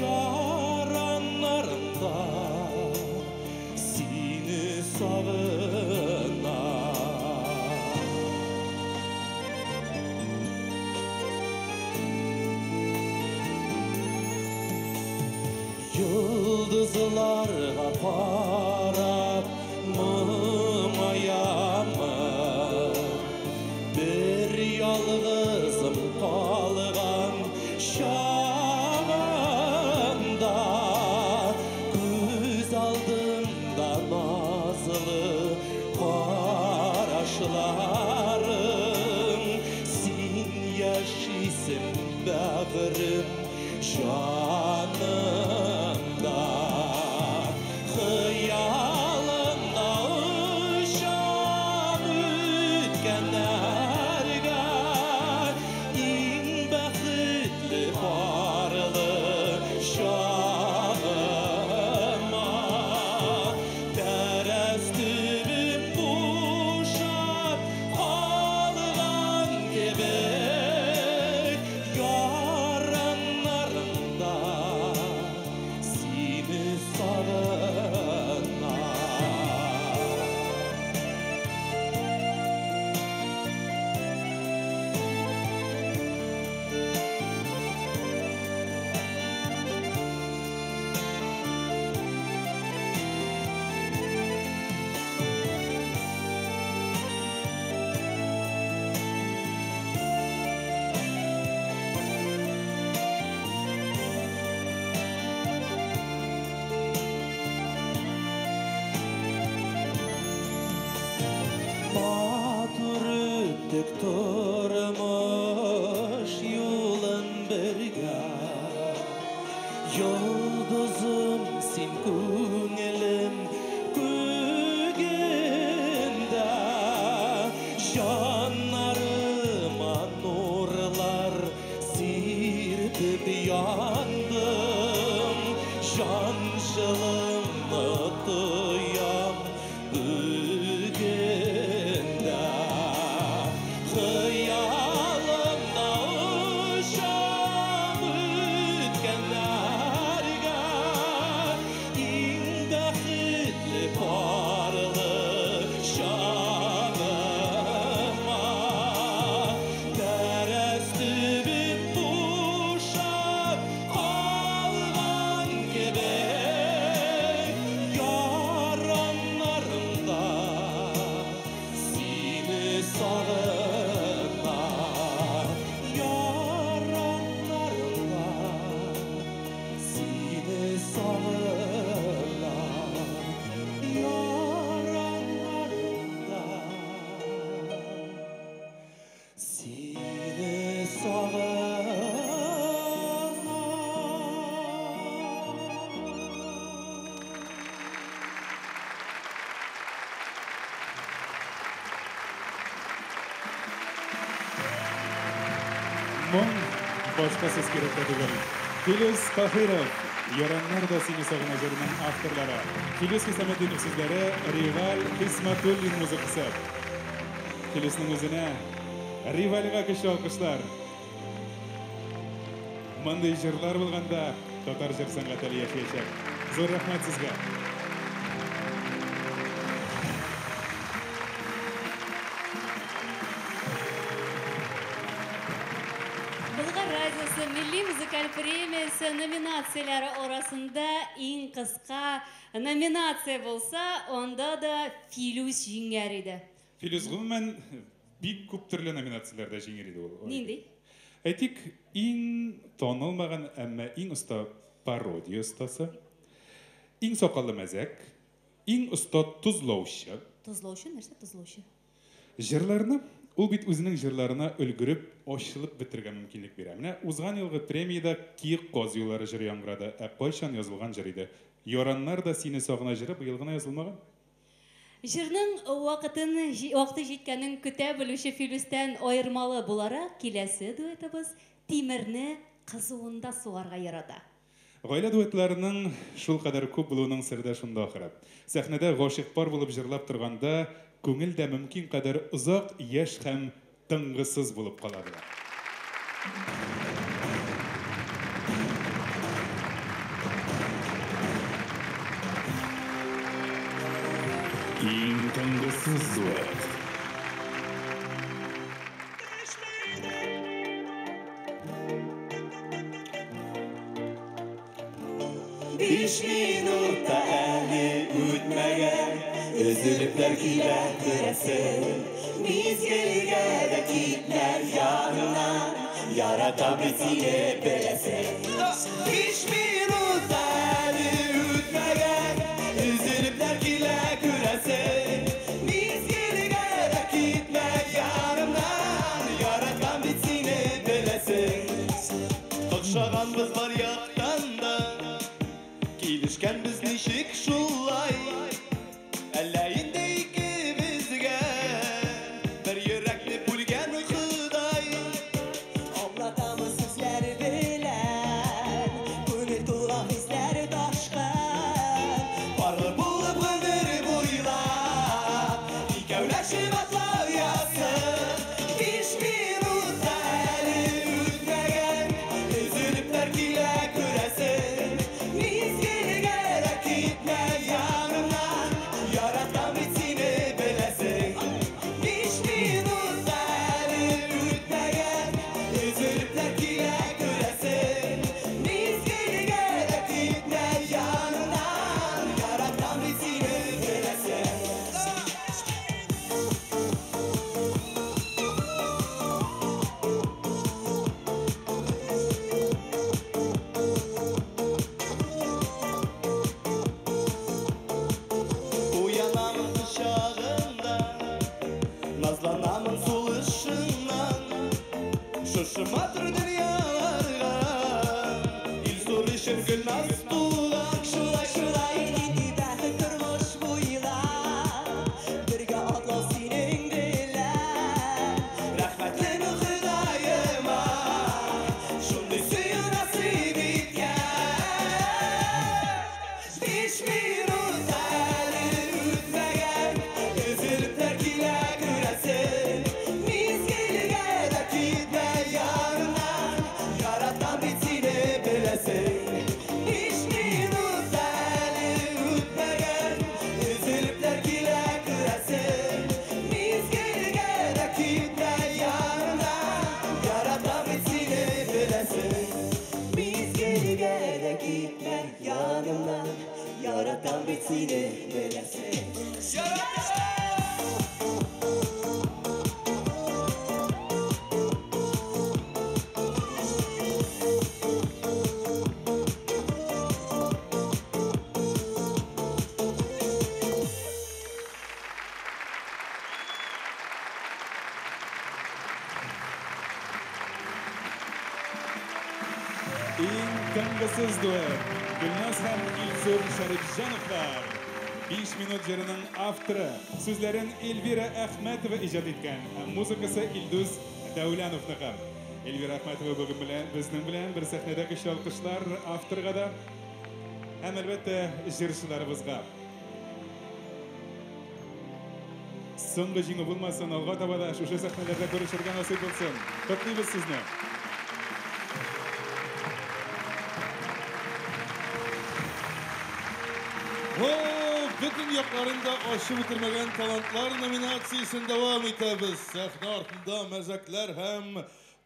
Yaranlarımda seni savına Yıldızlarga parap mımayamı Bir yalğızım kalgan şağımda Göz aldımda nazlı qaraşlarım Sen yaşisin bağrım canımda Hıyalımda uşam ütkenlerge İn bəxtli parlı şahıma Dərəstübüm boşab alğan gibi Yaranlarımda Yürüdük durmuş yolun birga Yıldızım sen көңілім көгенде Жанарыма нурлар сиртіп яндым Жаншылымны тоям бүгенде Хыялымда ұшам өткенлерге Ең бақытлы барлы шағыма Тәрестібіп тушап қалған кебек Яранларымда сені сағына Яранларымда сені сағына Яранларымда сені Мұң башқа сөз керек түгел. Филис Кахиров, Яраннар да сені сағына жырының авторлары. Филис Хисамеддинов сөздері, Риваль Хисматуллин музыкасы. Филисның өзіне Ривальға күшті алқыштар. Мындай жырлар болғанда татар жыр саңғатары яшайшак. Зор рахмат сізге. Болгар радиосы Milli Müzikal Pремиясы номинациялары арасында ең қысқа номинация болса, онда да Филюс жеңер еді. Филис ғұммен бик көп түрлі номинацияларда жеңер еді ол. Нендей? Әйтик, ең тонылмаған, әмі ең ұста пародия ұстасы, ең соқалы мәзәк, ең ұста тұзлаушы. Тұзлаушы, нәрсе тұзлаушы? Жырларына, ол бит өзінің жырларына үлгіріп, ашылып бітірген мүмкінлік бере. Міне, узған елғы премияда киік қоз юлары жыры яңғырады, қойшан yazылған жыр еді. Yoranlar da сені сағына жыры бұйылғына yazылмаған? Жырның вақыты жеткенін күтә білуші Филюстен айырмалы боларақ келесі дуэтіміз Тимірні қызуында суарға ярата. Ғайла дуэтларының шул қадар көп болуының сырда шунда ақырат. Сәхнеде ғашық бар болып жырлап тұрғанда, көңіл дә мүмкін қадар ұзақ, еш һәм тыңғысыз болып қалады. Ең тыңғысыз дуэт. Beş minutta әлі өтмеген Үзіліптер килә күрәсен Мизгелге дә китләр янына Ярата бит сине беләсен Beş minutta әлі өтмеген Үзіліптер килә күрәсен Мизгелге дә китләр янына Ярата бит сине беләсен Токшаганбыз бар яктан да Килешкән без ничек шулай Әллә инде икебезгә бер йөрәкне бүлгән Ходай Аңлатамыз сүзләр белән Күңел тулган Шыматыр дүнияларға ил зор ішін гүл наз туған. Шулай нинди бәхет тормыш буйла бергә атлау синең белән. Рәхмәтле Ходаема шундый сөю насыйп иткән. 5 минут әле үтмәгән, өзелептер килә күрәсең. Мизгелгә дә китмә ярымнан, яратам бит сине беләсең. 5 минут әле үтмәгән, өзелептер килә күрәсең. Мизгелгә дә китмә ярымнан, яратам бит сине беләсең. Мизгелгә дә китмә янымнан, яратам бит сине беләсең. Иң таңғысыз дуэт Гүлназ һәм Илсур Шәрипҗановлар. 5 минут җырының авторы, сүзләрен Эльвира Әхмәтова иҗат иткән, музыкасы Илдус Дәүләновныкы. Эльвира Әхмәтова бүген безнең белән бер сәхнәдә көчле алкышлар авторга да һәм әлбәттә җырчыларыбызга. Соңгы җиңү булмасын, алга таба да шушы сәхнәләрдә күрешергә насыйп булсын. Котлыйбыз сезне. Bütün yaklarında aşı bitirmegen talantlar nominatsiyasını devam etəbiz. Səhne артында məzəklər həm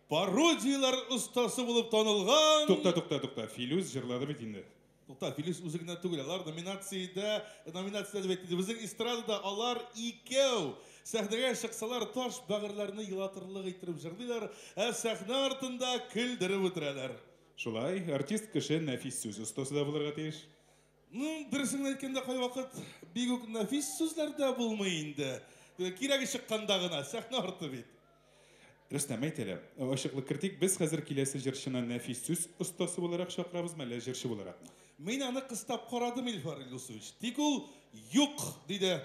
parodiyalar ustası bulup tanılgan. To'xta. Filuz jırladı bit indi. To'xta, Filuz o'zi gina tugul. Alar nominatsiyada bekliді. Bizning estradada alar икәү. Сәхнәгә чыксалар таш бәгырьләрне елатырлык иттереп җырлыйлар, сәхнә артында көлдереп үтерәләр. Шулай, артист кеше нәфис сүз остасы да булырга тиеш. Дөресен әйткәндә кай вакыт бик үк нәфис сүзләр дә булмый инде. Кирәге чыкканда гына сәхнә арты бит. Рөстәм әйтелә, ачыклык кертик, без хәзер киләсе җырчыны нәфис сүз остасы буларак чакырабызмы, әллә җырчы буларакмы? Мин аны кыстап карадым, Илфар Илдусович. Тик ул юк диде.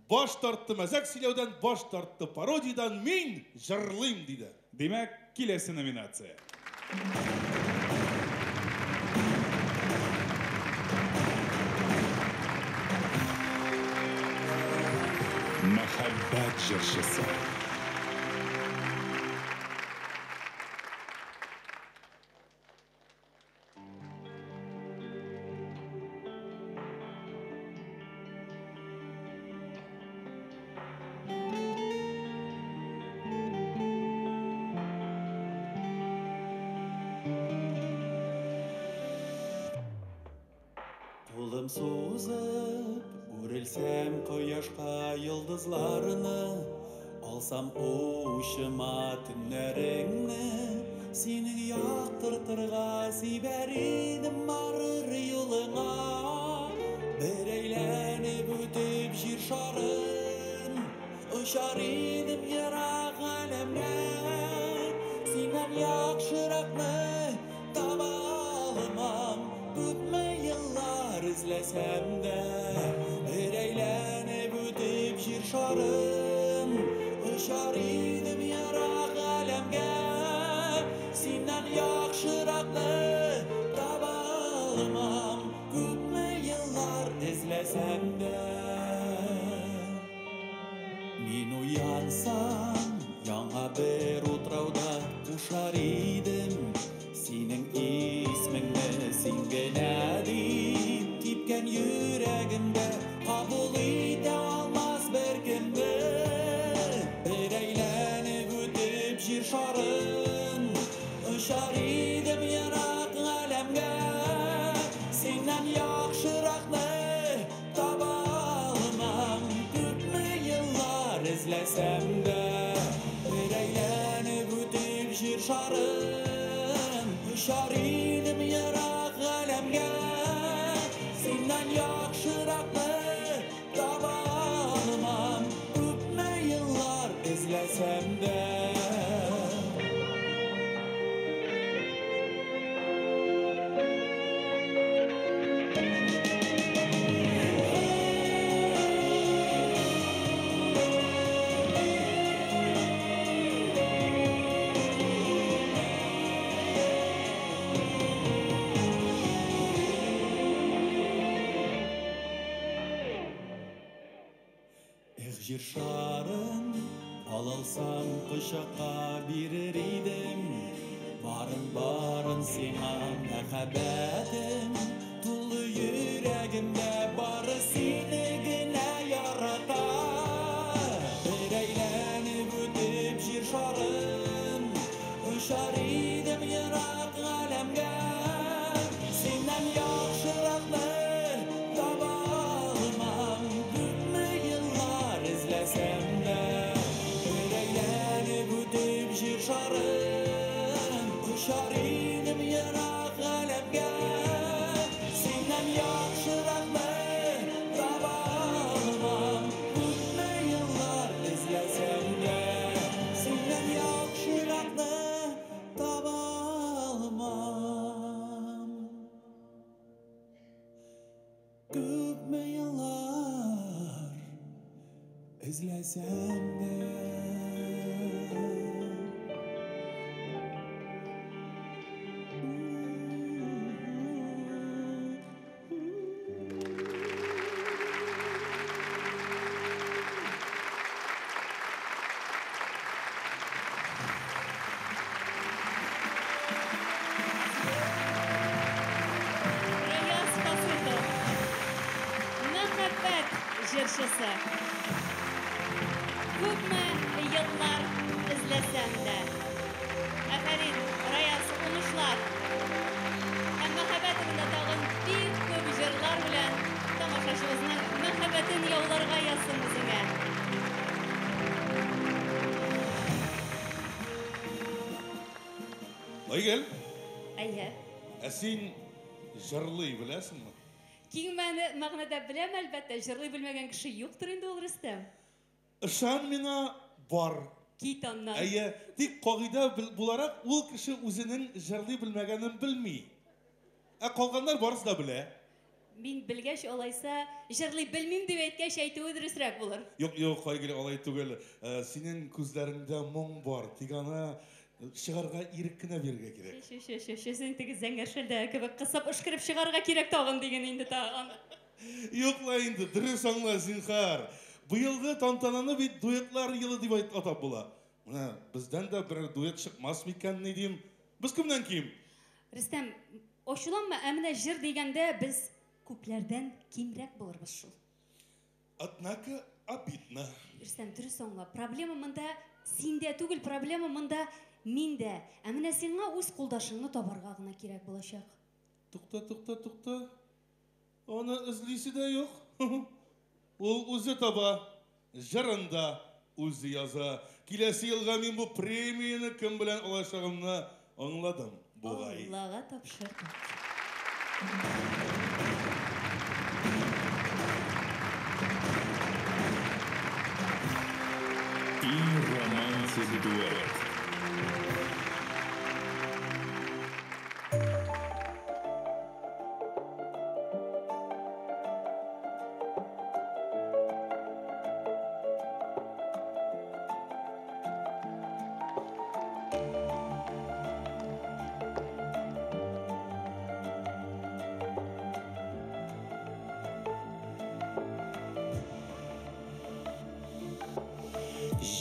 Баш тартты, мәзәк сөйләүдән баш тартты, пародиядан мин җырлыйм диде. Димәк, киләсе номинация. Мәхәббәт җырчысы. Кулым сузып, үрелсәм кояшка йолдызларны, алсам ушыма төннәреңне, синең яктыртырга сибәр идем барыр юлыңа. Бер әйләнеп үтеп җир шарын, очар идем ерак галәмгә, синнән яхшыракны таба алмам. Күпме еллар izlesem de bir eğlenip ötüp jir şarım Işar idim yarak alemge Sinden yakşıraklı taba almam Күпме yıllar izlesem de Min uyansam Яңа bir utrauda Uşar idim Senin isminle simgeledi Tipken yüreğimde Kabul ite almaz bir günde Bir eğlenip ötüp jir şarın Işar idim yarak alemge Senden yakşıraklı taba almam Күпме yıllar izlesem de Bir eğlenip ötüp jir şarın Işar idim yarak alemge Senden yakşıraklı taba almam Күпме yıllar izlesem de жер шарын алсам құшаққа берер едім барын сеңа мәхәббәтім тұлы жүрегімде бары сені генә ярата бір әйләніп өтіп жер шарын ұшар едім йырақ ғаламға сенен яхшырақты таба алмам күтме йыллар izlesem de bir әйләніп өтіп жер шарын ұшар едім йырақ ғаламға сенен яхшырақты таба алмам күтме йыллар izlesem de сенен яхшырақты таба алмам күтме йыллар izlesem de Rayaz Basitov, Мәхәббәт җырчысы. Күпме йыллар izlesem de. Әфәрин, Rayaz, уңышлар. Һәм мәхәббәтеңдә тагын бик күп җырлар белән тамашачыбызның мәхәббәтен яуларга язсын үзеңә. Айгел, Әйе. сен жырлый білесіңме? Киң мәгънәдә беләм, әлбәттә, җырлый белмәгән кеше юктыр инде ул Рөстәм. Ышан миңа бар. Кит аннан. Әйе, тик кагыйда буларак ул кеше үзенең җырлый белмәгәнен белми. Калганнар барысы да белә. Мин белгәч алайса, җырлый белмим дип әйткәч әйтүе дөресрәк булыр. Юк, Айгел, алай түгел. Синең күзләреңдә моң бар. Тик аны чыгарга ирек кенә бирергә кирәк. Син теге зәңгәршәлдә кебек кысып эшкереп чыгарга кирәк тагын диген инде тагын. Юкла инде, дөрес аңла, зинһар. Быелгы тантананы бит дуэтлар йылы дип атап була. Менә бездән дә бер дуэт чыкмас микән ни дим? Без кемнән ким? Рөстәм, ачуланма, менә җыр дигәндә без күпләрдән кимрәк булырбыз шул. Однако обидно. Рөстәм, дөрес аңла. Проблема монда синдә түгел, проблема монда миндә. Менә сиңа үз кулдашыңны табарга гына кирәк булачак. Тукта. Аны эзлисе дә юк. Ул үзе таба, җырында үзе яза. Киләсе елга мин бу премияны кем белән алачагымны аңладым. Бугай. Аллага тапшырдым. И романтик дуэт.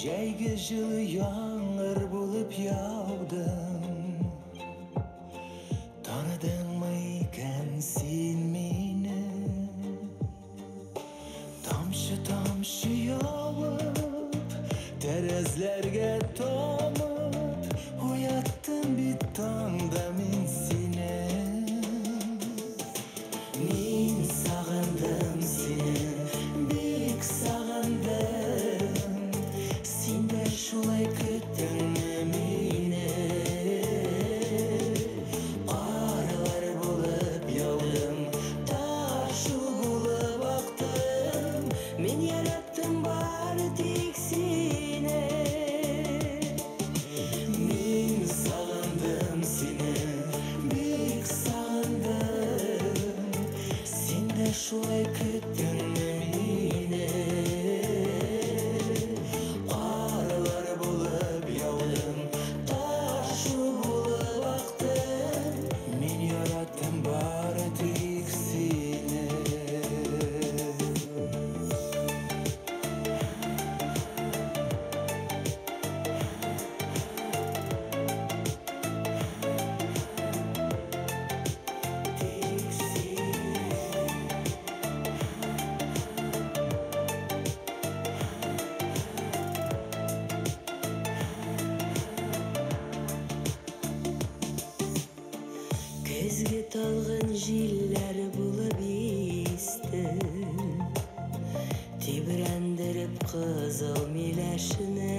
Жәйгі жылы яңыр болып яудым Таныдың ма екен сен мені Тамшы яуып Тәрәзләргә тамып Ояттым бит таңда мен сені Мен сағындым сені Бик сағындым Шулай күттің мені Аралар болып яудым Ташу болып ақтым Мен яраттым бары тек сені Мен сағындым сені Бик сағындым Сен де шулай күттің мені Aralar bulup yolda Көзге талган җилләр булып истем, тибрәндереп кызыл миләшенә.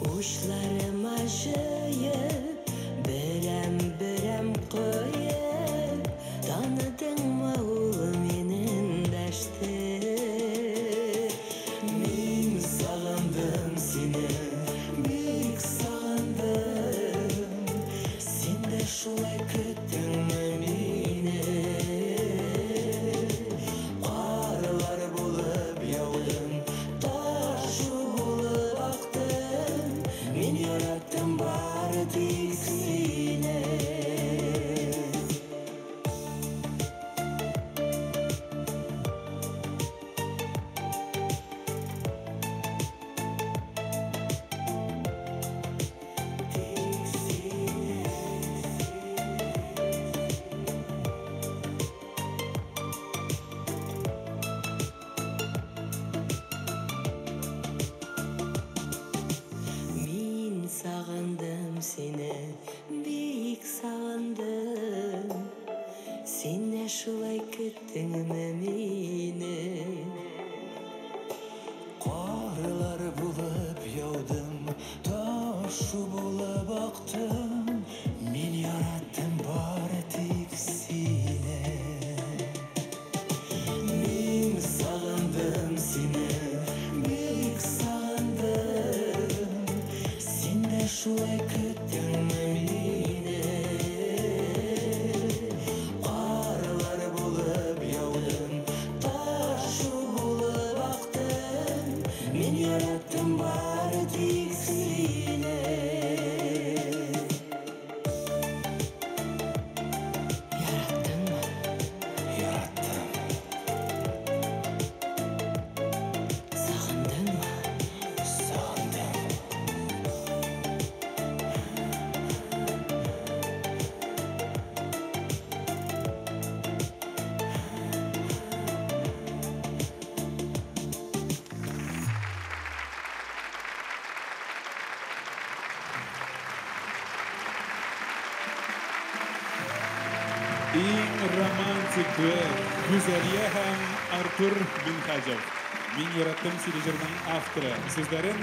Учларыма җыеп, берәм коеп, таныдыңмы ул минем дәште? Мин сагындым сине, бик сагындым, син дә шулай көттеңме мине? Карлар булып яудым, ташу булып актым, мин яраттым бары тик сине. Мин сагындым сине, бик сагындым, син дә шулай көттеңме мине? Карлар булып яудым, ташу булып актым, мин яраттым бары тик сине. Мин сагындым сине, бик сагындым, син дә шулай көттеңме мине? Карлар булып яудым, ташу булып актым, мин яраттым бары тик сине. Яраттыммы? Яраттым. Сагындыңмы? Сагындым. Иң романтик дуэт Гүзәлия һәм Артур Бинхаҗев. Мин яраттым сине җырның авторы. Сүзләрен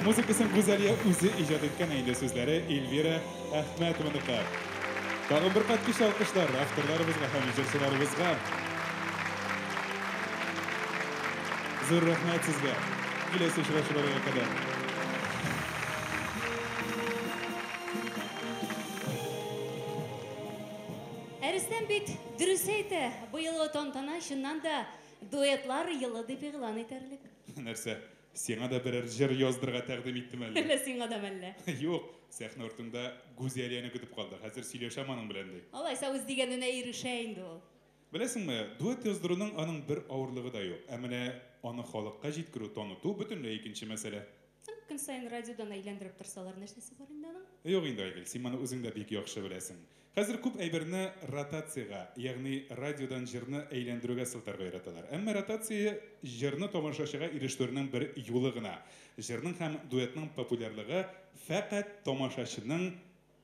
музыкасын Гүзәлия үзе иҗат иткән инде, сүзләре Эльвира Әхмәтованыка. Тагын бер кат кич алкышлар авторларыбызга һәм җырчыларыбызга. Зур рәхмәт сезгә. Киләсе очрашуларга кадәр. Әрестән бит дөрес әйтә, быелгы тантана чыннан да дуэтлар йылы дип игълан итәрлек. Нәрсә? Сиңа да берәр җыр яздырга тәкъдим иттем әле. Әллә сиңа да мәллә? Юк, сәхнә ортында Гүзәлияне көтеп калды. Хәзер сөйләшәм аның белән ди. Алайса үз дигәненә ирешә инде ул. Беләсеңме, дуэт яздыруның аның бер авырлыгы да юк. Ә менә аны халыкка җиткерү, таныту бөтенләй икенче мәсьәлә. Көн сайын радиодан әйләндереп торсалар, нәрсәсе бар инде аның? Юк инде, Айгөл, син моны үзең дә бик яхшы беләсең. Хәзер күп әйберне ротациягә, ягъни радиодан җырны әйләндерүгә сылтарга өйрәтәләр. Әмма ротация җырны тамашачыга ирештерүнең бер юлы гына. Җырның һәм дуэтның популярлыгы фәкать тамашачының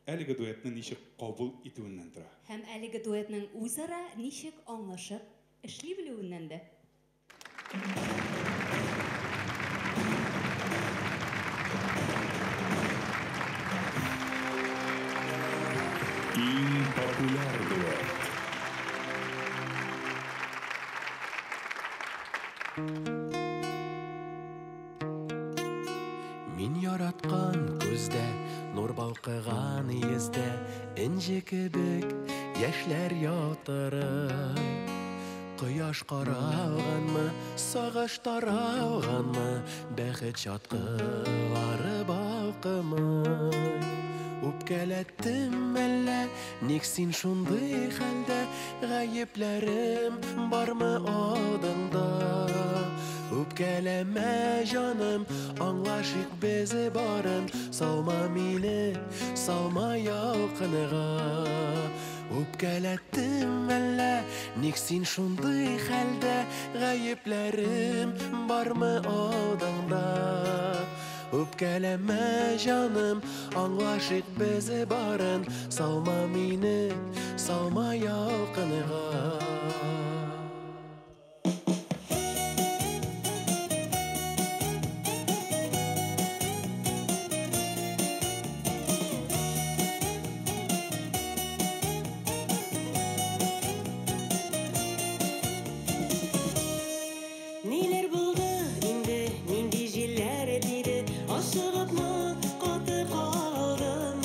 әлеге дуэтны ничек кабул итүеннән тора. Һәм әлеге дуэтның үзара ничек аңлашып эшли белүеннән дә. Иң популяр дуэт. Мин яраткан күздә, нур балкыган йөздә, инҗе кебек яшьләр ятыры. Кояш каралганмы, сагыш таралганмы, бәхет чаткылары балкымый. Үпкәләттем әллә, ник син шундый хәлдә, гаепләрем бармы алдыңда? Үпкәләмә җаным, аңлашыйк без барын, салма мине, салма ялкыныга. Үпкәләттем әллә, ник син шундый хәлдә, гаепләрем бармы алдыңда? Öpkeleme canım, anlaşık bizi barın. Salma mini, salma yakınığa. Neler buldu indi, nindi jiller ediydi. Aşığıp mı katı kaldım.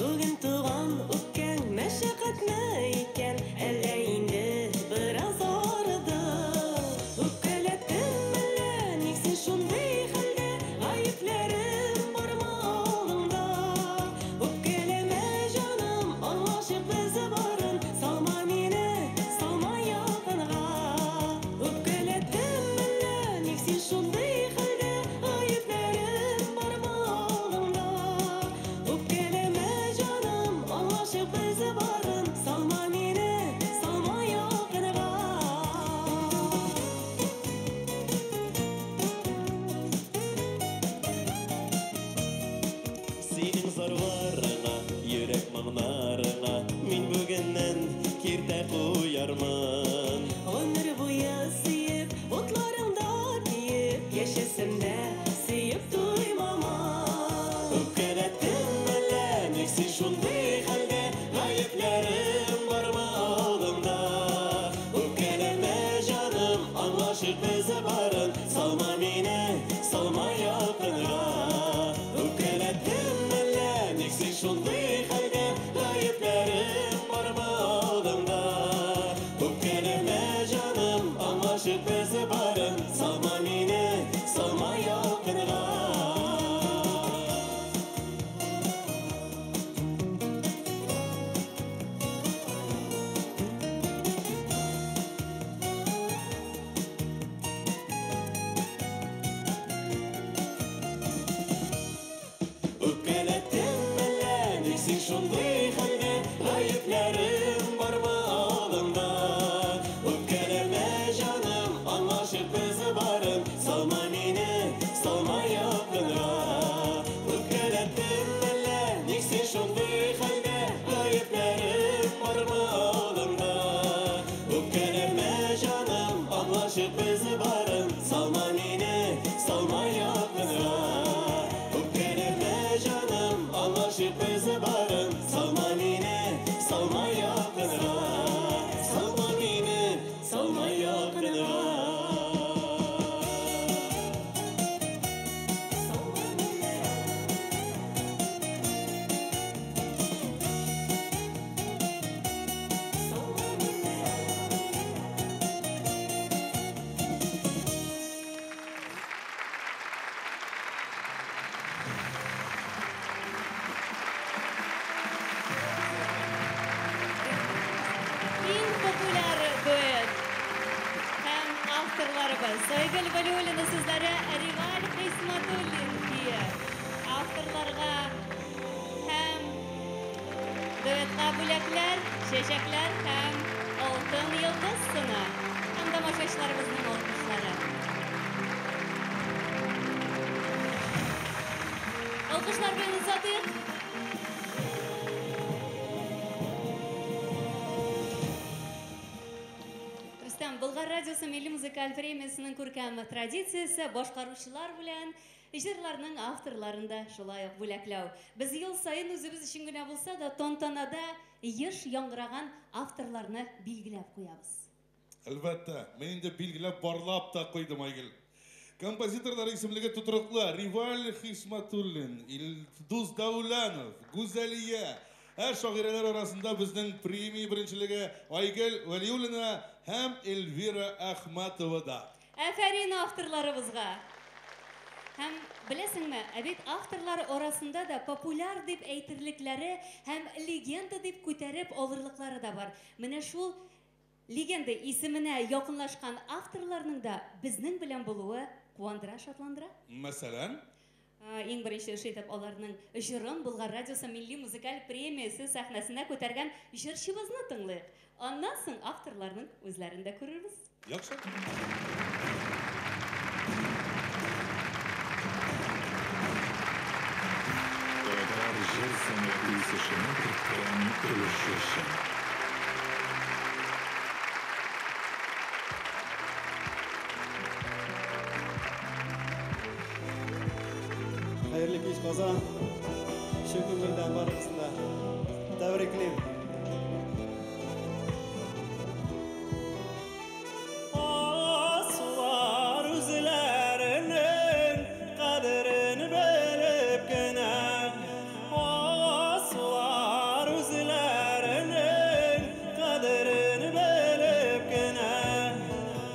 Bugün tuğan öpken meşakkat mı iken. Elle indi biraz ağrıdı. Öpkelettim elle niksin şunday halde. Ayıplerim var mı ağlımda. Öpkeleme canım anlaşıp bizi varın. Salma mini, salma yakınığa. Öpkelettim elle niksin şunday halde. Ayıplerim var mı ağlımda. Öpkeleme canım anlaşıp bizi varın. Salma mini, salma yakınığa. Senin zarvarına, yürek mağnarına Min bugünden kirte koyarman Ömür boyu sıyıp, otlarımda deyip yaşasın da sıyıp duymama. Öpkelettim elle, niksi şunday halde Ayıplerim var mı ağlımda Öpkeleme canım, anlaşık bize varın Salma mini, salma yakınığa Öpkelettim elle, niksi şunday halde Ayıplerim var mı ağlımda Öpkeleme canım, anlaşık bize varın Salma mini, salma yakınığa Öpkelettim elle, niksi şunday halde Ayıplerim var mı ağlımda Öpkeleme canım, anlaşık bizi varın Salma mini, salma yakınığa Öpkelettim elle, niksi şunday halde Ayıplerim var mı ağlımda Öpkeleme canım, anlaşık bizi varın Salma mini, salma yakınığa Öpkeleme canım, anlaşıp bizi varın Salma mini, salma yakınığa Salma mini, salma yakınığa Ең популяр дуэт һәм авторларыбыз Сайгөл Вәлиуллина сүзләре Риваль Хисматуллин кие. Авторларга һәм дуэтка бүләкләр, чәчәкләр һәм алтын йолдыз сыны. Һәм тамашачыларыбызның алкышлары. Алкышлар белән озатыйк. Болгар радиосы Милли музыкаль премиясының күркәм традициясе башкаручылар белән җырларның авторларын да шулай ук бүләкләү. Без ел сайын үзебез өчен генә булса да тантанада еш яңгыраган авторларны билгеләп куябыз. Әлбәттә, мен инде билгеләп барлап та куйдым Айгөл. Композиторлар исемлеге тутырыклы Риваль Хисматуллин, Илдус Дауланов, Гүзәлия. Шагыйрәләр арасында безнең премия беренчелеге Айгөл Вәлиуллина һәм Эльвира Әхмәтова да. Афәрин авторларыбызга. Һәм беләсеңме, бит авторлар арасында да популяр дип әйтерлекләре һәм легенда дип күтәреп алырлыклары да бар. Менә шул легенда исеменә якынлашкан авторларның да безнең белән булуы куандыра, шатландыра. Мәсәлән, Иң беренче эш итеп аларның җырын Болгар радиосы Милли музыкаль премиясе сәхнәсенә күтәргән җырчыбызны тыңлыйк. Аннан соң авторларның үзләрен дә күрербез. Яхшы. Самия түйісішіні түрттен өлішіші. Hayırlı kez kazan. Şu günlerden barımızda. Tebriklerim. Aslar üzlerinin kaderini bilip gene. Aslar üzlerinin kaderini bilip gene.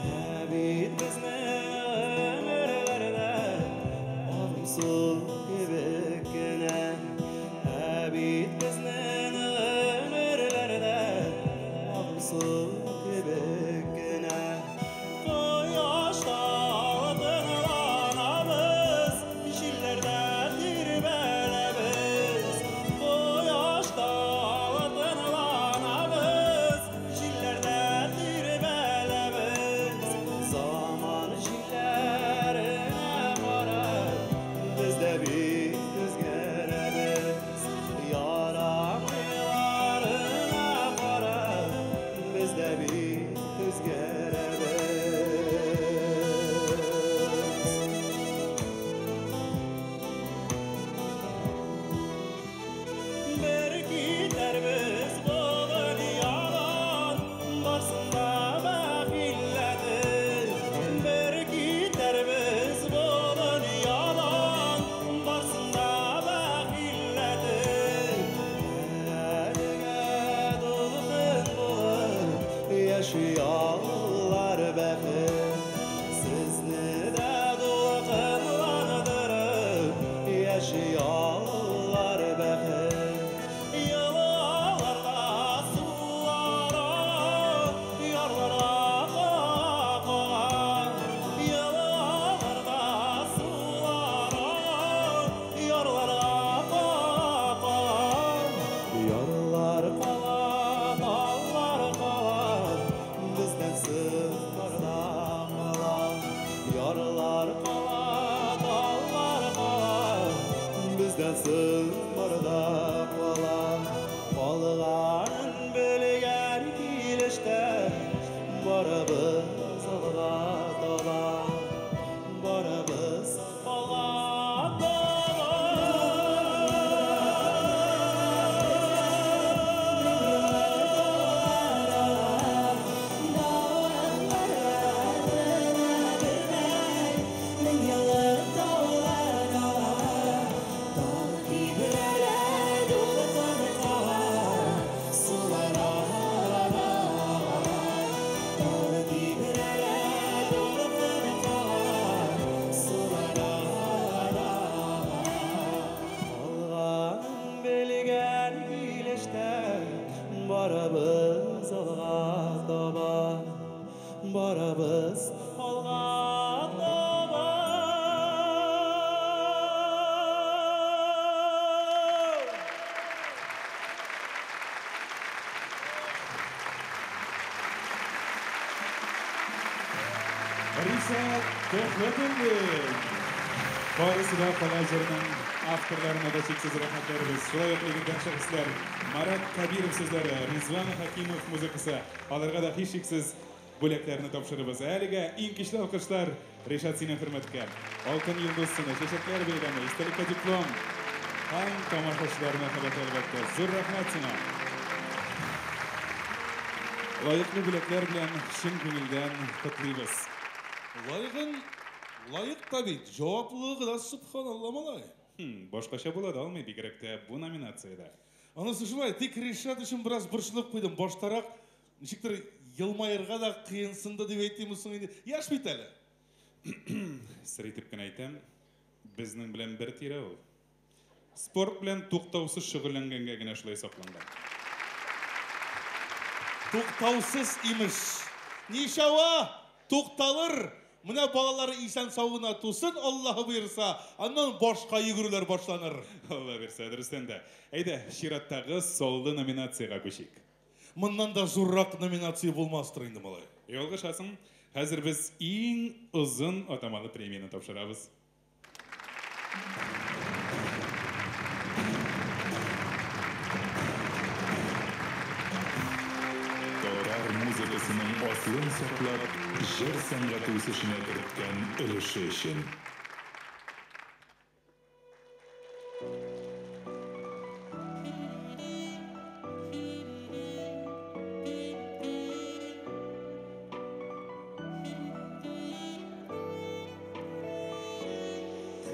Habit bizning ömürlerde avımsız gibi gene. Habit bizning ömürlerde avımsız gibi gene. Koyaşta adınlanamız, şillerde dirbelemiz. Koyaşta adınlanamız, şillerde dirbelemiz. Zaman şillerine varır, biz de bir özgüremiz. Yaramlarına varır, biz de bir özgüremiz. Bir giderimiz bu dünyadan, varsında bakilledir. Bir giderimiz bu dünyadan, varsında bakilledir. Eline dolgun bulup yaşıyorlar belki. Sizni de dolgunlandırıp yaşıyorlar belki. Yıllarda sulara, yarlara kokan. Yıllarda sulara, yarlara kokan. Yarlar kalan, dağlar kalan, bizden sızlarda kalan. Yarlar kalan, dağlar kalan, bizden sızlarda kalan. Balğanın bölgen kilişte, barabız alğa dolan. Barabız alğa Alğanın belgen kilişte, barabız alğa dolan. Barabız alğa dolan. Risa To'xtatildin. Borisida Falajirning avtorlarına da cheksiz rahmatlarimiz. Şulay o'qiydigan shaxslar Marat Kabirov so'zlari, Rizvan Hakimov musiqasi. Ularga da hech cheksiz bo'laklarni topshiramiz. Haliga eng kuchli olqishlar Reshat Sinin hurmatiga. Oltin yulduz sini, chechaklar bayrami, esdalikka diplom. Ham tomoshachilarni xabar albatta. Zo'r rahmat sini. Loyiqli bo'laklar bilan chin ko'ngildan qutlaymiz. Layık tabii. Cevaplığı da subhanallah malay. Boshqacha bo'ladi olmaydi kerakda bu nominatsiyada. Anысы шулай, тек Решат үшін біраз бұршылып қойдым. Баштарақ, нешіктір елмайырға да қиынсынды деп айтемізсің енді. Яшпейт әлі. Сыр етіп кіні айтам, біздің білен бір тері ол. Спорт білен тоқтаусыз шүғылленгенге гіне шылай сақланған. Тоқтаусыз иміш. Нешауа тоқталыр. Мына балалары ишан сауына тусын, Аллахы бұйырса, аннан башқа егірілер башланыр. Алла берсе, дұрыстенді. Әйді, шираттағы солды номинацияға көшейік. Мұннан да жұррақ номинация болмастыр енді малай. Елгі шасын, қазір біз ең ұзын атамалы премияны тапшырамыз. Артисінің ослын сақлап, жыр сәнғаты өсішіне кірткен үліші үшін.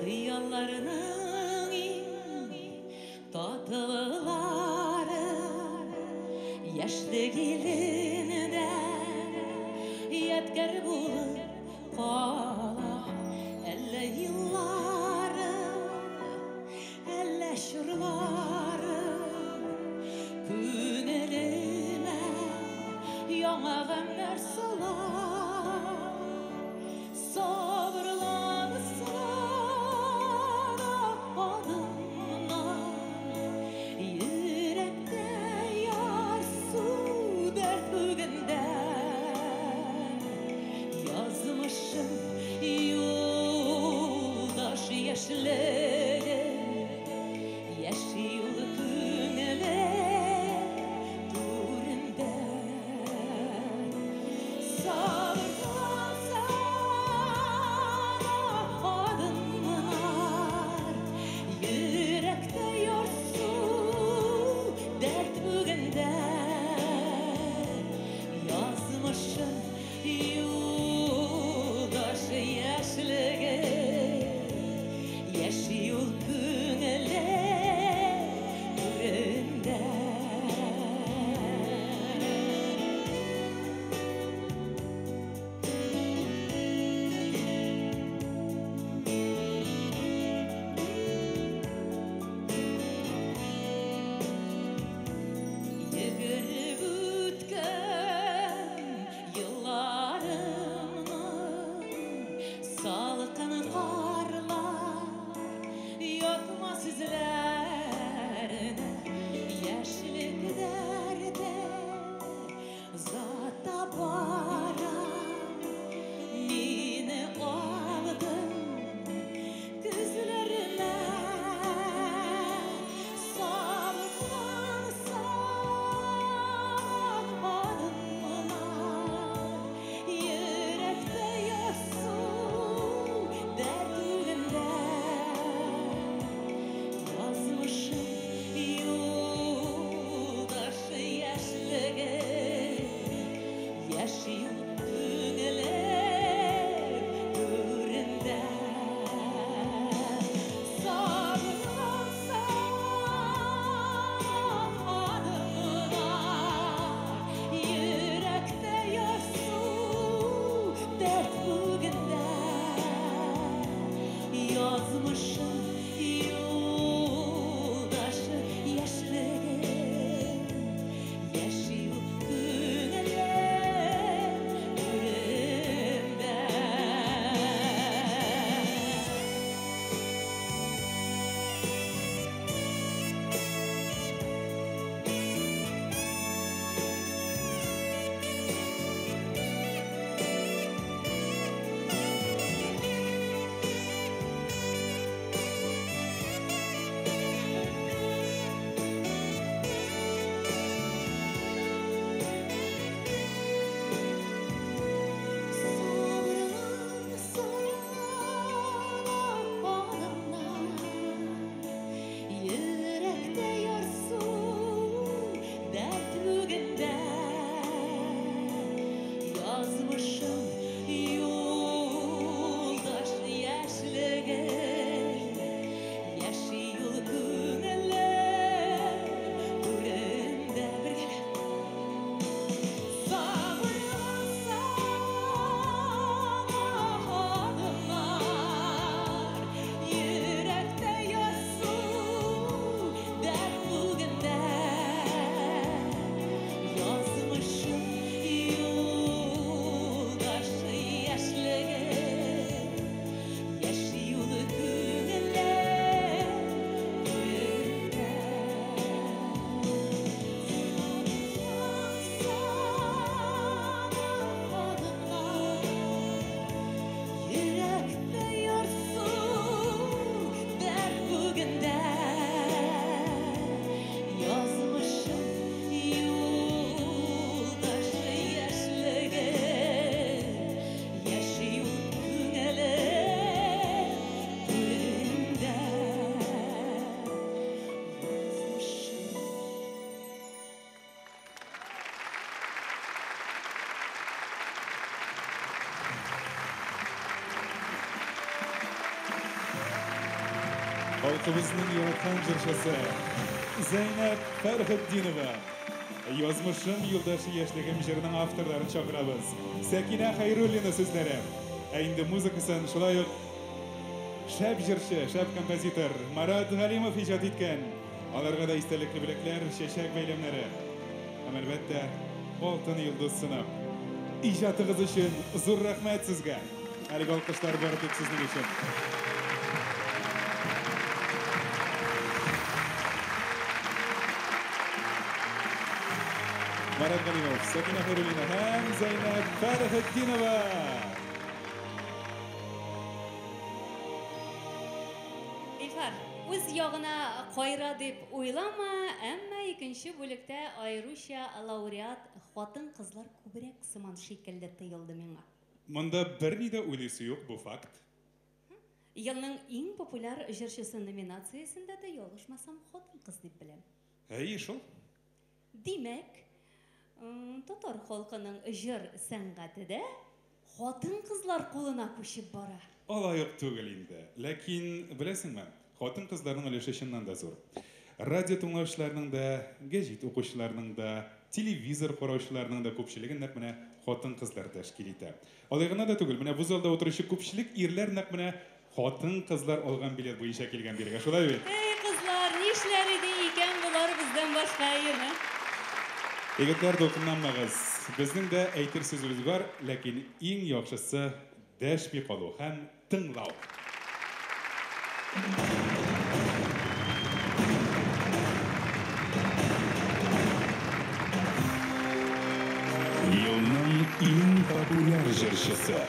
Hıyallarının tatlıları yaşlı gelinde yetkar bulup kala elle yılları elle şırları günelime yanağımlar salar sabırlansın adımına yürekte yar su dert bugünde yazmışım yoldaş yaşları yaşıyor günele durumda sabırlansın adımlar yürekte yar su dert bugünde yazmışım yoldaş yaşlığı yaşıyor günele durumda Yıkılıp ötken yıllarımın salkın karlar yokma sizlerine yaşlık derde zata bara mine aldım gözlerine sabırlansın adımlar yürekte yar su dert günde Халқыбызның яратқан жыршысы Зайнап Фәрхетдинова. Язмышым юлдашы яшьлегем жырның авторларын чакырабыз. Сәкинә Хайруллина сүзләре. Инде музыкасын шулай ук шәп жырчы, шәп композитор Марат Галимов иҗат иткән. Аларга да истәлекле бүләкләр, чәчәк бәйләмнәре. Һәм әлбәттә, алтын йолдыз сынап. Иҗатыгыз өчен зур рәхмәт сезгә. Әлеге алкышлар бары тик сезнең өчен. Марат Галимов, Сәкинә Хайруллина һәм Зайнап Фәрхетдинова. Илфар, үз ягына кайра дип уйлама, әмма икенче бүлектә айруча лауреат хатын-кызлар күбрәк сыман шикелле тоелды миңа. Монда берни дә уйлыйсы юк, бу факт. Елның иң популяр җырчысы номинациясендә дә ялгышмасам хатын-кыз дип беләм. Шул. Димәк, татар халкының җыр сәнгатедә хатын-кызлар кулына күчеп бара. Алай ук түгел инде. Ләкин беләсеңме, хатын-кызларның өлеше чыннан да зур. Радио тыңлаучыларның да, гәҗит укучыларның да, телевизор караучыларның да күпчелеген нәкъ менә хатын-кызлар тәшкил итә. Алай гына да түгел, менә бу залда утыручы күпчелек ирләр нәкъ менә хатын-кызлар алган билет буенча килгән бирегә. Шулай бит? Кызлар, нишләр иде икән булар бездән башка ирме? Егетләр, докунмагыз. Безнең дә әйтер сүзебез бар, ләкин иң яхшысы дәшми калу һәм тыңлау. Елның иң популяр җырчысы.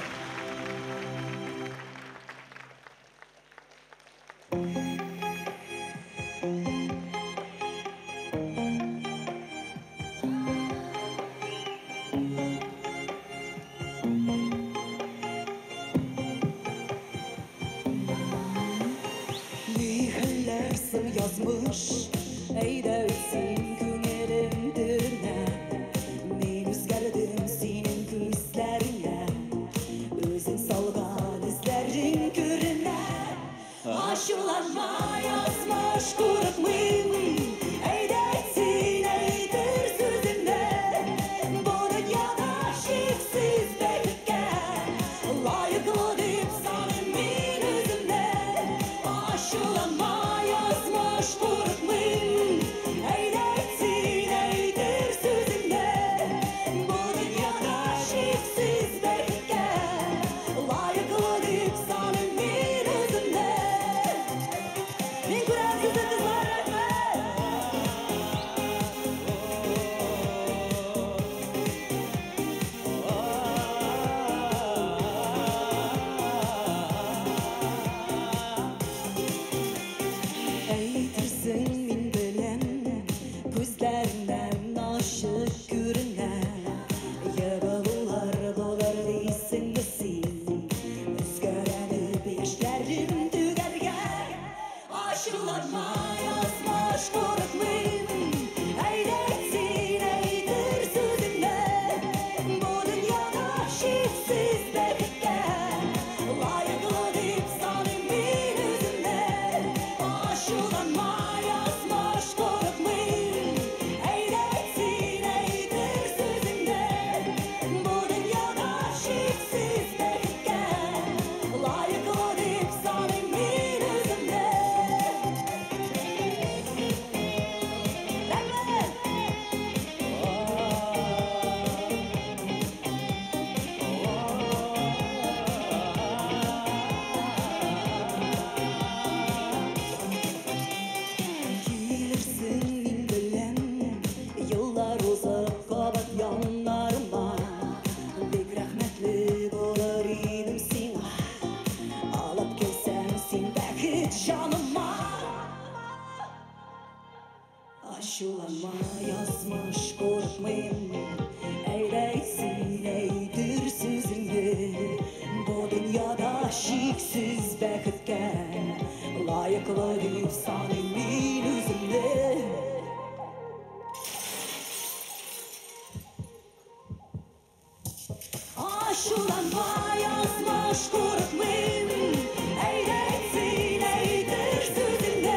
Aşulanma yazmış korkmayın, eğlensin eydir sözünde.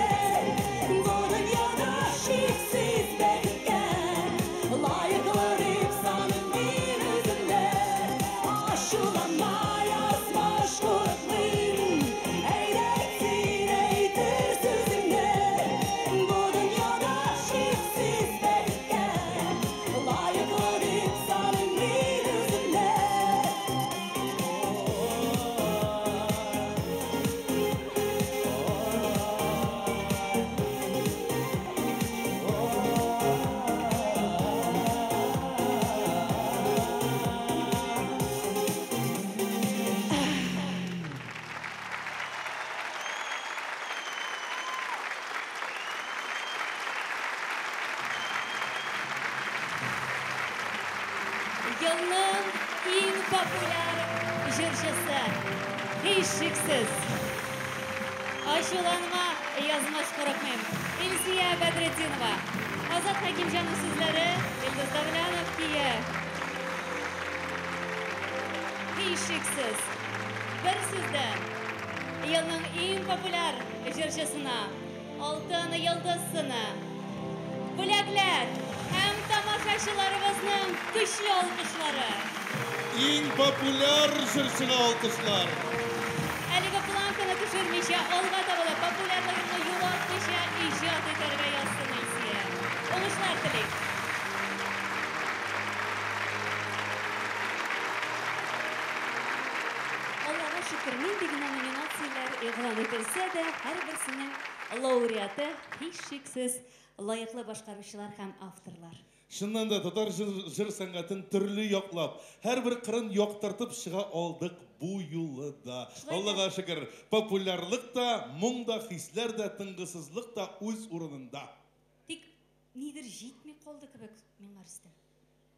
Yılın en popüler jırşısı, hiç şüksüz. Aşulanma yazmış korkmayım. İlsiye Bedrettinova. Azat Hakimcan'ın sizleri, Yıldız Davlanov kiye. Hiç şüksüz. Bir sizde yılın en popüler jırşısına, Altın Yıldızsına, Bulaklar hem tamaşaçılarımızın güçlü alkışları. En popüler jırşıga alkışlar. Әлігі планканы түшірмейше, алға табылы популярлығыны юлатмайша ижат етерге yazsın есе. Oңышлар тілейк. Allah'a şükür, mendегі номинациялар e'lon etilse de, her birisinin laureatı hiç şüksüz layıklı başqaruvchilar hem avtorlar. Шыннан да татар жыр сәнгатын түрлі yoqlab, her bir қырын yoqtыртып шыға алдық bu yılda. Allah'a şükür, popülerlik da, мұң да, хислер да, тыңғысызлық да өз орнында. Тек недер жетмей қалды кебек мен арыстым.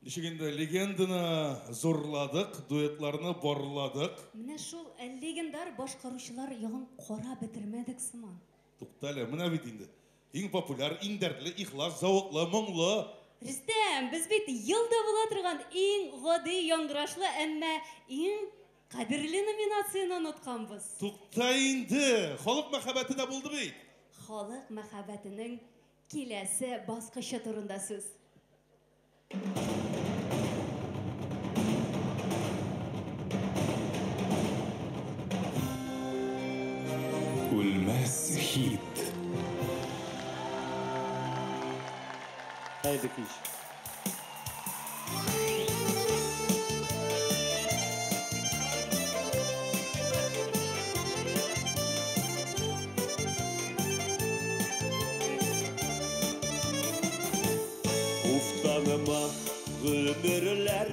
Нешегенде легенданы зорладық, дуэтларны борладық. Менә шул легендар башқаручылар яғын қора бітірмедік сыман. Туқталі, мына бит инде. Ең популяр, ең дәртлі, ихлас, зауықлы, мұңлы. Рүстәм, біз бит елда бола тұрған ең ғади яңғырашлы, әммә ең қадірлі номинацияны ұнатқанбыз. Туқта инде, халық мәхәббәті дә болды бит. Халық мәхәббәтінің келесі басқышы турында сөз. Үлмәс хит. Haydi kiş. Uфтаныма гүмірлер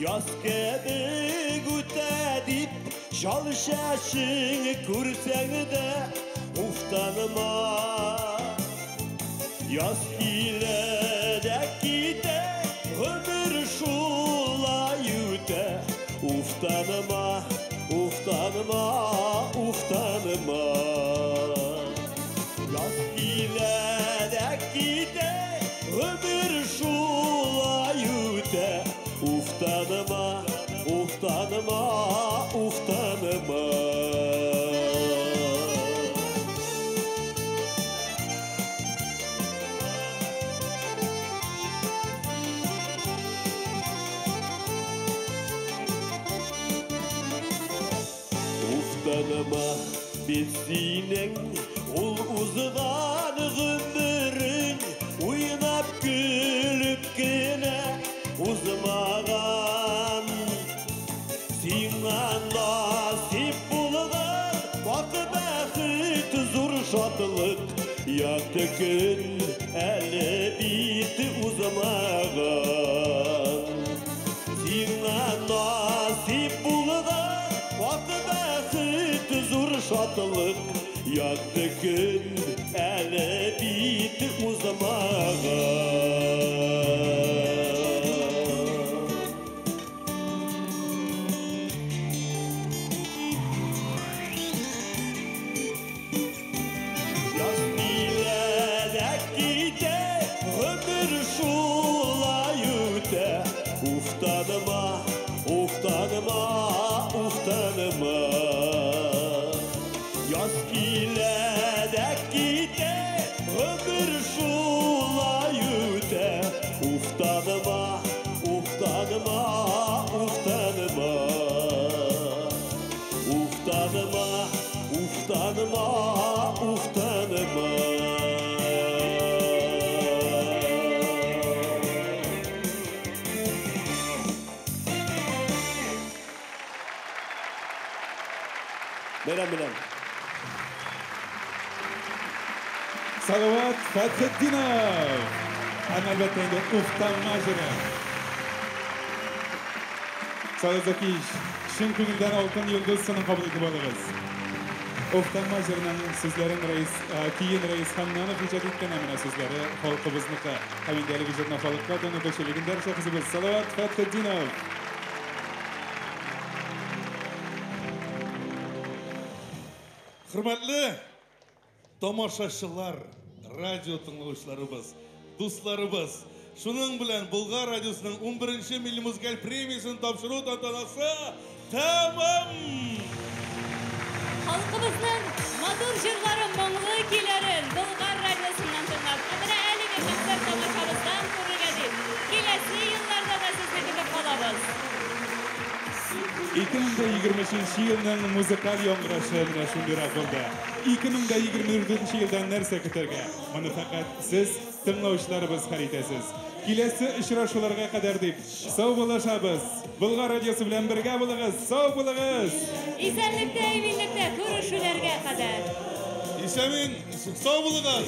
яз кебек үтә дип, жал шашың күрсәң дә уфтаныма. Яз килә дә китә, гөмер шулай үтә. Уфтаныма, уфтаныма, уфтаныма. Яз килә дә китә, гөмер шулай үтә. Уфтаныма, уфтаныма, уфтаныма. Уфтаныма, biz синең ул узган гөмерең, уйнап көлүп кенә узмаган. Сиңа насип булган вак бәхет, зур шатлык, якты көн әле бит узмаган. Сиңа насип булган вак бәхет, зур шатлык, якты көн әле бит узмаган. Уфтаныма, уфтаныма, уфтаныма. Яз килә дә китә, гөмер шулай үтә. Уфтаныма, уфтаныма, уфтаныма. Уфтаныма, уфтаныма, уфтаныма. Bilen. Salavat Fathedinov. Albatta endi Uftanma jiri. Salazaki chin ko'ngildan oltin yulduzini qabul etib olamiz. Uftanma jirining so'zlarini keyin rais Hamnanov ijod etgan amina so'zlari xalqimizniki. Hamindalik ijodni xalqqa do'na qo'shilgan darcha qizimiz Salavat Fathedinov. Hürmetli tomoshachilar, radyo tinglovchilarimiz, do'stlarimiz, shuning bilan Bulg'ar radiosining 11 milliy muzikal premiyasini topshiruv tantanasi tamam. Halkımızın madur jırların moңлы kilerin Bulgar radyosundan tınlap, kadına әлігі концерт tomoshabızdan көрігеді. Келесі yıllarda da sizді күтіп қалабыз. 2023 yılның muzikal yoңғырашы мына шундырақ болды. 2024 yıldan нәрсе күтәргә? Мұны фақат сіз тыңлаучыларыбыз хәритәсіз. Келесі ұшырашуларға қадар деп, сау болашабыз. Bulgar radiosu bilan birga bo'ling'iz. Sog' bo'ling'iz. İsenlikte, eminlikte, görüşülерге kadar. İsemin, sağ olunuz.